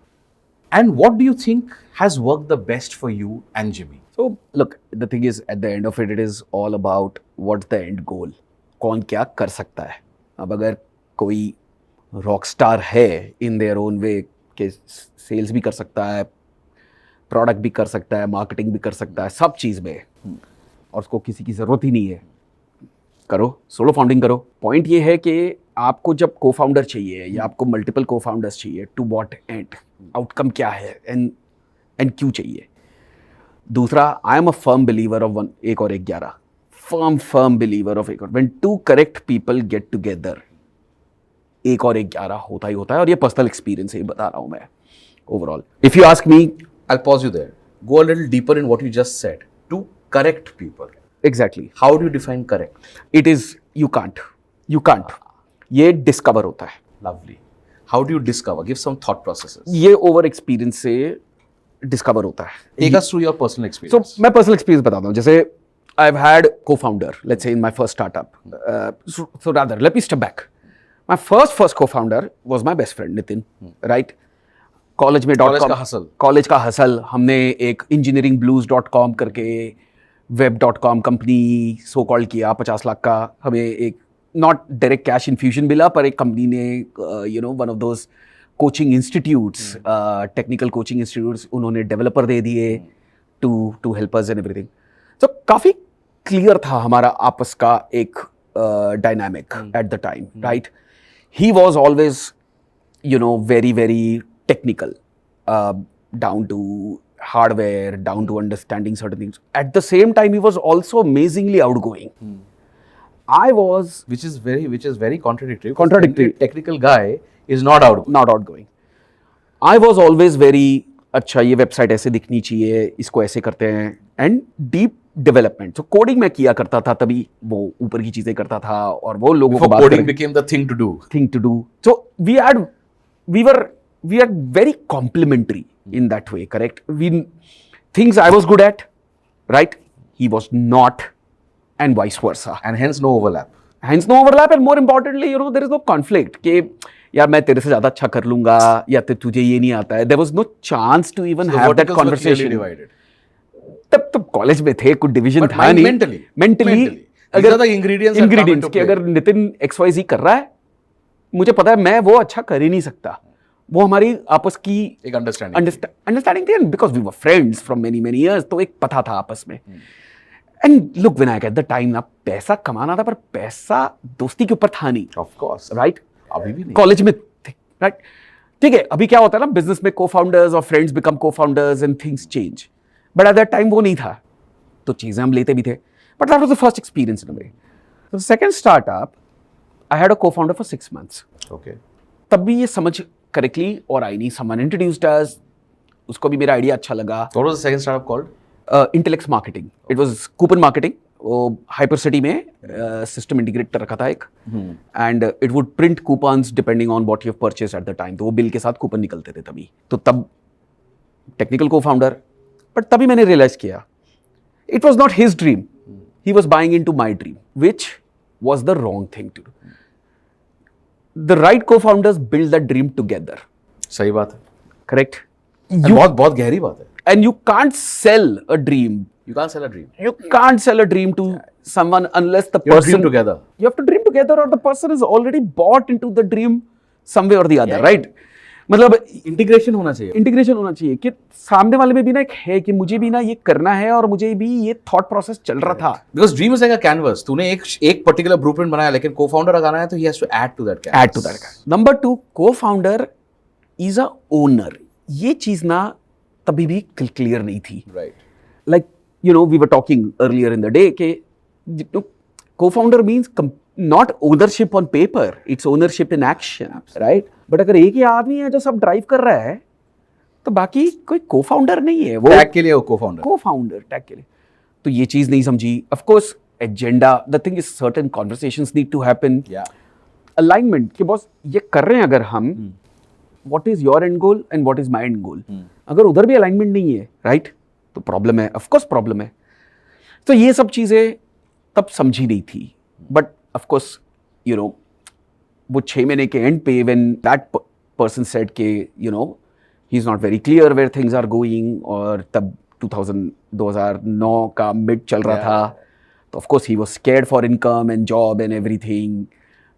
And what do you think has worked the best for you and Jimmy? So look, the thing is, at the end of it, it is all about what's the end goal. कौन क्या कर सकता है. अब अगर कोई rock star है in their own way, कि सेल्स भी कर सकता है, प्रोडक्ट भी कर सकता है, मार्केटिंग भी कर सकता है, सब चीज़ में, और उसको किसी की ज़रूरत ही नहीं है, करो, सोलो फाउंडिंग करो. पॉइंट ये है कि आपको जब को फाउंडर चाहिए या आपको मल्टीपल को फाउंडर्स चाहिए, टू व्हाट एंड, आउटकम क्या है, एंड क्यों चाहिए. दूसरा, I am a firm believer of 1 और 11. फर्म बिलीवर ऑफ 1 और, when 2 correct people get together, 1 और 11 होता ही होता है. और ये पर्सनल एक्सपीरियंस है, बता रहा हूँ मैं overall. If you ask me, I'll pause you there. Go a little deeper in what you just said. To correct people. Exactly. How do you define correct? It is you can't. ये discover होता है. Lovely. How do you discover? Give some thought processes. ये over experience से discover होता है. Take us through your personal experience. So मैं personal experience बताता हूँ. जैसे I've had co-founder, let's say in my first startup. So rather, let me step back. My first co-founder was my best friend Nitin, right? College में college का hustle हमने एक engineeringblues.com करके web.com company so called किया 50 लाख का. हमें एक not direct cash infusion मिला पर एक कंपनी ने one of those coaching institutes technical coaching institutes उन्होंने डेवलपर दे दिए to help us and everything. तो काफ़ी क्लियर था हमारा आपस का एक dynamic at the time, right? He was always very very technical, down to hardware, down to understanding certain things. At the same time, he was also amazingly outgoing. I was, which is very contradictory. Contradictory. Technical guy is not outgoing. I was always very अच्छा ये website ऐसे दिखनी चाहिए, इसको ऐसे करते हैं, and deep development. तो कोडिंग मैं किया करता था, तभी वो ऊपर की चीजें करता था और वो लोगों को coding became the thing to do. So we were very complementary in that way, correct? Things I was good at, right? He was not, and vice versa. And hence no overlap. And more importantly, there is no conflict. कि यार मैं तेरे से ज्यादा अच्छा कर लूंगा या तुझे ये नहीं आता है. There was no chance to even have that conversation. तब कॉलेज में थे, कुछ डिवीजन था नहीं. Mentally अगर इंग्रेडिएंट्स कि अगर नितिन XYZ कर रहा है, मुझे पता है मैं वो अच्छा कर ही नहीं सकता. वो हमारी आपस की एक अंडरस्टैंडिंग थी, because we were friends from many years. तो एक पता था आपस में. And look Vinayak at the time ना पैसा कमाना था, पर पैसा दोस्ती के ऊपर था नहीं. Of course, right? अभी भी नहीं. कॉलेज में थे, राइट? ठीक है, अभी क्या होता है ना, बिजनेस में को-फाउंडर्स और friends become co-founders and things change. But at that time वो नहीं था, तो चीजें हम लेते भी थे. But that was the first experience in a way. The second startup I had a co-founder for 6 months. Okay. तब भी ये समझ करेक्टली और आई नहीं. समवन इंट्रोड्यूस्ड अस, उसको भी मेरा आइडिया अच्छा लगा. What was the second startup called? Intellect Marketing. It was coupon marketing. वो Hypercity में सिस्टम इंटीग्रेट कर रखा था एक, and it would print coupons depending on what you have purchase eight the time. तो वो बिल के साथ कूपन निकलते थे तभी. तो तब टेक्निकल को फाउंडर, बट तभी मैंने रियलाइज किया it was not his dream. He was buying in to my dream, which was the wrong thing to do. The right co-founders build that dream together. सही बात है. Correct? बहुत गहरी बात है. And you can't sell a dream. You can't sell a dream. You can't sell a dream to someone unless the You have to person... dream together. You have to dream together, or the person is already bought into the dream some way or the other, right? मतलब integration होना चाहिए कि सामने वाले में भी ना एक है कि मुझे भी ना ये करना है और मुझे भी ये थॉट प्रोसेस चल रहा था. Because dream is like a canvas. तूने एक पर्टिकुलर ब्लूप्रिंट बनाया, लेकिन को-फाउंडर लगाना है तो he has to add to that canvas. Number 2, co-founder is a owner. ये चीज ना तभी भी क्लियर नहीं थी. Right. Like we were talking earlier in the day के co-founder means not ownership on paper, it's ownership in action, right? But अगर एक ही आदमी है जो सब ड्राइव कर रहा है, तो बाकी कोई को-फाउंडर नहीं है. वो टैग के लिए वो को-फाउंडर टैग के लिए. तो ये चीज नहीं समझी. Of course agenda, the thing is certain conversations need to happen. Alignment कि बॉस ये कर रहे हैं अगर हम, what is your end goal and what is my end goal. अगर उधर भी अलाइनमेंट नहीं है, राइट, तो प्रॉब्लम है. ऑफ कोर्स प्रॉब्लम है. तो ये सब चीजें तब समझी नहीं थी. बट of course, वो 6 महीने के एंड पे when that person said के he's not very clear where things are going, और तब 2009 का मिड चल रहा था, तो of course he was scared for income and job and everything,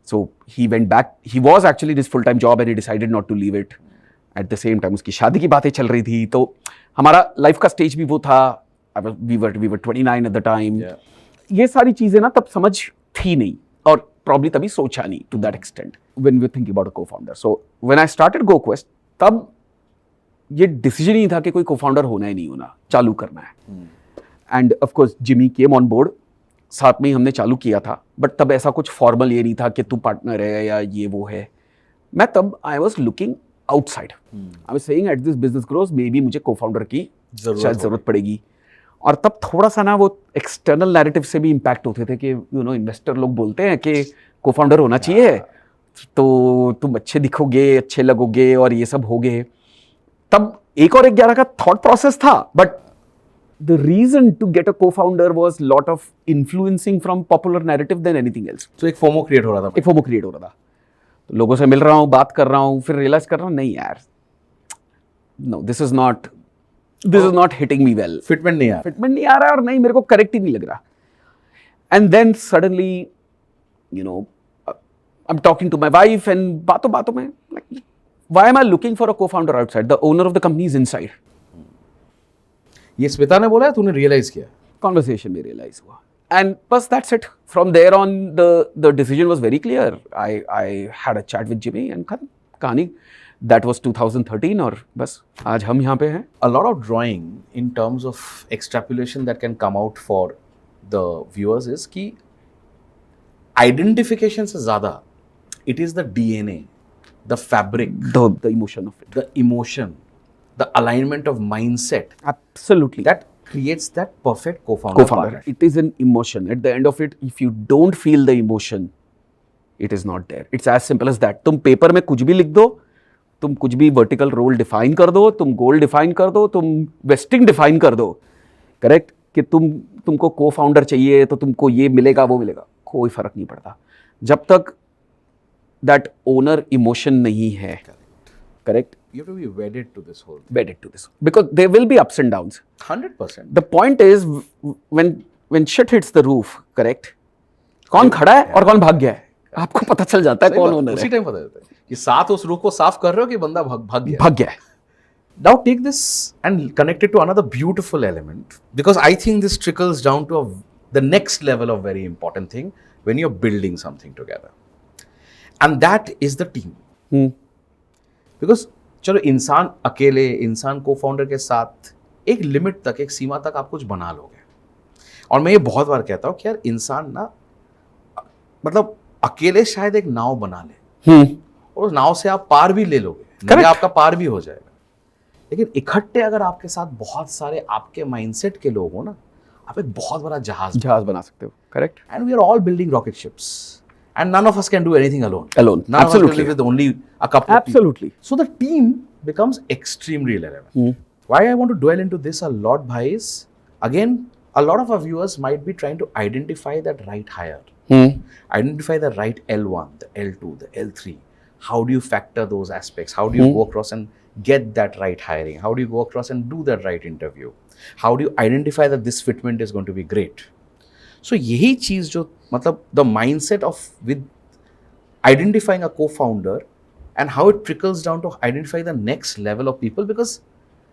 so he went back. He was actually in his full-time job and he decided not to leave it. At the same time उसकी शादी की बातें चल रही थी, तो हमारा life का स्टेज भी वो था. we were 29 at the time. ये सारी चीजें ना तब समझ थी नहीं, और प्रॉब्ली तभी सोचा नहीं to that extent when we thinking about a co-founder. So when I started GoQuest, तब ये डिसीजन ही था कि कोई को-फाउंडर होना ही नहीं होना, चालू करना है. And of course Jimmy came on board, साथ में ही हमने चालू किया था. बट तब ऐसा कुछ फॉर्मल ये नहीं था कि तू पार्टनर है या ये वो है. मैं तब I was looking outside. I was saying at this business grows, maybe मुझे co-founder की शायद जरूरत पड़ेगी. और तब थोड़ा सा ना वो एक्सटर्नल नैरेटिव से भी इम्पैक्ट होते थे कि इन्वेस्टर लोग बोलते हैं कि co-founder होना चाहिए तो तुम अच्छे दिखोगे, अच्छे लगोगे और ये सब होगे. तब 1 और 11 का थॉट प्रोसेस था, but the reason to get a co-founder was lot of influencing from popular narrative than anything else. तो एक फोमो क्रिएट हो रहा था. एक फोमो क्रिएट हो रहा था. तो लोगों से मिल रहा हूँ, बात कर रहा हूँ, फिर रियलाइज कर रहा हूँ नहीं यार, no, this is not hitting me well. Fitment नहीं आ रहा है और नहीं मेरे को करेक्ट ही नहीं लग रहा. And then suddenly, I'm talking to my wife and बातों में like, why am I looking for a co-founder outside? The owner of the company is inside. ये स्मिता ने बोला है, तूने रियलाइज किया? Conversation में realize हुआ. And बस that's it. From there on, the decision was very clear. I had a chat with Jimmy and खत्म कहानी. That was 2013 और बस आज हम यहाँ पे हैं. A lot of drawing in terms of extrapolation that can come out for the viewers is कि identification से ज़्यादा it is the DNA, the fabric, The emotion of it. the emotion, the alignment of mindset Absolutely. that creates that perfect co-founder. Co-founder. It is an emotion. At the end of it, if you don't feel the emotion, it is not there. It's as simple as that. तुम paper में कुछ भी लिख दो, तुम कुछ भी vertical role define कर दो, तुम गोल डिफाइन कर दो, तुम वेस्टिंग डिफाइन कर दो, करेक्ट, कि तुमको को फाउंडर चाहिए तो तुमको ये मिलेगा वो मिलेगा, कोई फर्क नहीं पड़ता जब तक दैट ओनर इमोशन नहीं है. Correct. You have to be wedded to this whole thing. Wedded to this because there will be ups and downs. 100%. The point is when shit hits the roof, correct? कौन खड़ा है और कौन भाग गया है, आपको पता चल जाता है कौन ओनर है. उसी टाइम पता चलता है कि साथ उस रूफ को साफ कर रहे हो कि बंदा भाग गया है. Now take this and connect it to another beautiful element, because I think this trickles down to the next level of very important thing when you're building something together, and that is the team. Because चलो इंसान अकेले, इंसान को founder के साथ एक limit तक, एक सीमा तक आप कुछ बना लोगे. और मैं ये बहुत बार कहता हूँ कि यार इंसान ना मतलब अकेले शायद एक नाव बना ले और उस नाव से आप पार भी ले लोगे, नहीं आपका पार भी हो जाएगा. लेकिन इकट्ठे अगर आपके साथ बहुत सारे आपके माइंडसेट के लोग हो ना, आप एक बहुत बड़ा जहाज बना सकते हो. Correct. And we are all building rocket ships and none of us can do anything alone. None Absolutely. of us can live with only a couple of Absolutely. people. So the team becomes extremely relevant. Why I want to dwell into this a lot, bhai, is again, a lot of our viewers might be trying to identify that right hire, identify the right L1, the L2, the L3. How do you factor those aspects? How do you go across and get that right hiring? How do you go across and do that right interview? How do you identify that this fitment is going to be great? So यही चीज जो मतलब the mindset of with identifying a co-founder and how it trickles down to identify the next level of people, because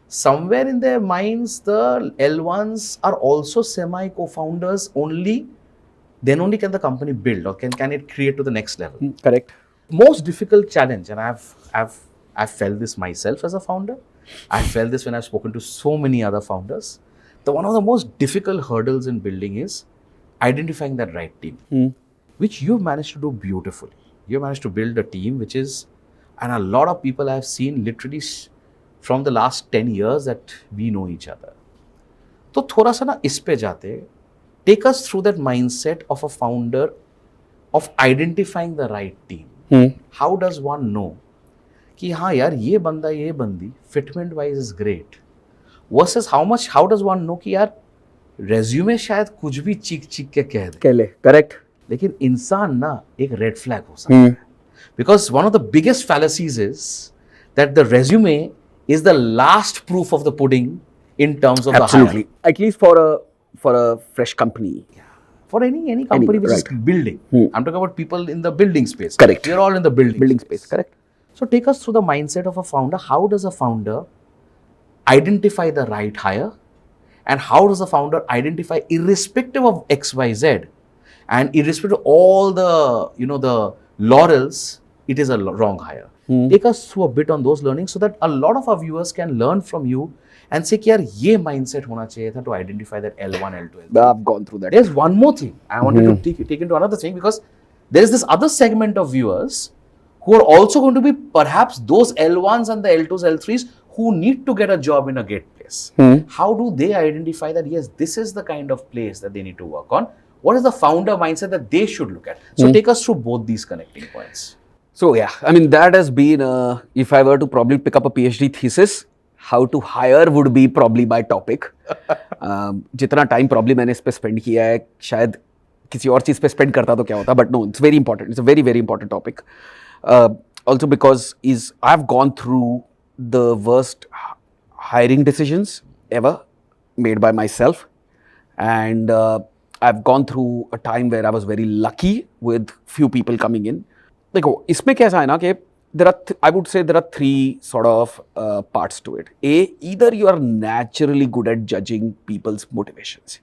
somewhere in their minds the L1s are also semi co-founders only, then only can the company build or can it create to the next level. Correct. Most difficult challenge, and I've felt this myself as a founder. I've felt this when I've spoken to so many other founders. One of the most difficult hurdles in building is identifying that right team, which you've managed to do beautifully. You managed to build a team which is, and a lot of people I've seen literally from the last 10 years that we know each other. तो थोड़ा सा ना इस पे जाते, take us through that mindset of a founder of identifying the right team. How does one know कि हाँ यार ये बंदा ये बंदी fitment wise is great, versus how does one know कि यार रेज्यूमे शायद कुछ भी चीख के कह ले, करेक्ट, लेकिन इंसान ना एक रेड फ्लैग हो सकता है. Because one of the biggest fallacies is that the resume is the last proof of the pudding in terms of the hire. At least for a fresh company, for any company which is building. I'm talking about people in the building space. Correct. We're all in the building space. Correct. So take us through the mindset of a founder. How does a founder identify the right hire? And how does the founder identify, irrespective of XYZ and irrespective of all the the laurels, it is a wrong hire. Take us through a bit on those learnings so that a lot of our viewers can learn from you and say कि यार ये mindset होना चाहिए था to identify that L1, L2, L3. I've gone through that. There's one more thing I wanted to take into another thing, because there is this other segment of viewers who are also going to be perhaps those L1s and the L2s, L3s who need to get a job in a great place. How do they identify that, yes, this is the kind of place that they need to work on? What is the founder mindset that they should look at? So take us through both these connecting points. So yeah, I mean, that has been, if I were to probably pick up a PhD thesis, how to hire would be probably my topic. जितना time probably मैंने इस पे spend किया है, शायद किसी और चीज़ पे स्पेंड करता तो क्या होता, but no, it's very important, it's a very very important topic. Also because I've gone through the worst hiring decisions ever made by myself, and I've gone through a time where I was very lucky with few people coming in. देखो, इसमें कैसा है ना कि I would say there are three sort of parts to it. Either you are naturally good at judging people's motivations.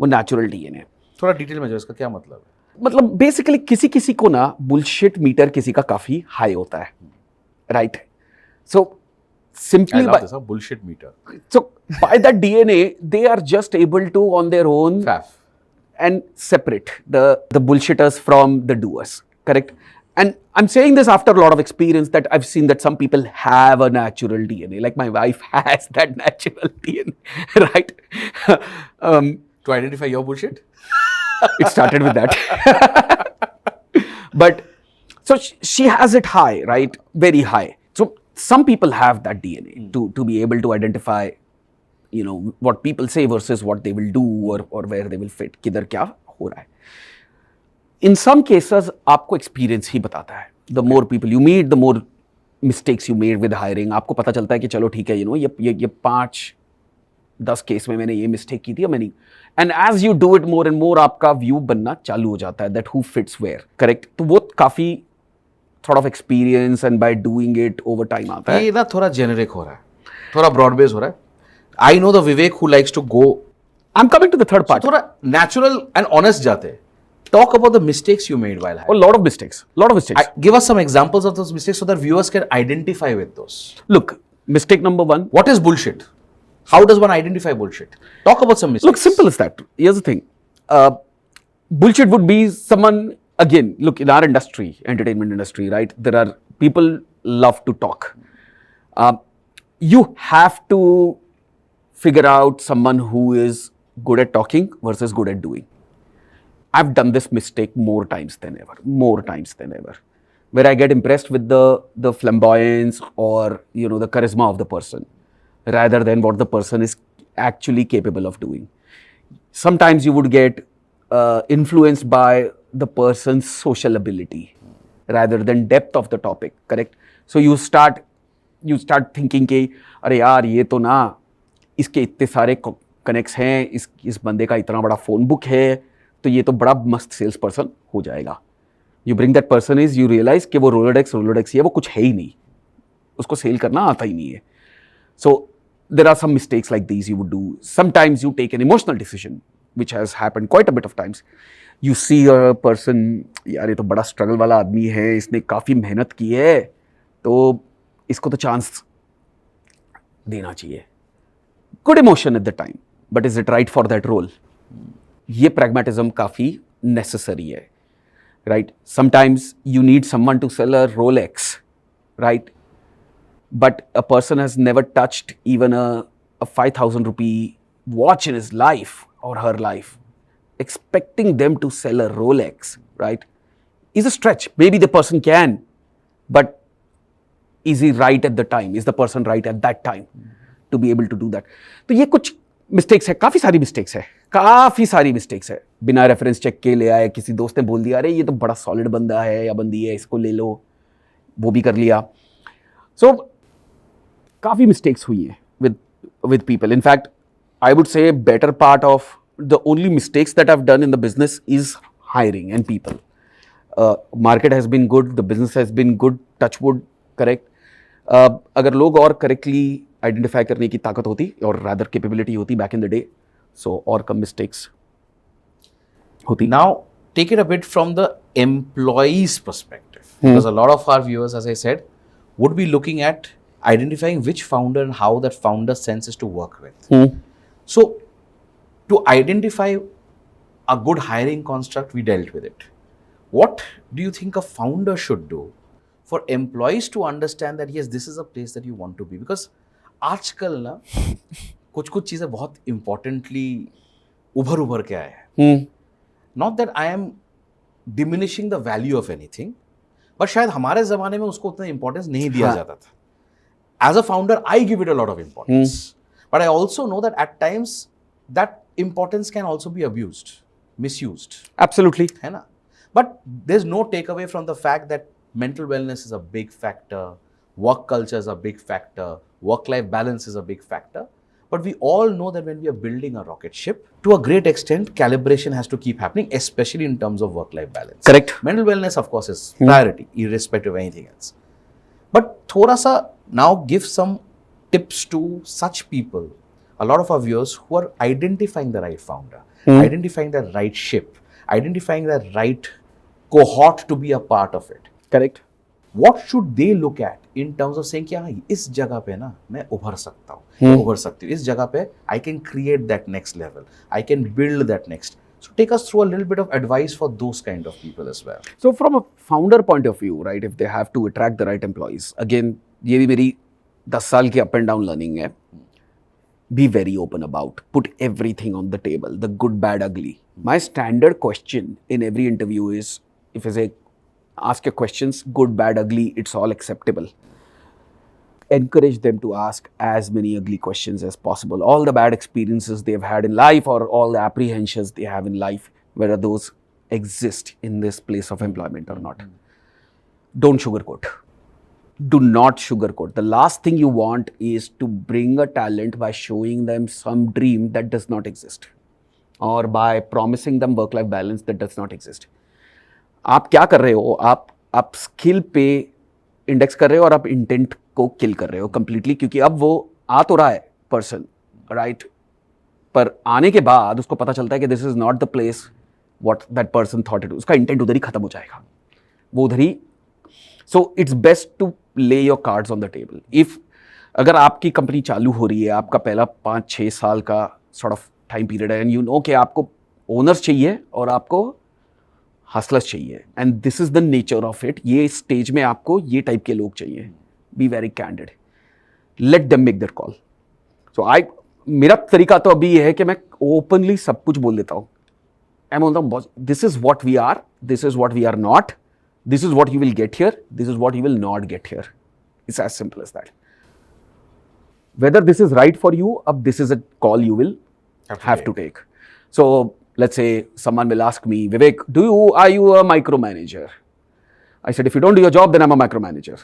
वो natural DNA है. थोड़ा detail में जो इसका क्या मतलब है? मतलब बेसिकली किसी को ना बुलशिट मीटर किसी का काफी हाई होता है, right? So simply by bullshit meter, so by that DNA they are just able to on their own and separate the bullshitters from the doers, correct? And I'm saying this after a lot of experience that I've seen that some people have a natural DNA, like my wife has that natural DNA, right? To identify your bullshit? It started with that. But so she has it high, right? Very high. So some people have that DNA to be able to identify, you know, what people say versus what they will do or where they will fit, किधर क्या हो रहा है. In some cases, आपको experience ही बताता है. The more people you meet, the more mistakes you made with hiring. आपको पता चलता है कि चलो ठीक है, you know, ये 5-10 केस में मैंने ये मिस्टेक की थी, और मैंने, and as you do it more and more आपका व्यू बनना चालू हो जाता है that who fits where, correct? तो वो काफी थोड़ा of experience and by doing it over time आता है. ये ना थोड़ा जेनरिक हो रहा है, थोड़ा ब्रॉड बेस हो रहा है. I know the Vivek who likes to go, I am coming to the third part. थोड़ा नेचुरल एंड ऑनेस्ट जाते हैं. Talk about the mistakes you made while hiring. A lot of mistakes. Give us some examples of those mistakes so that viewers can identify with those. Look, mistake number 1. What is bullshit? How does one identify bullshit? Talk about some mistakes. Look, simple as that. Here's the thing. Bullshit would be someone, again, look, in our industry, entertainment industry, right? There are people love to talk. You have to figure out someone who is good at talking versus good at doing. I've done this mistake more times than ever, where I get impressed with the flamboyance or, you know, the charisma of the person rather than what the person is actually capable of doing. Sometimes you would get influenced by the person's social ability rather than depth of the topic, correct? So you start thinking कि अरे यार ये तो ना इसके इतने सारे connects हैं, इस बंदे का इतना बड़ा फोन बुक है, तो ये तो बड़ा मस्त सेल्स पर्सन हो जाएगा. You bring that person is, you realize कि वो रोलोडेक्स ये वो कुछ है ही नहीं, उसको सेल करना आता ही नहीं है. So there are some mistakes like these you would do. Sometimes you take an emotional decision which has happened quite a bit of times. You see a person, यार ये तो बड़ा स्ट्रगल वाला आदमी है, इसने काफ़ी मेहनत की है, तो इसको तो चांस देना चाहिए. Good emotion at the time, but is it right for that role? ये pragmatism काफ़ी necessary है, right? Sometimes you need someone to sell a Rolex, right? But a person has never touched even a 5,000 rupee watch in his life or her life. Expecting them to sell a Rolex, right, is a stretch. Maybe the person can, but is he right at the time? Is the person right at that time to be able to do that? तो ये कुछ mistakes है, काफ़ी सारी mistakes है. बिना reference check के ले आए, किसी दोस्त ने बोल दिया अरे ये तो बड़ा सॉलिड बंदा है या बंदी है, इसको ले लो, वो भी कर लिया. सो काफ़ी मिस्टेक्स हुई हैं with people. In fact, I would say better part of the only mistakes that I've done in the business is hiring and people. Market has been good, the business has been good, touch wood, correct. अगर लोग और correctly identify करने की ताकत होती और rather capability होती back in the day, so और कम मिस्टेक्स होती. Now take it a bit from the employees perspective, because a lot of our viewers, as I said, would be looking at identifying which founder and how that founder senses to work with. So to identify a good hiring construct, we dealt with it. What do you think a founder should do for employees to understand that yes, this is a place that you want to be. Because आजकल ना कुछ चीज़ें बहुत importantly उभर के आए हैं. Not that I am diminishing the value of anything, but शायद हमारे ज़माने में उसको उतना importance नहीं दिया जाता था. As a founder, I give it a lot of importance. But I also know that at times that importance can also be abused, misused. Absolutely. है ना? But there's no takeaway from the fact that mental wellness is a big factor, work culture is a big factor, work-life balance is a big factor. But we all know that when we are building a rocket ship, to a great extent, calibration has to keep happening, especially in terms of work-life balance. Correct. Mental wellness, of course, is priority, irrespective of anything else. But thoda sa now give some tips to such people, a lot of our viewers who are identifying the right founder, identifying the right ship, identifying the right cohort to be a part of it. Correct. What should they look at in terms of saying कि हाँ इस जगह पे ना मैं उभर सकता हूँ, उभर सकती हूँ, इस जगह पे I can create that next level, I can build that next. So take us through a little bit of advice for those kind of people as well. So from a founder point of view, right, if they have to attract the right employees, again, ये भी मेरी 10 साल की up and down learning है. Be very open about, put everything on the table, the good, bad, ugly. My standard question in every interview is, if I say, ask your questions, good, bad, ugly, it's all acceptable. Encourage them to ask as many ugly questions as possible. All the bad experiences they've had in life or all the apprehensions they have in life, whether those exist in this place of employment or not. Don't sugarcoat. Do not sugarcoat. The last thing you want is to bring a talent by showing them some dream that does not exist or by promising them work-life balance that does not exist. आप क्या कर रहे हो? आप skill पे index कर रहे हो और आप इंटेंट को किल कर रहे हो कंप्लीटली, क्योंकि अब वो आ तो रहा है पर्सन, राइट, पर आने के बाद उसको पता चलता है कि this is not the place what that person thought it. उसका इंटेंट उधर ही खत्म हो जाएगा, वो उधर ही. सो इट्स बेस्ट टू ले your cards on the table. If अगर आपकी कंपनी चालू हो रही है, आपका पहला 5-6 साल का सॉर्ट ऑफ टाइम पीरियड है, एंड यू नो कि आपको ओनर्स चाहिए और आपको हसलर्स चाहिए, and this is the nature of it. ये स्टेज में आपको ये टाइप के लोग चाहिए. Be very candid, let them make that call. So मेरा तरीका तो अभी ये है कि मैं ओपनली सब कुछ बोल देता हूँ. मैं बोलता हूँ this is what we are, this is what we are not, this is what you will get here, this is what you will not get here. It's as simple as that. Whether this is right for you, this is a call you will have to take. So let's say someone will ask me, Vivek, are you a micromanager? I said, if you don't do your job, then I'm a micromanager.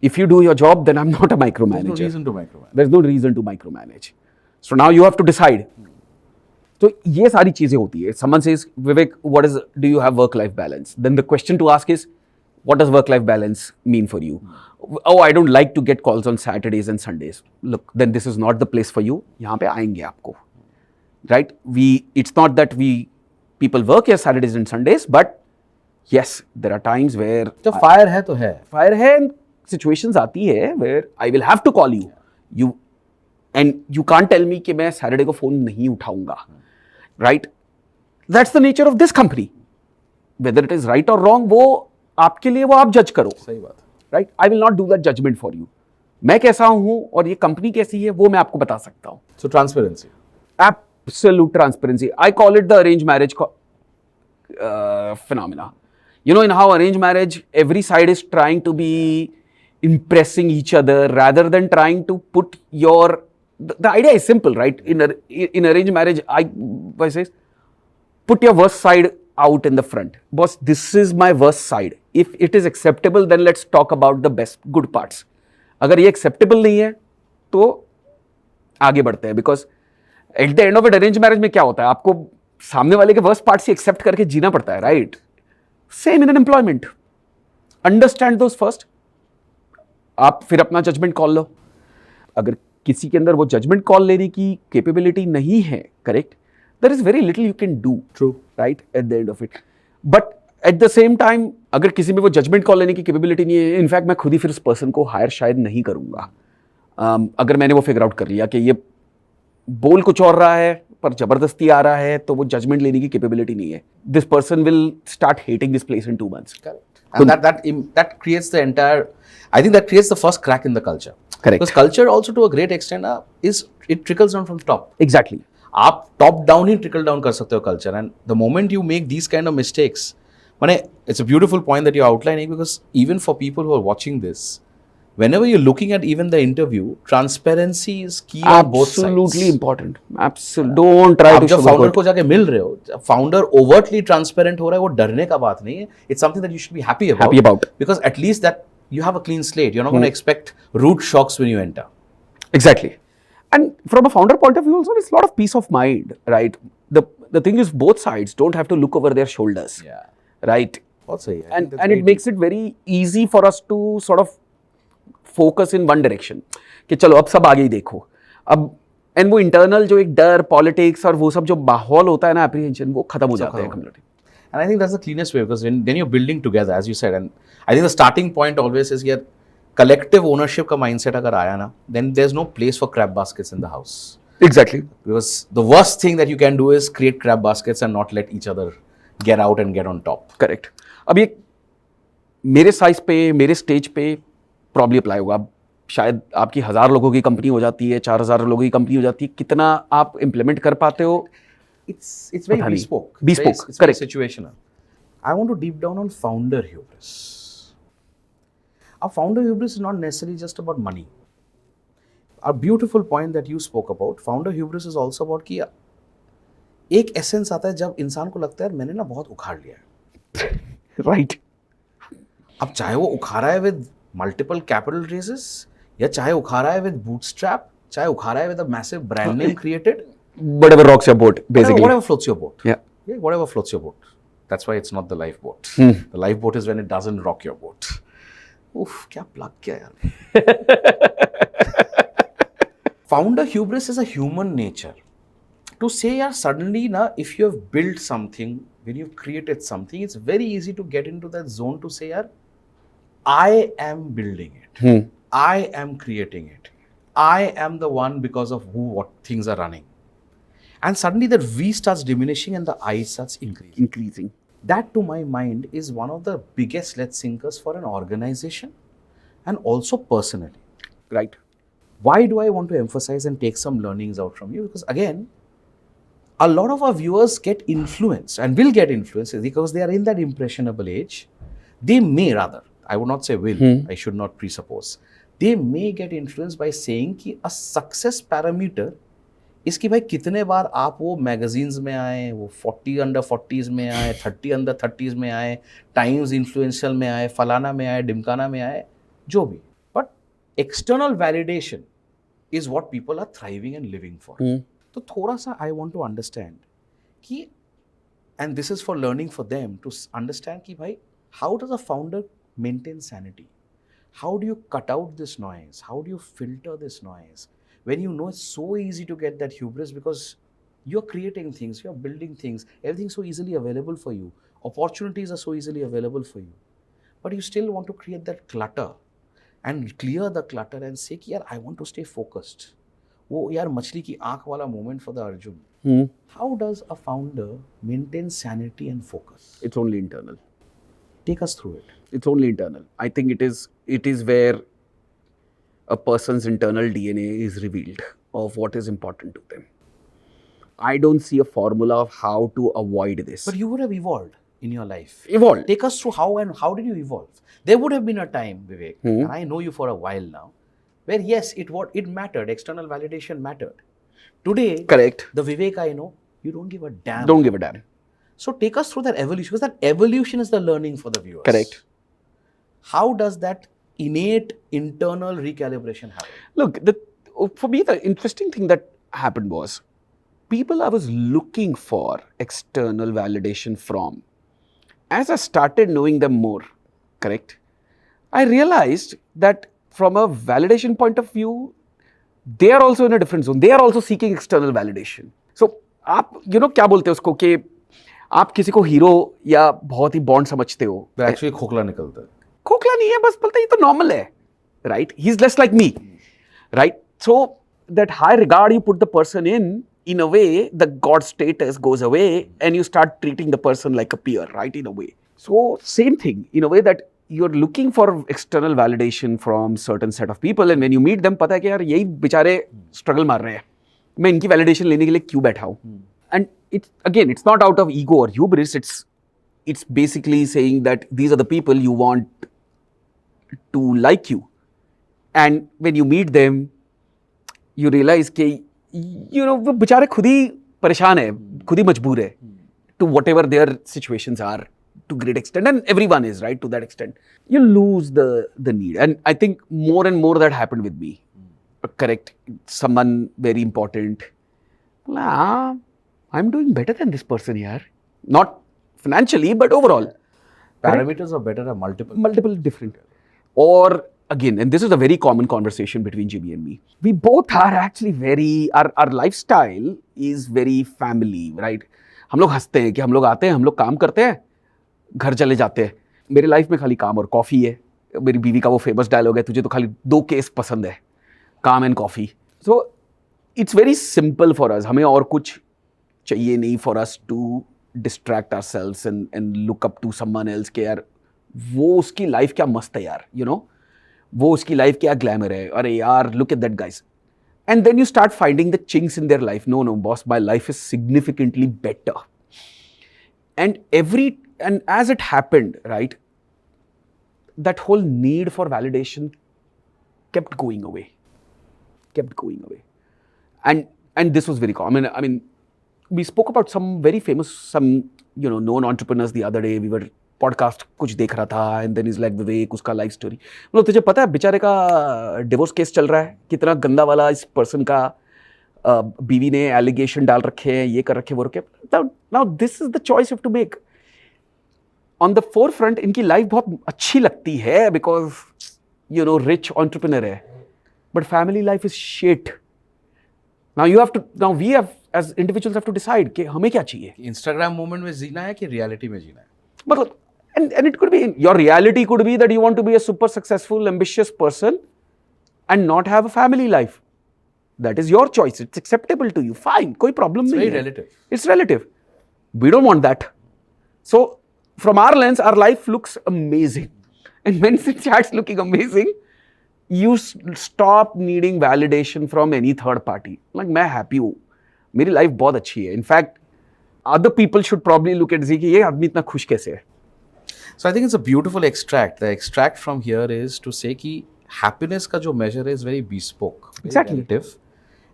If you do your job, then I'm not a micromanager. There's no reason to micromanage. There's no reason to micromanage. So now you have to decide. तो ये सारी चीजें होती है. Someone says, Vivek, do you have work-life balance? Then the question to ask is, what does work-life balance mean for you? Oh, I don't like to get calls on Saturdays and Sundays. Look, then this is not the place for you. यहाँ पे आएंगे आपको, right? It's not that people work here Saturdays and Sundays, but yes, there are times where तो fire है तो है. Fire है, situations आती है where I will have to call you. And you can't tell me कि मैं Saturday को फोन नहीं उठाऊंगा. Right? That's the nature of this company. Whether it is right or wrong, वो आपके लिए वो आप जज करो. सही बात. Right? I will not do that judgment for you. मैं कैसा हूँ और ये कंपनी कैसी है वो मैं आपको बता सकता हूँ. So transparency. Absolute transparency. I call it the arranged marriage phenomena. You know, in how arranged marriage, every side is trying to be impressing each other rather than trying to put your. The idea is simple, right? In arranged marriage, I say, put your worst side out in the front. Boss, this is my worst side. If it is acceptable, then let's talk about the best, good parts. अगर ये acceptable नहीं है, तो आगे बढ़ते हैं. Because at the end of it, arranged marriage में क्या होता है? आपको सामने वाले के worst parts ही accept करके जीना पड़ता है, right? Same in an employment. Understand those first. आप फिर अपना जजमेंट कॉल लो. अगर किसी के अंदर वो जजमेंट कॉल लेने की कैपेबिलिटी नहीं है, correct, there is very little you can do. True, right, at the end of it. But at the same time अगर किसी में वो जजमेंट कॉल लेने की कैपेबिलिटी नहीं है, इनफैक्ट मैं खुद ही फिर उस पर्सन को हायर शायद नहीं करूंगा. अगर मैंने वो फिगर आउट कर लिया कि ये बोल कुछ और रहा है पर जबरदस्ती आ रहा है, तो वो जजमेंट लेने की कैपेबिलिटी नहीं है. This person will start hating this place in 2 months. Correct. And that creates the entire, I think that creates the first crack in the culture. Correct. Because culture also to a great extent it trickles down from top. Exactly. आप top down ही trickle down कर सकते हो culture, and the moment you make these kind of mistakes, माने it's a beautiful point that you're outlining, because even for people who are watching this, whenever you're looking at even the interview, transparency is key on both sides. Absolutely important. Absolutely. Don't try आप to जब founder sugarcoat. को जाके मिल रहे हो, founder overtly transparent हो रहा है, वो डरने का बात नहीं है. It's something that you should be happy about because at least that you have a clean slate. You are not gonna expect rude shocks when you enter. Exactly. And from a founder point of view also, it's a lot of peace of mind, right? The thing is, both sides don't have to look over their shoulders, right? बहुत सही है. And it makes it very easy for us to sort of focus in one direction. कि चलो अब सब आगे ही देखो. अब and वो internal जो एक डर, politics और वो सब जो माहौल होता है ना, apprehension, वो खत्म हो जाता है community. And I think that's the cleanest way, because then you're building together, as you said. And I think the starting point always is here, collective ownership का mindset अगर आया ना, then there's no place for crab baskets in the house. Exactly. Because the worst thing that you can do is create crab baskets and not let each other get out and get on top. Correct. अब ये मेरे size पे, मेरे stage पे probably apply होगा. अब शायद आपकी 1000 लोगों की कंपनी हो जाती है, 4000 लोगों की कंपनी हो जाती है, कितना आप इम्प्लीमेंट कर पाते हो? It's very bespoke. Bespoke, it's very correct. situational. I want to deep down on founder hubris. Our founder hubris is not necessarily just about money. A beautiful point that you spoke about, founder hubris is also about कि एक essence आता है जब इंसान को लगता है मैंने ना बहुत उखाड़ लिया है. Right. अब चाहे वो उखाड़ा है with multiple capital raises, या चाहे उखाड़ा है with bootstrap, चाहे उखाड़ा है with a massive brand name created. Whatever rocks your boat, basically. Whatever floats your boat. Yeah. Whatever floats your boat. That's why it's not the lifeboat. The lifeboat is when it doesn't rock your boat. Oof, क्या plug किया यार. Founder hubris is a human nature. To say yaar, suddenly na, if you have built something, when you've created something, it's very easy to get into that zone to say yaar, I am building it. I am creating it. I am the one because of what things are running. And suddenly that V starts diminishing and the I starts increasing. That, to my mind, is one of the biggest lead sinkers for an organization and also personally. Right. Why do I want to emphasize and take some learnings out from you? Because again, a lot of our viewers get influenced and will get influenced because they are in that impressionable age. They may rather, I would not say will, I should not presuppose. They may get influenced by saying कि a success parameter इसकी भाई कितने बार आप वो magazines में आए, वो 40 under 40s में आए, 30 अंडर 30s में आए, टाइम्स इन्फ्लुएंशियल में आए, फलाना में आए, डिमकाना में आए, जो भी. But external validation is what people are thriving and living for. तो थोड़ा सा आई वांट टू अंडरस्टैंड कि, and this is for learning for them to understand कि भाई how does a founder maintain sanity? How do you cut out this noise? How do you filter this noise? When you know it's so easy to get that hubris because you're creating things, you're building things, everything's so easily available for you. Opportunities are so easily available for you. But you still want to create that clutter and clear the clutter and say, yaar, I want to stay focused. वो यार मछली की आँख वाला moment for the Arjun. How does a founder maintain sanity and focus? It's only internal. Take us through it. It's only internal. I think it is where a person's internal DNA is revealed of what is important to them. I don't see a formula of how to avoid this. But you would have evolved in your life. Evolved. Take us through how did you evolve? There would have been a time, Vivek, and I know you for a while now, where yes, it mattered. External validation mattered. Today, Correct. The Vivek I know, you don't give a damn. Don't give a damn. So take us through that evolution, because that evolution is the learning for the viewers. Correct. How does that innate internal recalibration happen? Look, for me, the interesting thing that happened was people I was looking for external validation from, as I started knowing them more, correct, I realized that from a validation point of view, they are also in a different zone. They are also seeking external validation. So, आप क्या बोलते हो उसको कि आप किसी को hero या बहुत ही बॉन्ड समझते हो, एक्चुअली खोखला निकलता है. खोखला नहीं है, बस बोलते ये तो नॉर्मल है, right? He is less like me, right? So that high regard you put the person in a way the god status goes away and you start treating the person like a peer, right? In a way. So same thing in a way that you're looking for external validation from certain set of people, and when you meet them, पता है कि यार यही बेचारे struggle मार रहे हैं, मैं इनकी validation लेने के लिए क्यों बैठा हूँ? And it's not out of ego or hubris. It's basically saying that these are the people you want to like you, and when you meet them, you realize कि वो बेचारे खुद ही परेशान है, खुद ही मजबूर है to whatever their situations are to great extent, and everyone is, right, to that extent. You lose the need, and I think more and more that happened with me. Correct, someone very important. I'm doing better than this person here. Not financially, but overall. Parameters are better at Multiple different. Or again, and this is a very common conversation between Jimmy and me. We both are actually our lifestyle is very family, right? हम लोग हंसते हैं कि हम लोग आते हैं, हम लोग काम करते हैं, घर चले जाते हैं. मेरे लाइफ में खाली काम और कॉफ़ी है. मेरी बीवी का वो फेमस डायलॉग है, तुझे तो खाली 2 केस पसंद है, काम and coffee. So it's very simple for us. हमें और कुछ चाहिए नहीं for us to distract ourselves and look up to someone else के यार वो उसकी लाइफ क्या मस्त है यार, वो उसकी लाइफ क्या ग्लैमर है, अरे यार look at that guys. And then you start finding the chinks in their life. No, boss, my life is significantly better. And as it happened, right, that whole need for validation kept going away. And this was very common. I mean, we spoke about some very famous, known entrepreneurs the other day. We were podcast कुछ देख रहा था, and then is like विवेक, उसका life story. मतलब तुझे पता है बेचारे का डिवोर्स केस चल रहा है, कितना गंदा वाला इस पर्सन का बीवी ने एलिगेशन डाल रखे हैं, ये कर रखे वो रखे. Now this is the choice you have to make. On the forefront इनकी लाइफ बहुत अच्छी लगती है बिकॉज रिच एंटरप्रेन्योर है, but family life is shit. Now we have as individuals have to decide कि हमें क्या चाहिए. इंस्टाग्राम मोमेंट में जीना है कि रियलिटी में जीना है. मतलब and it could be, your reality could be that you want to be a super successful, ambitious person and not have a family life. That is your choice. It's acceptable to you. Fine. कोई problem नहीं है. It's very relative. It's relative. We don't want that. So from our lens, our life looks amazing. And when it starts looking amazing, you stop needing validation from any third party. Like मैं happy हूँ. मेरी life बहुत अच्छी है. In fact, other people should probably look at कि ये आदमी इतना खुश कैसे है. So I think it's a beautiful extract. The extract from here is to say कि happiness का जो measure is very bespoke, very Exactly. relative,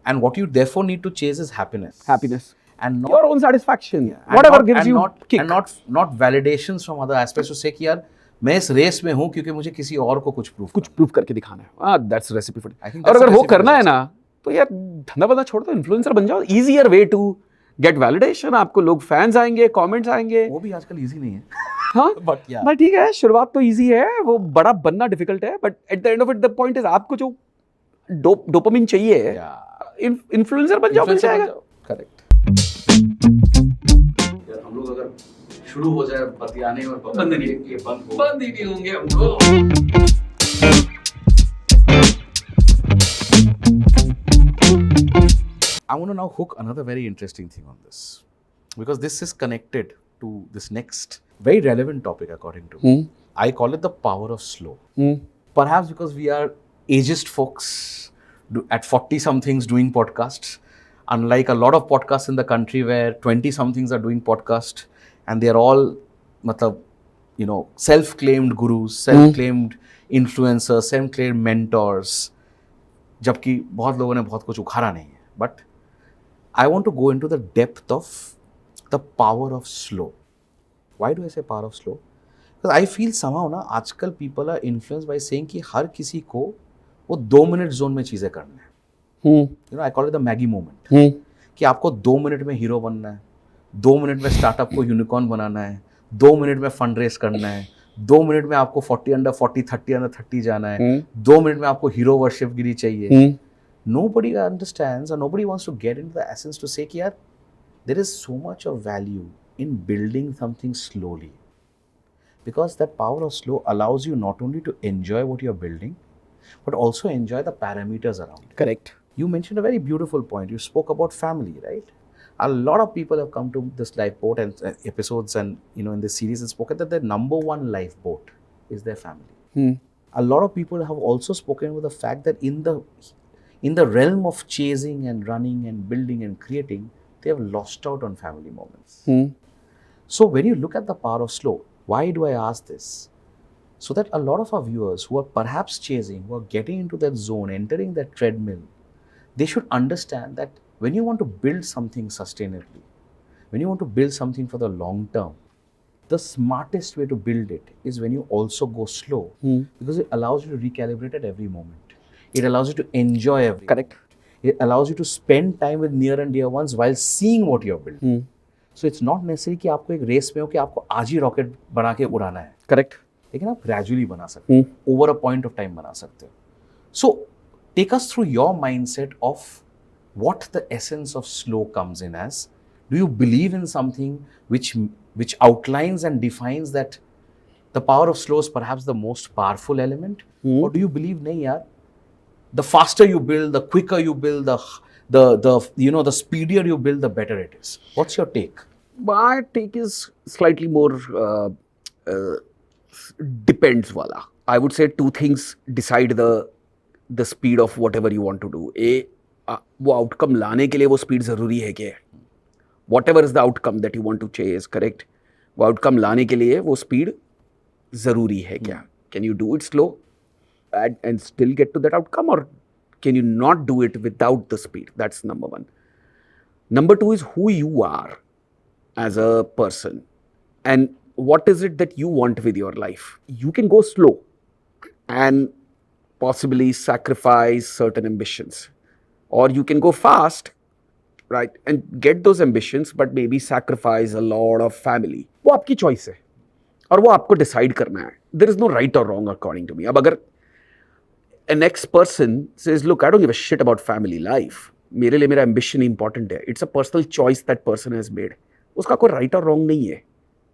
and what you therefore need to chase is happiness. Happiness. And not Your own satisfaction. and Whatever not- gives and you not, kick. and not validations from other aspects to say कि यार मैं इस race में हूँ क्योंकि मुझे किसी और को कुछ प्रूफ करके दिखाना है. That's recipe for I think it. और that's अगर the वो recipe करना for है ना तो यार धंधा बंदा छोड़ दो, इन्फ्लुएंसर बन जाओ. Easier way to get validation. आपको लोग फैंस आएंगे, कमेंट्स आएंगे. वो भी आजकल easy नहीं है. हाँ But yeah. भाई ठीक है, शुरुआत तो इजी है, वो बड़ा बनना डिफिकल्ट है, but at the end of it the point is आपको जो डोपामिन चाहिए, इन्फ्लुएंसर बन जाओ, मिल जाएगा. करेक्ट. हम लोग अगर शुरू हो जाए बतियाने और बंद ही नहीं होंगे हम लोग. I want to now hook another very interesting thing on this, because this is connected to this next very relevant topic according to me. I call it the power of slow. Perhaps because we are ageist folks at 40 somethings doing podcasts, unlike a lot of podcasts in the country where 20 somethings are doing podcasts and they are all self-claimed gurus, self-claimed influencers, self-claimed mentors, जबकि बहुत लोगों ने बहुत कुछ उखाड़ा नहीं है. But I want to go into the depth of the power of slow. Why do I say power of slow? Because I feel somehow ना आजकल people are influenced by saying कि हर किसी को वो 2 मिनट जोन में चीज़ें करना है. I call it the Maggie moment. कि आपको 2 मिनट में हीरो बनना है, 2 मिनट में स्टार्टअप को यूनिकॉर्न बनाना है, 2 मिनट में फंड रेस करना है, 2 मिनट में आपको 40 under 40, 30 under 30 जाना है, 2 मिनट में आपको हीरो वर्शिप गिरी चाहिए. Nobody understands or nobody wants to get into the essence to say कि यार there is so much of value in building something slowly, because that power of slow allows you not only to enjoy what you're building but also enjoy the parameters around it. Correct. You mentioned a very beautiful point. You spoke about family, right? A lot of people have come to this lifeboat and episodes and in this series and spoken that their number one lifeboat is their family. A lot of people have also spoken with the fact that in the realm of chasing and running and building and creating, they have lost out on family moments. So when you look at the power of slow, why do I ask this? So that a lot of our viewers who are perhaps chasing, who are getting into that zone, entering that treadmill, they should understand that when you want to build something sustainably, when you want to build something for the long term, the smartest way to build it is when you also go slow, because it allows you to recalibrate at every moment. It allows you to enjoy every Correct. moment. It allows you to spend time with near and dear ones while seeing what you're building. So it's not necessary कि आपको एक race में हो कि आपको आज ही rocket बना के उड़ाना है. Correct. लेकिन आप ग्रेजुअली बना सकते हो, over a point of time बना सकते हो. So take us through your mindset of what the essence of slow comes in as. Do you believe in something which outlines and defines that the power of slow is perhaps the most powerful element? Or do you believe, nahi yaar, the faster you build, the quicker you build, the speedier you build, the better it is? What's your take? My take is slightly more depends wala. I would say two things decide the speed of whatever you want to do. वो outcome लाने के लिए वो speed ज़रूरी है क्या? Whatever is the outcome that you want to chase, correct? वो outcome लाने के लिए वो स्पीड ज़रूरी है क्या? Can you do it slow and still get to that outcome, और can you not do it without the speed? That's number one. Number two is who you are as a person and what is it that you want with your life. You can go slow and possibly sacrifice certain ambitions, or you can go fast, right, and get those ambitions but maybe sacrifice a lot of family. वो आपकी choice है और वो आपको decide करना है. There is no right or wrong according to me. अब अगर an next person says, look, I don't give a shit about family life, मेरे लिए मेरा ambition important है, it's a personal choice that person has made, उसका कोई right or wrong नहीं है,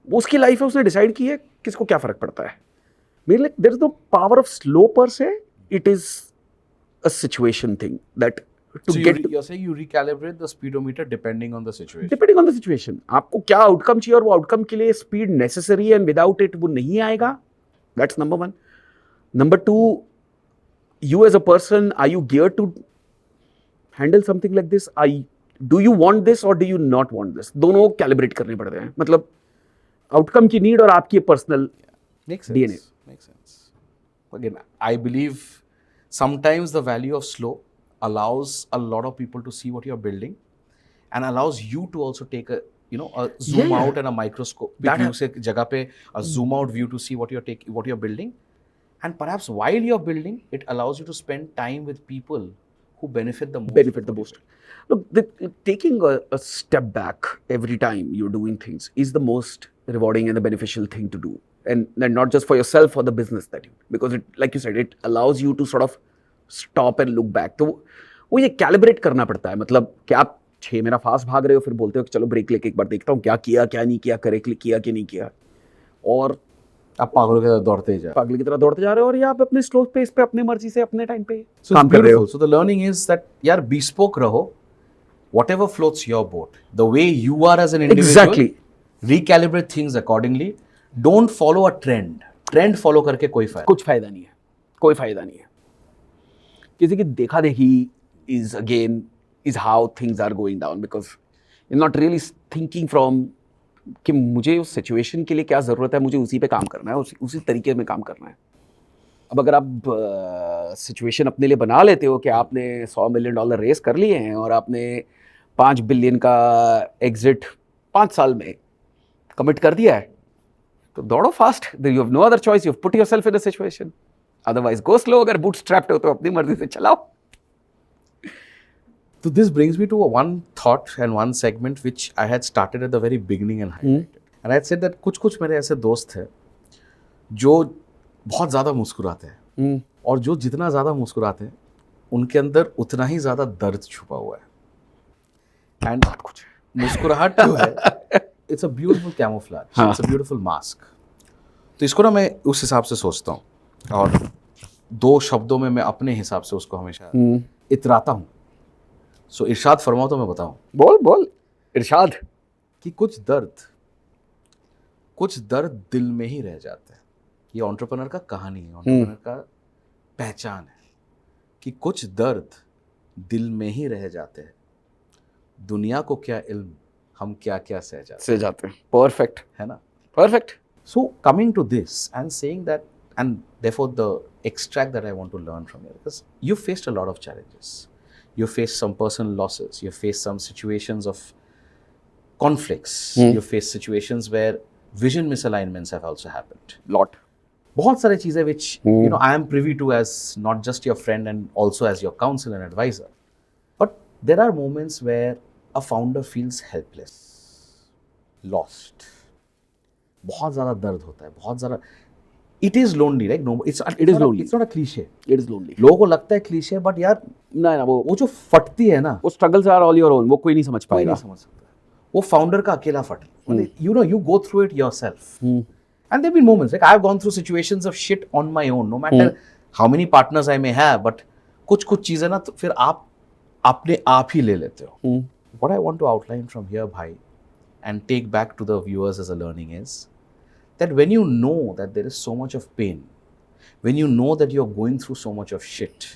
वो उसकी लाइफ है, उसने डिसाइड की है, किसको क्या फर्क पड़ता है. मेरे लिए there is no power of slow per se, it is a situation thing that to get. you're saying you recalibrate the speedometer depending on the situation. Depending on the situation, आपको क्या आउटकम चाहिए और वो outcome के लिए speed necessary है, and without it वो नहीं आएगा. That's number one. Number two, you as a person, are you gear to handle something like this? Do you want this और do you not want this? दोनों calibrate करने पड़ते हैं. मतलब आउटकम की नीड और आपकी personal DNA. Makes sense. Again, I believe sometimes the value of slow allows a lot of people to see what you're building and allows you to also take a zoom out and a microscope view से जगह पे a zoom out view to see what you're building, and perhaps while you're building it allows you to spend time with people who benefit the most. Look, taking a step back every time you're doing things is the most rewarding and the beneficial thing to do, and not just for yourself, for the business that you, because it, like you said, it allows you to sort of stop and look back. तो वो ये calibrate करना पड़ता है. मतलब क्या आप 6 महीना फास्ट भाग रहे हो, फिर बोलते हो कि चलो ब्रेक लेके एक बार देखता हूँ क्या किया क्या नहीं किया, करेक्टली किया कि नहीं किया, और आप पागलों की तरह दौड़ते जा रहे हो, और या आप अपने स्लो पेस पे अपने मर्जी से अपने टाइम पे काम कर रहे हो. So the learning is that यार bespoke रहो, whatever floats your boat, the way you are as an individual. Exactly. Recalibrate things accordingly. Don't follow a trend. Trend follow करके कुछ फायदा नहीं है. कोई फायदा नहीं है. किसी की देखा देखी is how things are going down, because you're not really thinking from कि मुझे उस सिचुएशन के लिए क्या ज़रूरत है, मुझे उसी पे काम करना है, उसी तरीके में काम करना है. अब अगर आप सिचुएशन अपने लिए बना लेते हो कि आपने $100 मिलियन रेस कर लिए हैं और आपने $5 बिलियन का एग्जिट 5 साल में कमिट कर दिया है, तो दौड़ो fast. You have no other choice, you have put yourself in a situation. Otherwise go slow. अगर बूट स्ट्रैप्ड हो तो अपनी मर्जी से चलाओ. So this brings me to one thought and one segment which I had started at the very beginning and highlighted. And I had said that कुछ मेरे ऐसे दोस्त हैं जो बहुत ज़्यादा मुस्कुराते हैं, और जो जितना ज़्यादा मुस्कुराते हैं उनके अंदर उतना ही ज़्यादा दर्द छुपा हुआ है. एंड मुस्कुराहट जो है, it's a beautiful camouflage, it's a beautiful mask. तो इसको ना मैं उस हिसाब से सोचता हूँ, और 2 शब्दों में मैं अपने हिसाब से उसको हमेशा इतराता हूँ. सो इरशाद फरमाओ तो मैं बताऊँ. बोल इरशाद। कि कुछ दर्द दिल में ही रह जाते हैं। ये एंटरप्रेन्योर का कहानी है, एंटरप्रेन्योर का पहचान है कि कुछ दर्द दिल में ही रह जाते हैं। दुनिया को क्या इल्म, हम क्या क्या सह जाते हैं। परफेक्ट है ना। Perfect. So coming to this and saying that, and therefore the extract that I want to learn from here, because you faced a lot of challenges, you faced some personal losses, you faced some situations of conflicts, you faced situations where vision misalignments have also happened. Lot. बहुत सारी चीजें which you know I am privy to as not just your friend and also as your counsel and advisor. But there are moments where a founder feels helpless, lost. बहुत ज़्यादा दर्द होता है, बहुत ज़्यादा। It is lonely, right? No, it's lonely, it's not a cliche, it is lonely. लोगों को लगता है क्लीशे, बट यार ना वो जो फटती है ना, वो struggles are all your own, वो कोई नहीं समझ कोई पाएगा, नहीं समझ सकता। वो फाउंडर का अकेला फट, you know, you go through it yourself, and there been moments like I have gone through situations of shit on my own, no matter how many partners I may have, but कुछ चीजें ना तो फिर आप अपने आप ही ले लेते हो। What I want to outline from here भाई and take back to the viewers as a learning is that when you know that there is so much of pain, when you know that you're going through so much of shit,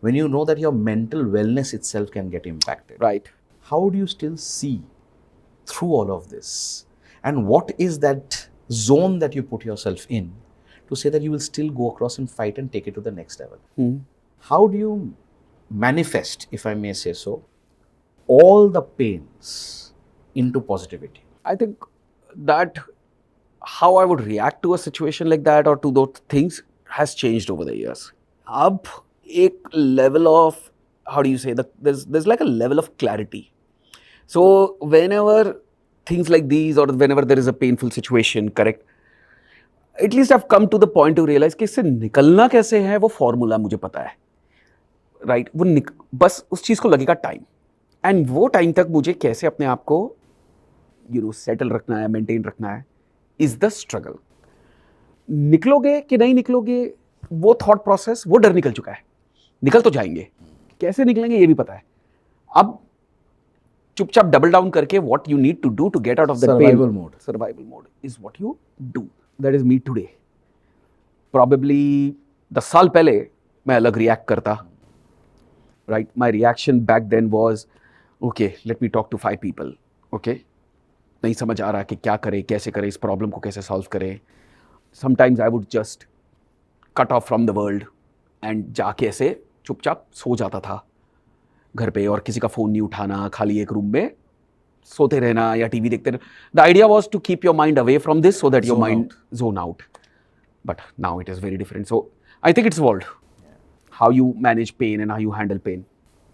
when you know that your mental wellness itself can get impacted, right? How do you still see through all of this? And what is that zone that you put yourself in to say that you will still go across and fight and take it to the next level? How do you manifest, if I may say so, all the pains into positivity? I think that how I would react to a situation like that or to those things has changed over the years. Ab ek level of, how do you say, there's like a level of clarity. So whenever things like these or whenever there is a painful situation, correct, at least I've come to the point to realize कि इससे निकलना कैसे है वो formula मुझे पता है, right? वो बस उस चीज़ को लगेगा टाइम, एंड वो टाइम तक मुझे कैसे अपने आप को सेटल रखना है, मेंटेन रखना है, इज द स्ट्रगल। निकलोगे कि नहीं निकलोगे, वो थॉट प्रोसेस, वो डर निकल चुका है, निकल तो जाएंगे, कैसे निकलेंगे ये भी पता है। अब चुपचाप डबल डाउन करके what you need to do to get out of the survival mode is what you do. That is me today. Probably 10 साल पहले मैं अलग रिएक्ट करता, right? My reaction back then was okay, let me talk to 5 people, okay, नहीं समझ आ रहा कि क्या करें, कैसे करें, इस प्रॉब्लम को कैसे सॉल्व करें। Sometimes I would just cut off from the world and जाके ऐसे चुपचाप सो जाता था घर पे, और किसी का फ़ोन नहीं उठाना, खाली एक रूम में सोते रहना या टीवी देखते रहना। The idea was to keep your mind away from this so that your mind zone out, but now it is very different. So I think it's world how you manage pain and how you handle pain.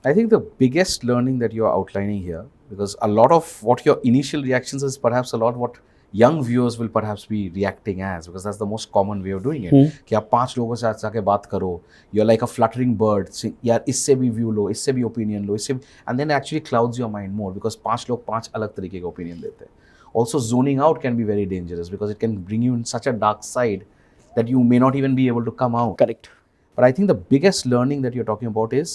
I think the biggest learning that you are outlining here, because a lot of what your initial reactions is perhaps a lot what young viewers will perhaps be reacting as, because that's the most common way of doing it. कि आप 5 लोगों से जाके बात करो, you're like a fluttering bird, यार इससे भी view लो, इससे भी opinion लो, इससे भी, and then it actually clouds your mind more because 5 लोग 5 अलग तरीके का opinion देते हैं। Also zoning out can be very dangerous because it can bring you in such a dark side that you may not even be able to come out. Correct. But I think the biggest learning that you're talking about is,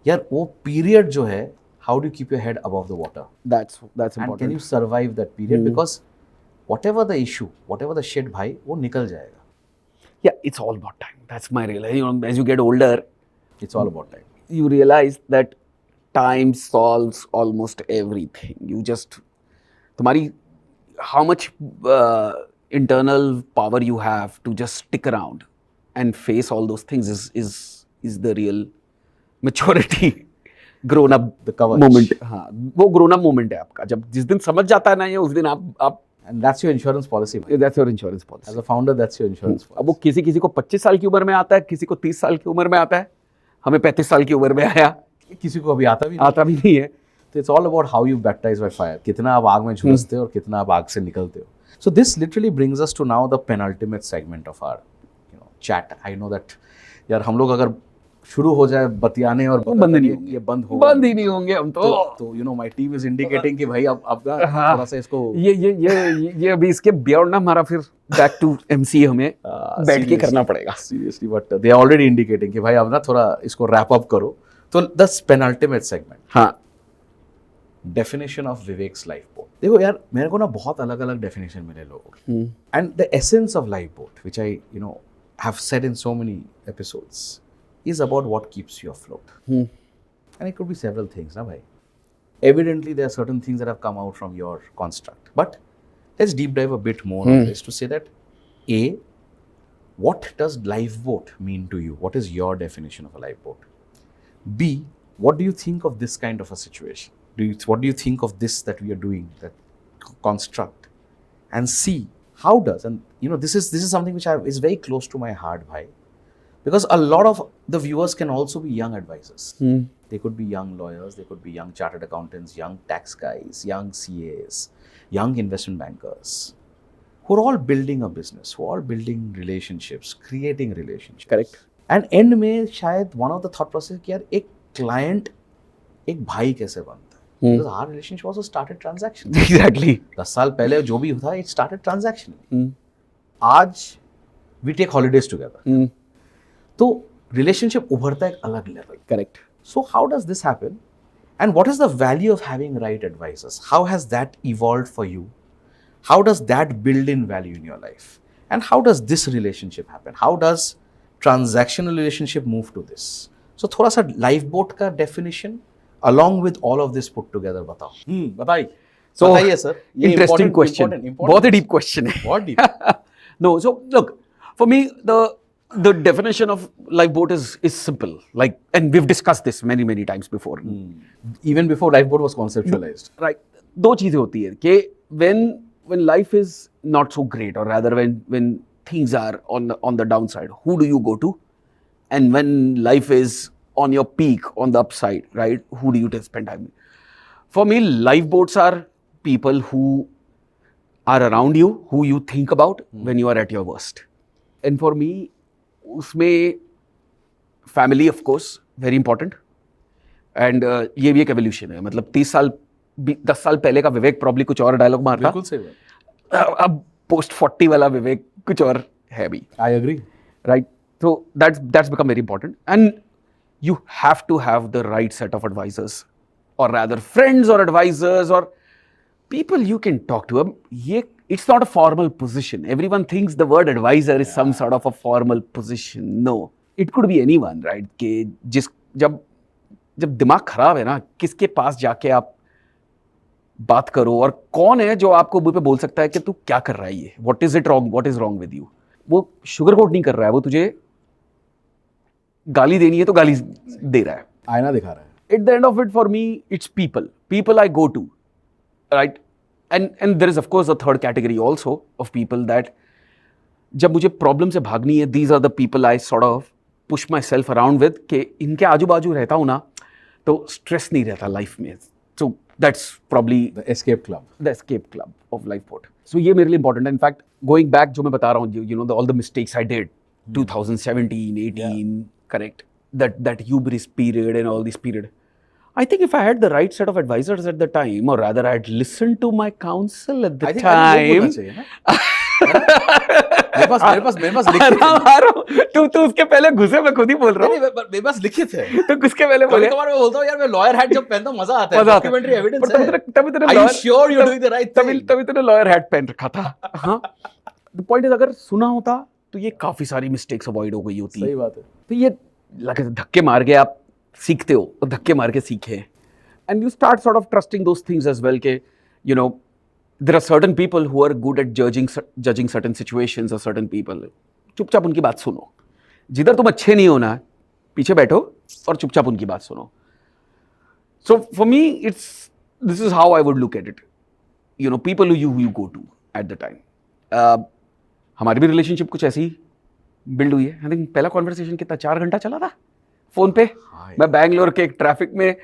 यार वो period जो है, how do you keep your head above the water? That's important. And can you survive that period? Because whatever the issue, whatever the shit, भाई वो निकल जाएगा. Yeah, it's all about time. That's my realization. You know, as you get older, it's all about time. You realize that time solves almost everything. You just, तुम्हारी how much internal power you have to just stick around and face all those things is the real maturity, grown up The coverage. moment. हाँ, वो grown up moment है आपका, जब जिस दिन समझ जाता है ना ये, उस दिन आप And that's your insurance policy. Man. that's your insurance policy. As a founder, that's your insurance policy. अब वो किसी को 25 साल की उम्र में आता है, किसी को 30 साल की उम्र में आता है, हमें 35 साल की उम्र में आया, किसी को अभी आता भी नहीं है। So it's all about how you baptize by fire. कितना आप आग में झुलसते हो और कितना आप आग से निकलते हो. So this literally brings us to now the penultimate segment of our chat. I know that यार हम लोग अगर शुरू हो जाए बतियाने और बंद नहीं होंगे, ये बंद ही नहीं होंगे हम तो you know my team is indicating कि भाई अब थोड़ा सा इसको ये अभी इसके बियॉन्ड ना हमारा फिर बैक टू एमसी हमें बैठ के करना पड़ेगा seriously, but they are already indicating कि भाई अब ना थोड़ा इसको रैप अप करो. तो द पेनल्टिमेट सेगमेंट, हाँ, definition of vivax life boat. देखो यार, मेरे को ना बहुत अलग अलग डेफिनेशन मिले लोगों की. And the essence of life boat which I have said in so many episodes is about what keeps you afloat. And it could be several things, na bhai. Evidently, there are certain things that have come out from your construct. But let's deep dive a bit more on this to say that A, what does lifeboat mean to you? What is your definition of a lifeboat? B, what do you think of this kind of a situation? What do you think of this that we are doing, that construct? And C, how does, and this is something which is very close to my heart, bhai, because a lot of the viewers can also be young advisors. They could be young lawyers, they could be young chartered accountants, young tax guys, young CAs, young investment bankers, who are all building a business, who are all building relationships, creating relationships. Correct. And end में शायद one of the thought process कि यार एक client एक भाई कैसे बनता है? Because our relationship also started transaction. Exactly. 10 साल पहले जो भी था, it started transaction. आज we take holidays together. तो relationship उभरता है एक अलग level. Correct. So how does this happen? And what is the value of having right advisors? How has that evolved for you? How does that build in value in your life? And how does this relationship happen? How does transactional relationship move to this? So थोड़ा सा lifeboat का definition along with all of this put together बताओ. बताइए. So, बताइए sir. ये interesting important, question. important. बहुत ही deep question है. बहुत deep. No, so look, for me, the definition of lifeboat is simple. Like, and we've discussed this many times before. Even before lifeboat was conceptualized. Right. दो चीजें होती है कि when life is not so great, or rather when things are on the downside, who do you go to? And when life is on your peak, on the upside, right? Who do you spend time with? For me, lifeboats are people who are around you, who you think about when you are at your worst. And for me, उसमें family, of course, very important. And ये भी एक evolution है. मतलब 10 साल पहले का विवेक probably कुछ और डायलॉग मारता. बिल्कुल सही बात. अब post 40 वाला विवेक कुछ और है भी. I agree. Right? So that's become very important. And you have to have the right set of advisors, or rather friends or advisors or people you can talk to. It's not a formal position. Everyone thinks the word advisor is some sort of a formal position. No, it could be anyone, right? कि जब दिमाग खराब है ना, किसके पास जाके आप बात करो, और कौन है जो आपको मुंह पे बोल सकता है कि तू क्या कर रहा है, ये what is wrong with you. वो शुगर कोट नहीं कर रहा है, वो तुझे गाली देनी है तो गाली दे रहा है, आईना दिखा रहा है. At the end of it, for me, it's people I go to, right? And there is of course a third category also of people that जब मुझे प्रॉब्लम से भागनी है, these are the people I sort of push myself around with, कि इनके आजू बाजू रहता हूँ ना तो स्ट्रेस नहीं रहता लाइफ में. So that's probably The escape club. of lifeboat. So ये मेरे लिए important है. In fact, going back जो मैं बता रहा हूँ, all the mistakes I did 2017, 18, correct, that hubris period and all this period, I think if I had the right set of advisors at the time, or rather I had listened to my counsel at the time. मेरे पास लिखे थे. तू उसके पहले घुसे, मैं खुद ही बोल रहा हूँ. मेरे पास लिखे थे. तो किसके पहले बोले? कभी-कभार मैं बोलता हूँ यार, मैं लॉयर हैट जब पहनता हूँ मजा आता है. डॉक्यूमेंटरी एविडेंस है. तभी तेरे Are you sure you're doing the right thing? तभी तेरे लॉयर हैट पहन रखा था. हाँ. The point is, अगर सुना होता तो ये काफी सारी मिस्टेक्स अवॉइड हो गई होती. सही बात है. तो ये लगे धक्के मार के आप सीखते हो, और धक्के मार के सीखे. And you start sort of trusting those things as well, कि there are certain people who are good at judging certain situations or certain people. चुपचाप उनकी बात सुनो. जिधर तुम अच्छे नहीं हो ना, पीछे बैठो और चुपचाप उनकी बात सुनो. So for me, this is how I would look at it. People who you go to at the time. हमारी भी रिलेशनशिप कुछ ऐसी बिल्ड हुई है. आई थिंक पहला कॉन्वर्सेशन कितना 4 घंटा चला था फोन पे. मैं बैंगलोर के ट्रैफिक में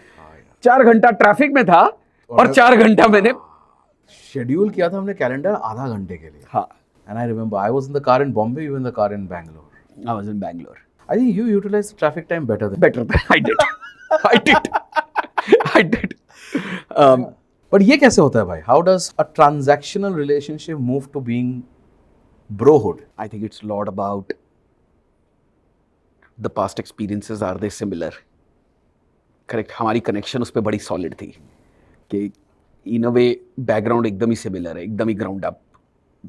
4 घंटा ट्रैफिक में था, और 4 घंटा मैंने शेड्यूल किया था हमने कैलेंडर आधा घंटे के लिए. हाँ. And I remember I was in the car in Bombay, you were in the car in Bangalore. I was in Bangalore. I think you utilized the traffic time better than I did. I did. But ये कैसे होता है भाई? How does a transactional relationship move to being brohood? I think it's a lot about the past experiences. Are they similar? Correct. हमारी connection उस पे बड़ी solid थी कि in a way background एकदम ही similar है, एकदम ही ground up.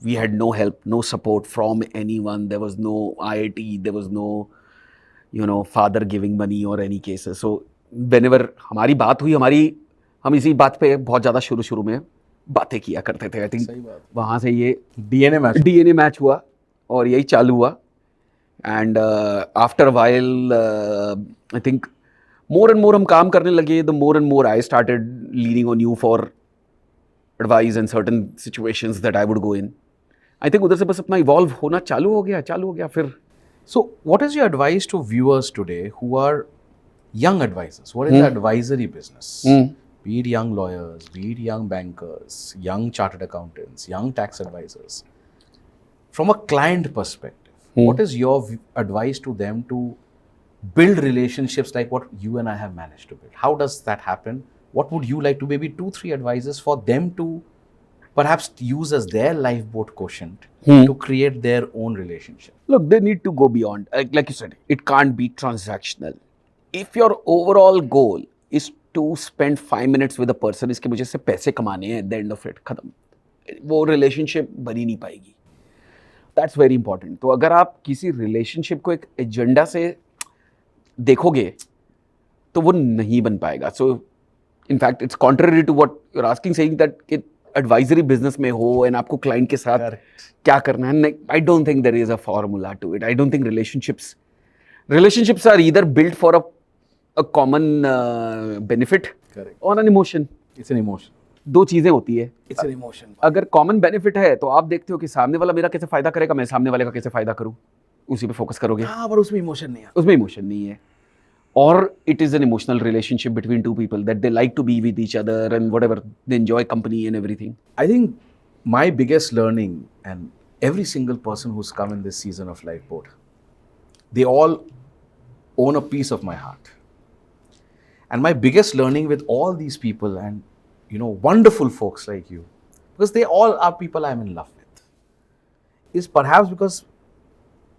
We had no help, no support from anyone. There was no IIT, there was no, father giving money or any cases. So whenever हमारी बात हुई, हम इसी बात पे बहुत ज़्यादा शुरू में बातें किया करते थे. I think वहाँ से ये DNA मैच हुआ और यही चालू हुआ. And after a while, I think more and more हम काम करने लगे, the more and more I started leaning on you for advice and certain situations that I would go in. I think उधर से बस अपना evolve होना चालू हो गया फिर. So, what is your advice to viewers today who are young advisors? What is the advisory business? Be it young lawyers, be it young bankers, young chartered accountants, young tax advisors. From a client perspective, what is your advice to them to build relationships like what you and I have managed to build? How does that happen? What would you like to, maybe 2-3 advices for them to perhaps use as their lifeboat quotient to create their own relationship? Look, they need to go beyond. Like you said, it can't be transactional. If your overall goal is to spend 5 minutes with a person, इसके मुझे से पैसे कमाने हैं, at the end of it, खत्म. वो relationship बनी नहीं पाएगी. That's very important. तो अगर आप किसी relationship को एक एजेंडा से देखोगे, तो वो नहीं बन पाएगा. So, in fact, it's contrary to what you're asking, saying that it advisory business में हो and आपको client के साथ क्या करना है. I don't think there is a formula to it. I don't think relationships are either built for a common benefit or an emotion. It's an emotion. दो चीजें होती है. It's an emotion. अगर कॉमन बेनिफिट है तो आप देखते हो कि सामने वाला मेरा कैसे फायदा करेगा, मैं सामने वाले का कैसे फायदा करूं, उसी पे फोकस करोगे. हाँ, पर उसमें इमोशन नहीं है. उसमें इमोशन नहीं है. Or it is an emotional relationship between two people that they like to be with each other and whatever, they enjoy company and everything. I think my biggest learning, and every single person who's come in this season of Lifeboat, they all own a piece of my heart. And my biggest learning with all these people and wonderful folks like you, because they all are people I'm in love with, is perhaps because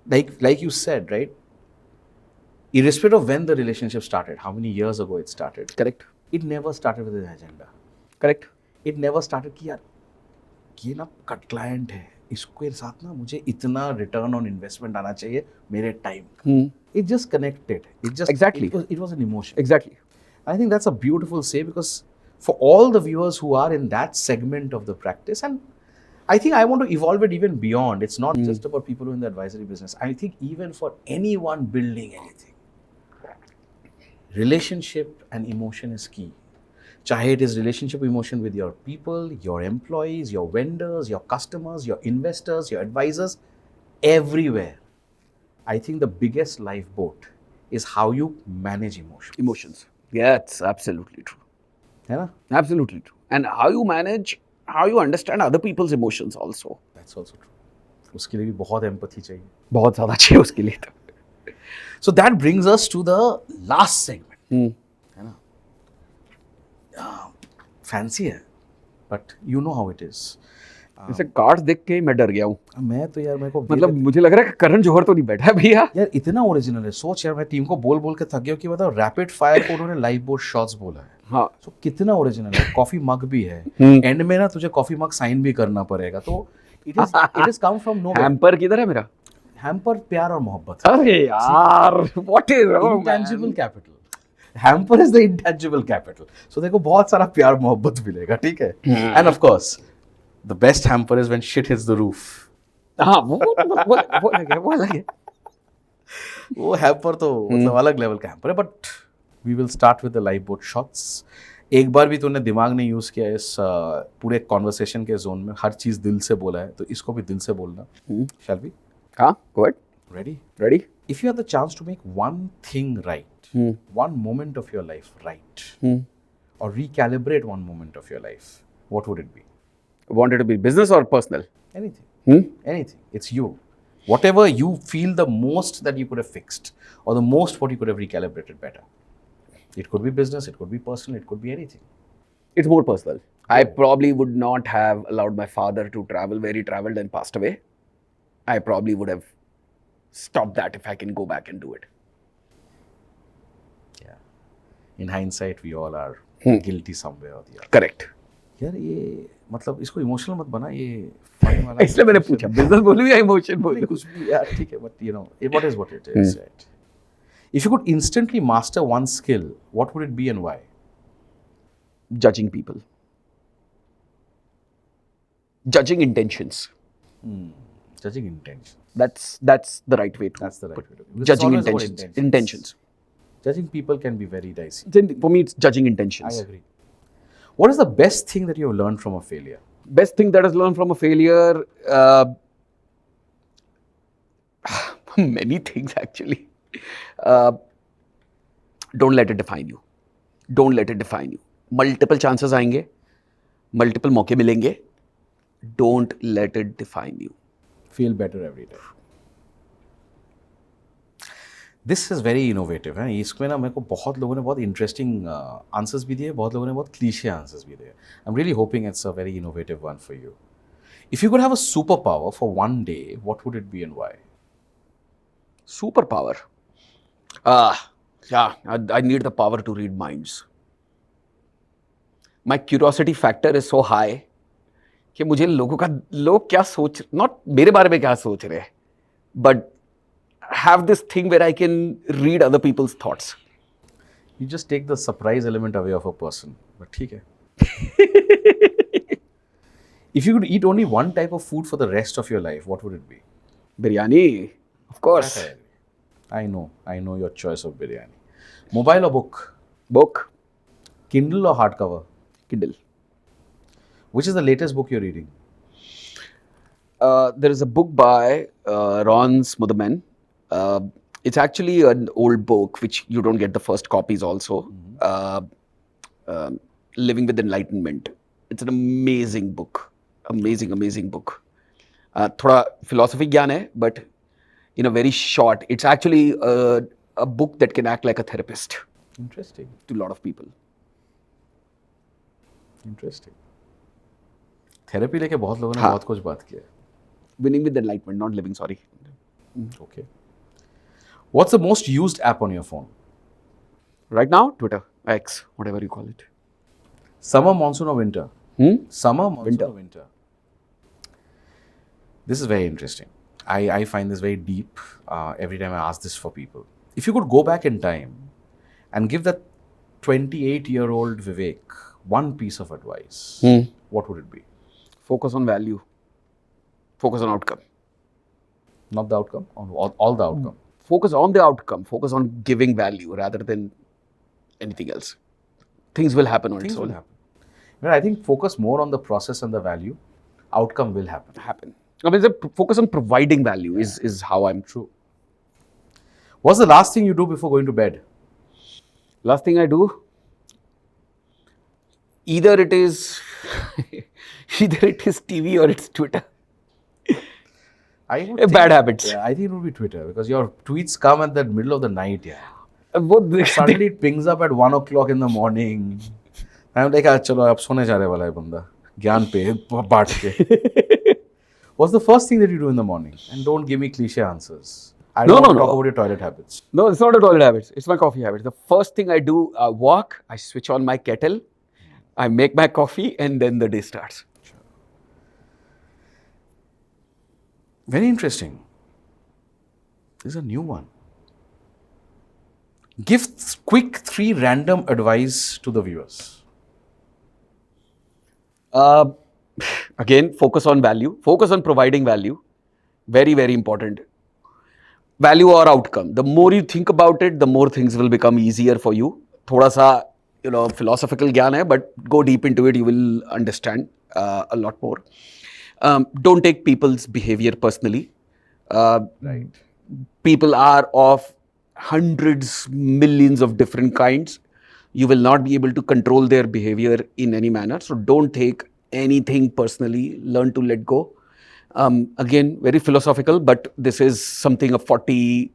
like you said, right, irrespective of when the relationship started, how many years ago it started. Correct. It never started with an agenda. Correct. It never started कि यार ये ना cut client है, इसके साथ ना मुझे इतना रिटर्न ऑन इन्वेस्टमेंट आना चाहिए मेरे time. It just connected. It just Exactly. It was an emotion. Exactly. I think that's a beautiful say, because for all the viewers who are in that segment of the practice, and I think I want to evolve it even beyond. It's not just about people who are in the advisory business. I think even for anyone building anything, relationship and emotion is key. Chahe it is relationship emotion with your people, your employees, your vendors, your customers, your investors, your advisors, everywhere. I think the biggest lifeboat is how you manage Emotions. Yeah, it's absolutely true. है ना? Absolutely true. And how you understand other people's emotions also. That's also true. उसके लिए भी बहुत empathy चाहिए. बहुत ज़्यादा चाहिए उसके लिए तो. So that brings us to the last segment. है ना? Fancy है, but you know how it is. इसे कार्ड्स देख के ही मैं डर गया हूँ. मैं तो यार, मेरे को मतलब मुझे लग रहा है कि करण जौहर तो नहीं बैठा है भैया. यार इतना ओरिजिनल है. सोच यार, मैं टीम को बोल के थक गया कि मतलब रैपिड फायर को उन्होंने लाइफ बोट शॉट्स बोला है. हाँ. तो कितना ओरिजिनल है. कॉफी मग भी है. एंड में ना तुझे कॉफी मग साइन भी करना पड़ेगा. तो it is come from no. Hamper किधर है मेरा? हैम्पर प्यार और मोहब्बत. अरे यार, what is intangible capital. Hamper is the intangible capital. So देखो, बहुत सारा प्यार मोहब्बत मिलेगा. ठीक है. And of course the best hamper is when shit hits the roof. हाँ, वो अलग है. वो हैम्पर तो मतलब अलग लेवल का हैम्पर है. But we will start with the life boat shots. एक बार भी तूने दिमाग नहीं यूज किया इस पूरे कॉन्वर्सेशन के जोन में. हर चीज दिल से बोला है, तो इसको भी दिल से बोलना. Shall we? हाँ, go ahead. Ready? If you had the chance to make one thing right, one moment of your life right, or recalibrate one moment of your life, what would it be? Want it to be business or personal? Anything. Anything. It's you. Whatever you feel the most that you could have fixed, or the most what you could have recalibrated better. It could be business, it could be personal, it could be anything. It's more personal. I probably would not have allowed my father to travel where he traveled and passed away. I probably would have stopped that if I can go back and do it. Yeah. In hindsight, we all are guilty somewhere or the other. Correct. यार ये मतलब इसको emotional मत बना, ये fun वाला इसलिए मैंने पूछा बिजनेस बोलूं या इमोशन नहीं, बोलूं. कुछ भी यार ठीक है, but you know what is what it is, right? If you could instantly master one skill, what would it be and why? Judging people. Judging intentions. Judging intention. That's the right way to. That's the right put way it. to. Because it's Judging always about intentions. Intentions. Judging people can be very dicey. Then for me, it's judging I intentions. agree. What is the best thing that you have learned from a failure? Best thing that has learned from a failure. Many things actually. Don't let it define you. Don't let it define you. Multiple chances आएंगे, multiple मौके मिलेंगे. Don't let it define you. Feel better every time. This is very innovative है. इसमें ना मेरे को बहुत लोगों ने बहुत interesting answers भी दिए, बहुत लोगों ने बहुत cliche answers भी दिए. I'm really hoping it's a very innovative one for you. If you could have a superpower for one day, what would it be and why? Superpower. Yeah, I need the power to read minds. My curiosity factor is so high कि मुझे लोग क्या सोच, not मेरे बारे में क्या सोच रहे हैं, but have this thing where I can read other people's thoughts. You just take the surprise element away of a person. But ठीक है. If you could eat only one type of food for the rest of your life, what would it be? Biryani, of course. I know your choice of biryani. Mobile or book? Book, Kindle or hardcover? Kindle. Which is the latest book you're reading? There is a book by Ron Smotherman. It's actually an old book which you don't get the first copies also. Living with Enlightenment. It's an amazing book. Amazing book. थोड़ा philosophy ज्ञान है, but in a very short, it's actually a book that can act like a therapist Interesting. to a lot of people. Interesting. Therapy लेके बहुत लोगों ने हाँ. बहुत कुछ बात किया है. Winning with Enlightenment, not living, sorry. Okay. What's the most used app on your phone? Right now, Twitter, X, whatever you call it. Summer, monsoon or winter? Summer, monsoon Winter. or winter? This is very interesting. I find this very deep every time I ask this for people. If you could go back in time and give that 28-year-old Vivek one piece of advice, what would it be? Focus on value. Focus on outcome. Not the outcome, on all the outcome. Focus on the outcome. Focus on giving value rather than anything else. Things will happen on Things its will own. happen. But I think focus more on the process and the value. Outcome will happen. I mean, focus on providing value is how I'm true. What's the last thing you do before going to bed? Last thing I do, either it is TV or it's Twitter. I would Bad habits. Yeah, I think it would be Twitter because your tweets come at the middle of the night. Yeah. Both Suddenly it pings up at 1 o'clock in the morning. I'm like, चलो अब सोने जा रहे वाला है बंदा ज्ञान पे बांट के. What's the first thing that you do in the morning? And don't give me cliche answers. I don't want to talk about your toilet habits. No, it's not a toilet habits. It's my coffee habits. The first thing I do, I walk, I switch on my kettle, I make my coffee, and then the day starts. Very interesting. This is a new one. Give quick 3 random advice to the viewers. Again, focus on value. Focus on providing value. Very, very important. Value or outcome. The more you think about it, the more things will become easier for you. Thoda sa, philosophical gyan hai, but go deep into it, you will understand a lot more. Don't take people's behavior personally. Right. People are of hundreds, millions of different kinds. You will not be able to control their behavior in any manner. So don't take anything personally. Learn to let go. Again, very philosophical, but this is something a 40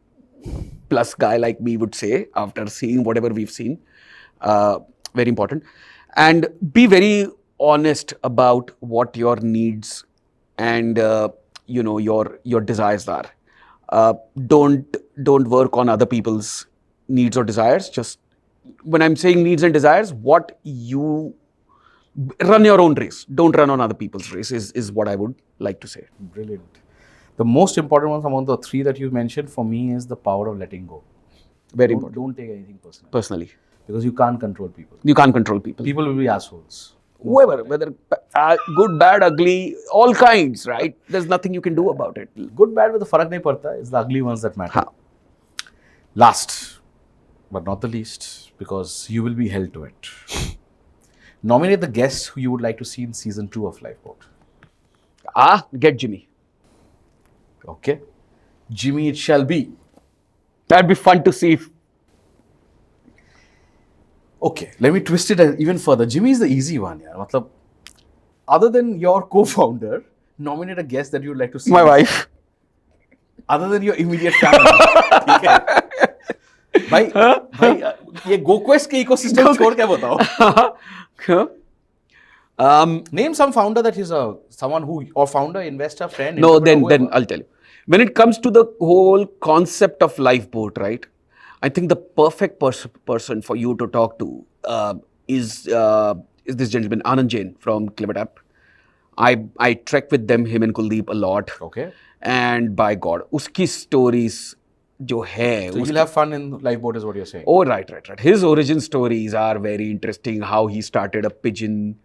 plus guy like me would say after seeing whatever we've seen. Very important. And be very honest about what your needs and your desires are. Don't work on other people's needs or desires. Just when I'm saying needs and desires, what you run your own race. Don't run on other people's race is what I would like to say. Brilliant. The most important one among the three that you mentioned for me is the power of letting go. Very Don't, important. don't take anything Personally, because you can't control people. you can't control people. People will be assholes. Whoever, whether good, bad, ugly, all kinds, right? There's nothing you can do about it. Good, bad with the farak nahi padta. It's the ugly ones that matter. हाँ. Last, but not the least, because you will be held to it. Nominate the guests who you would like to see in season 2 of Lifeboat. Get Jimmy. Okay. Jimmy, it shall be. That'd be fun to see. Okay, let me twist it even further. Jimmy is the easy one, yaar. Matlab, other than your co-founder, nominate a guest that you would like to see. My wife. Other than your immediate family. ठीक है? भाई ये GoQuest के ecosystem छोड़ के बताओ. Name some founder that is someone who, or founder, investor, friend. No, entrepreneur, then whoever. I'll tell you. When it comes to the whole concept of Lifeboat, right? I think the perfect person for you to talk to is this gentleman Anand Jain from Clevertap. I trek with them, him and Kuldeep, a lot. Okay. And by God, uski stories जो है. So you'll have fun in Lifeboat is what you're saying. Oh, right. His origin stories are very interesting. How he started a pigeon,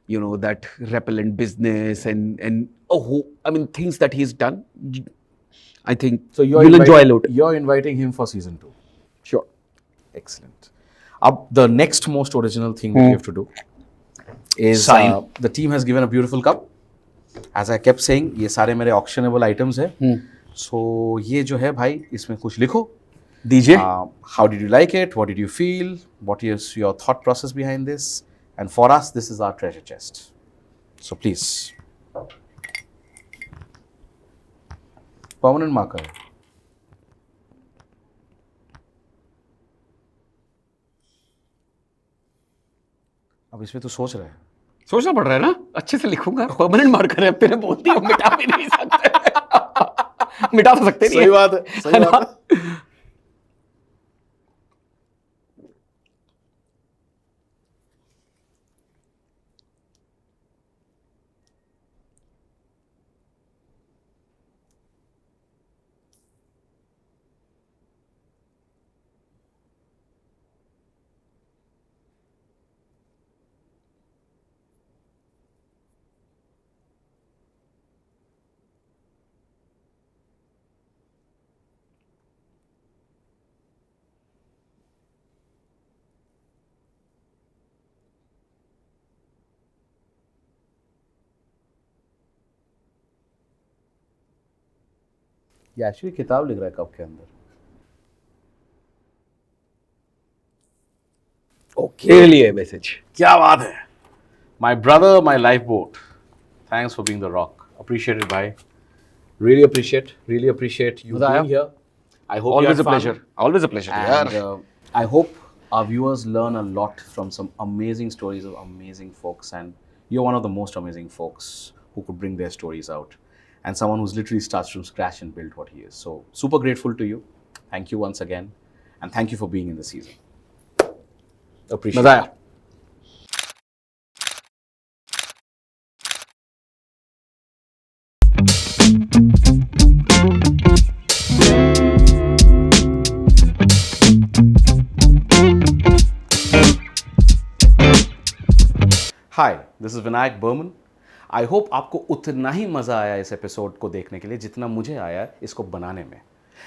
that repellent business and things that he's done. I think So you'll enjoy a lot. You're inviting him for season 2. Sure. Excellent. The next most original thing that we have to do is Sign. The team has given a beautiful cup. As I kept saying, ये सारे मेरे auctionable items है. So ये जो है भाई, इसमें कुछ लिखो. DJ. How did you like it? What did you feel? What is your thought process behind this? And for us, this is our treasure chest. So please. Permanent marker. अब इसमें तो सोच रहा है. सोचना पड़ रहा है ना. अच्छे से लिखूंगा. परमानेंट मार्कर है. तेरे बोल दिया, मिटा भी नहीं सकते. मिटा तो सकते नहीं. सही बात है. सही बात है. ये एक्चुअली किताब लिख रहा है कप के अंदर. के लिए मैसेज. क्या बात है. My brother, my lifeboat. Thanks for being the rock. Appreciate it, bhai. Really appreciate you मजा आया? being here. I hope you Always had a fun. pleasure. Always a pleasure. And यार. I hope our viewers learn a lot from some amazing stories of amazing folks. And you're one of the most amazing folks who could bring their stories out. And someone who's literally starts from scratch and built what he is. So super grateful to you. Thank you once again. And thank you for being in the season. Appreciate मजा it. आया. Hi, this is Vinayak Berman. I hope आपको उतना ही मज़ा आया इस episode को देखने के लिए जितना मुझे आया इसको बनाने में.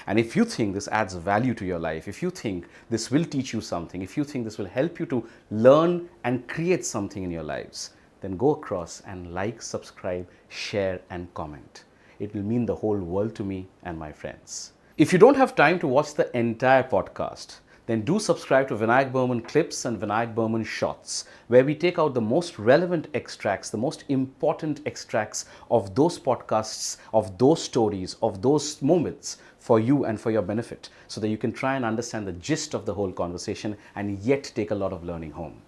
And if you think this adds value to your life, if you think this will teach you something, if you think this will help you to learn and create something in your lives, then go across and like, subscribe, share and comment. It will mean the whole world to me and my friends. If you don't have time to watch the entire podcast, then do subscribe to Vinayak Berman Clips and Vinayak Berman Shots, where we take out the most relevant extracts, the most important extracts of those podcasts, of those stories, of those moments for you and for your benefit, so that you can try and understand the gist of the whole conversation and yet take a lot of learning home.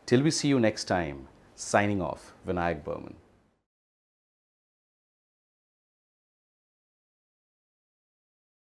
Till we see you next time, signing off, Vinayak Berman.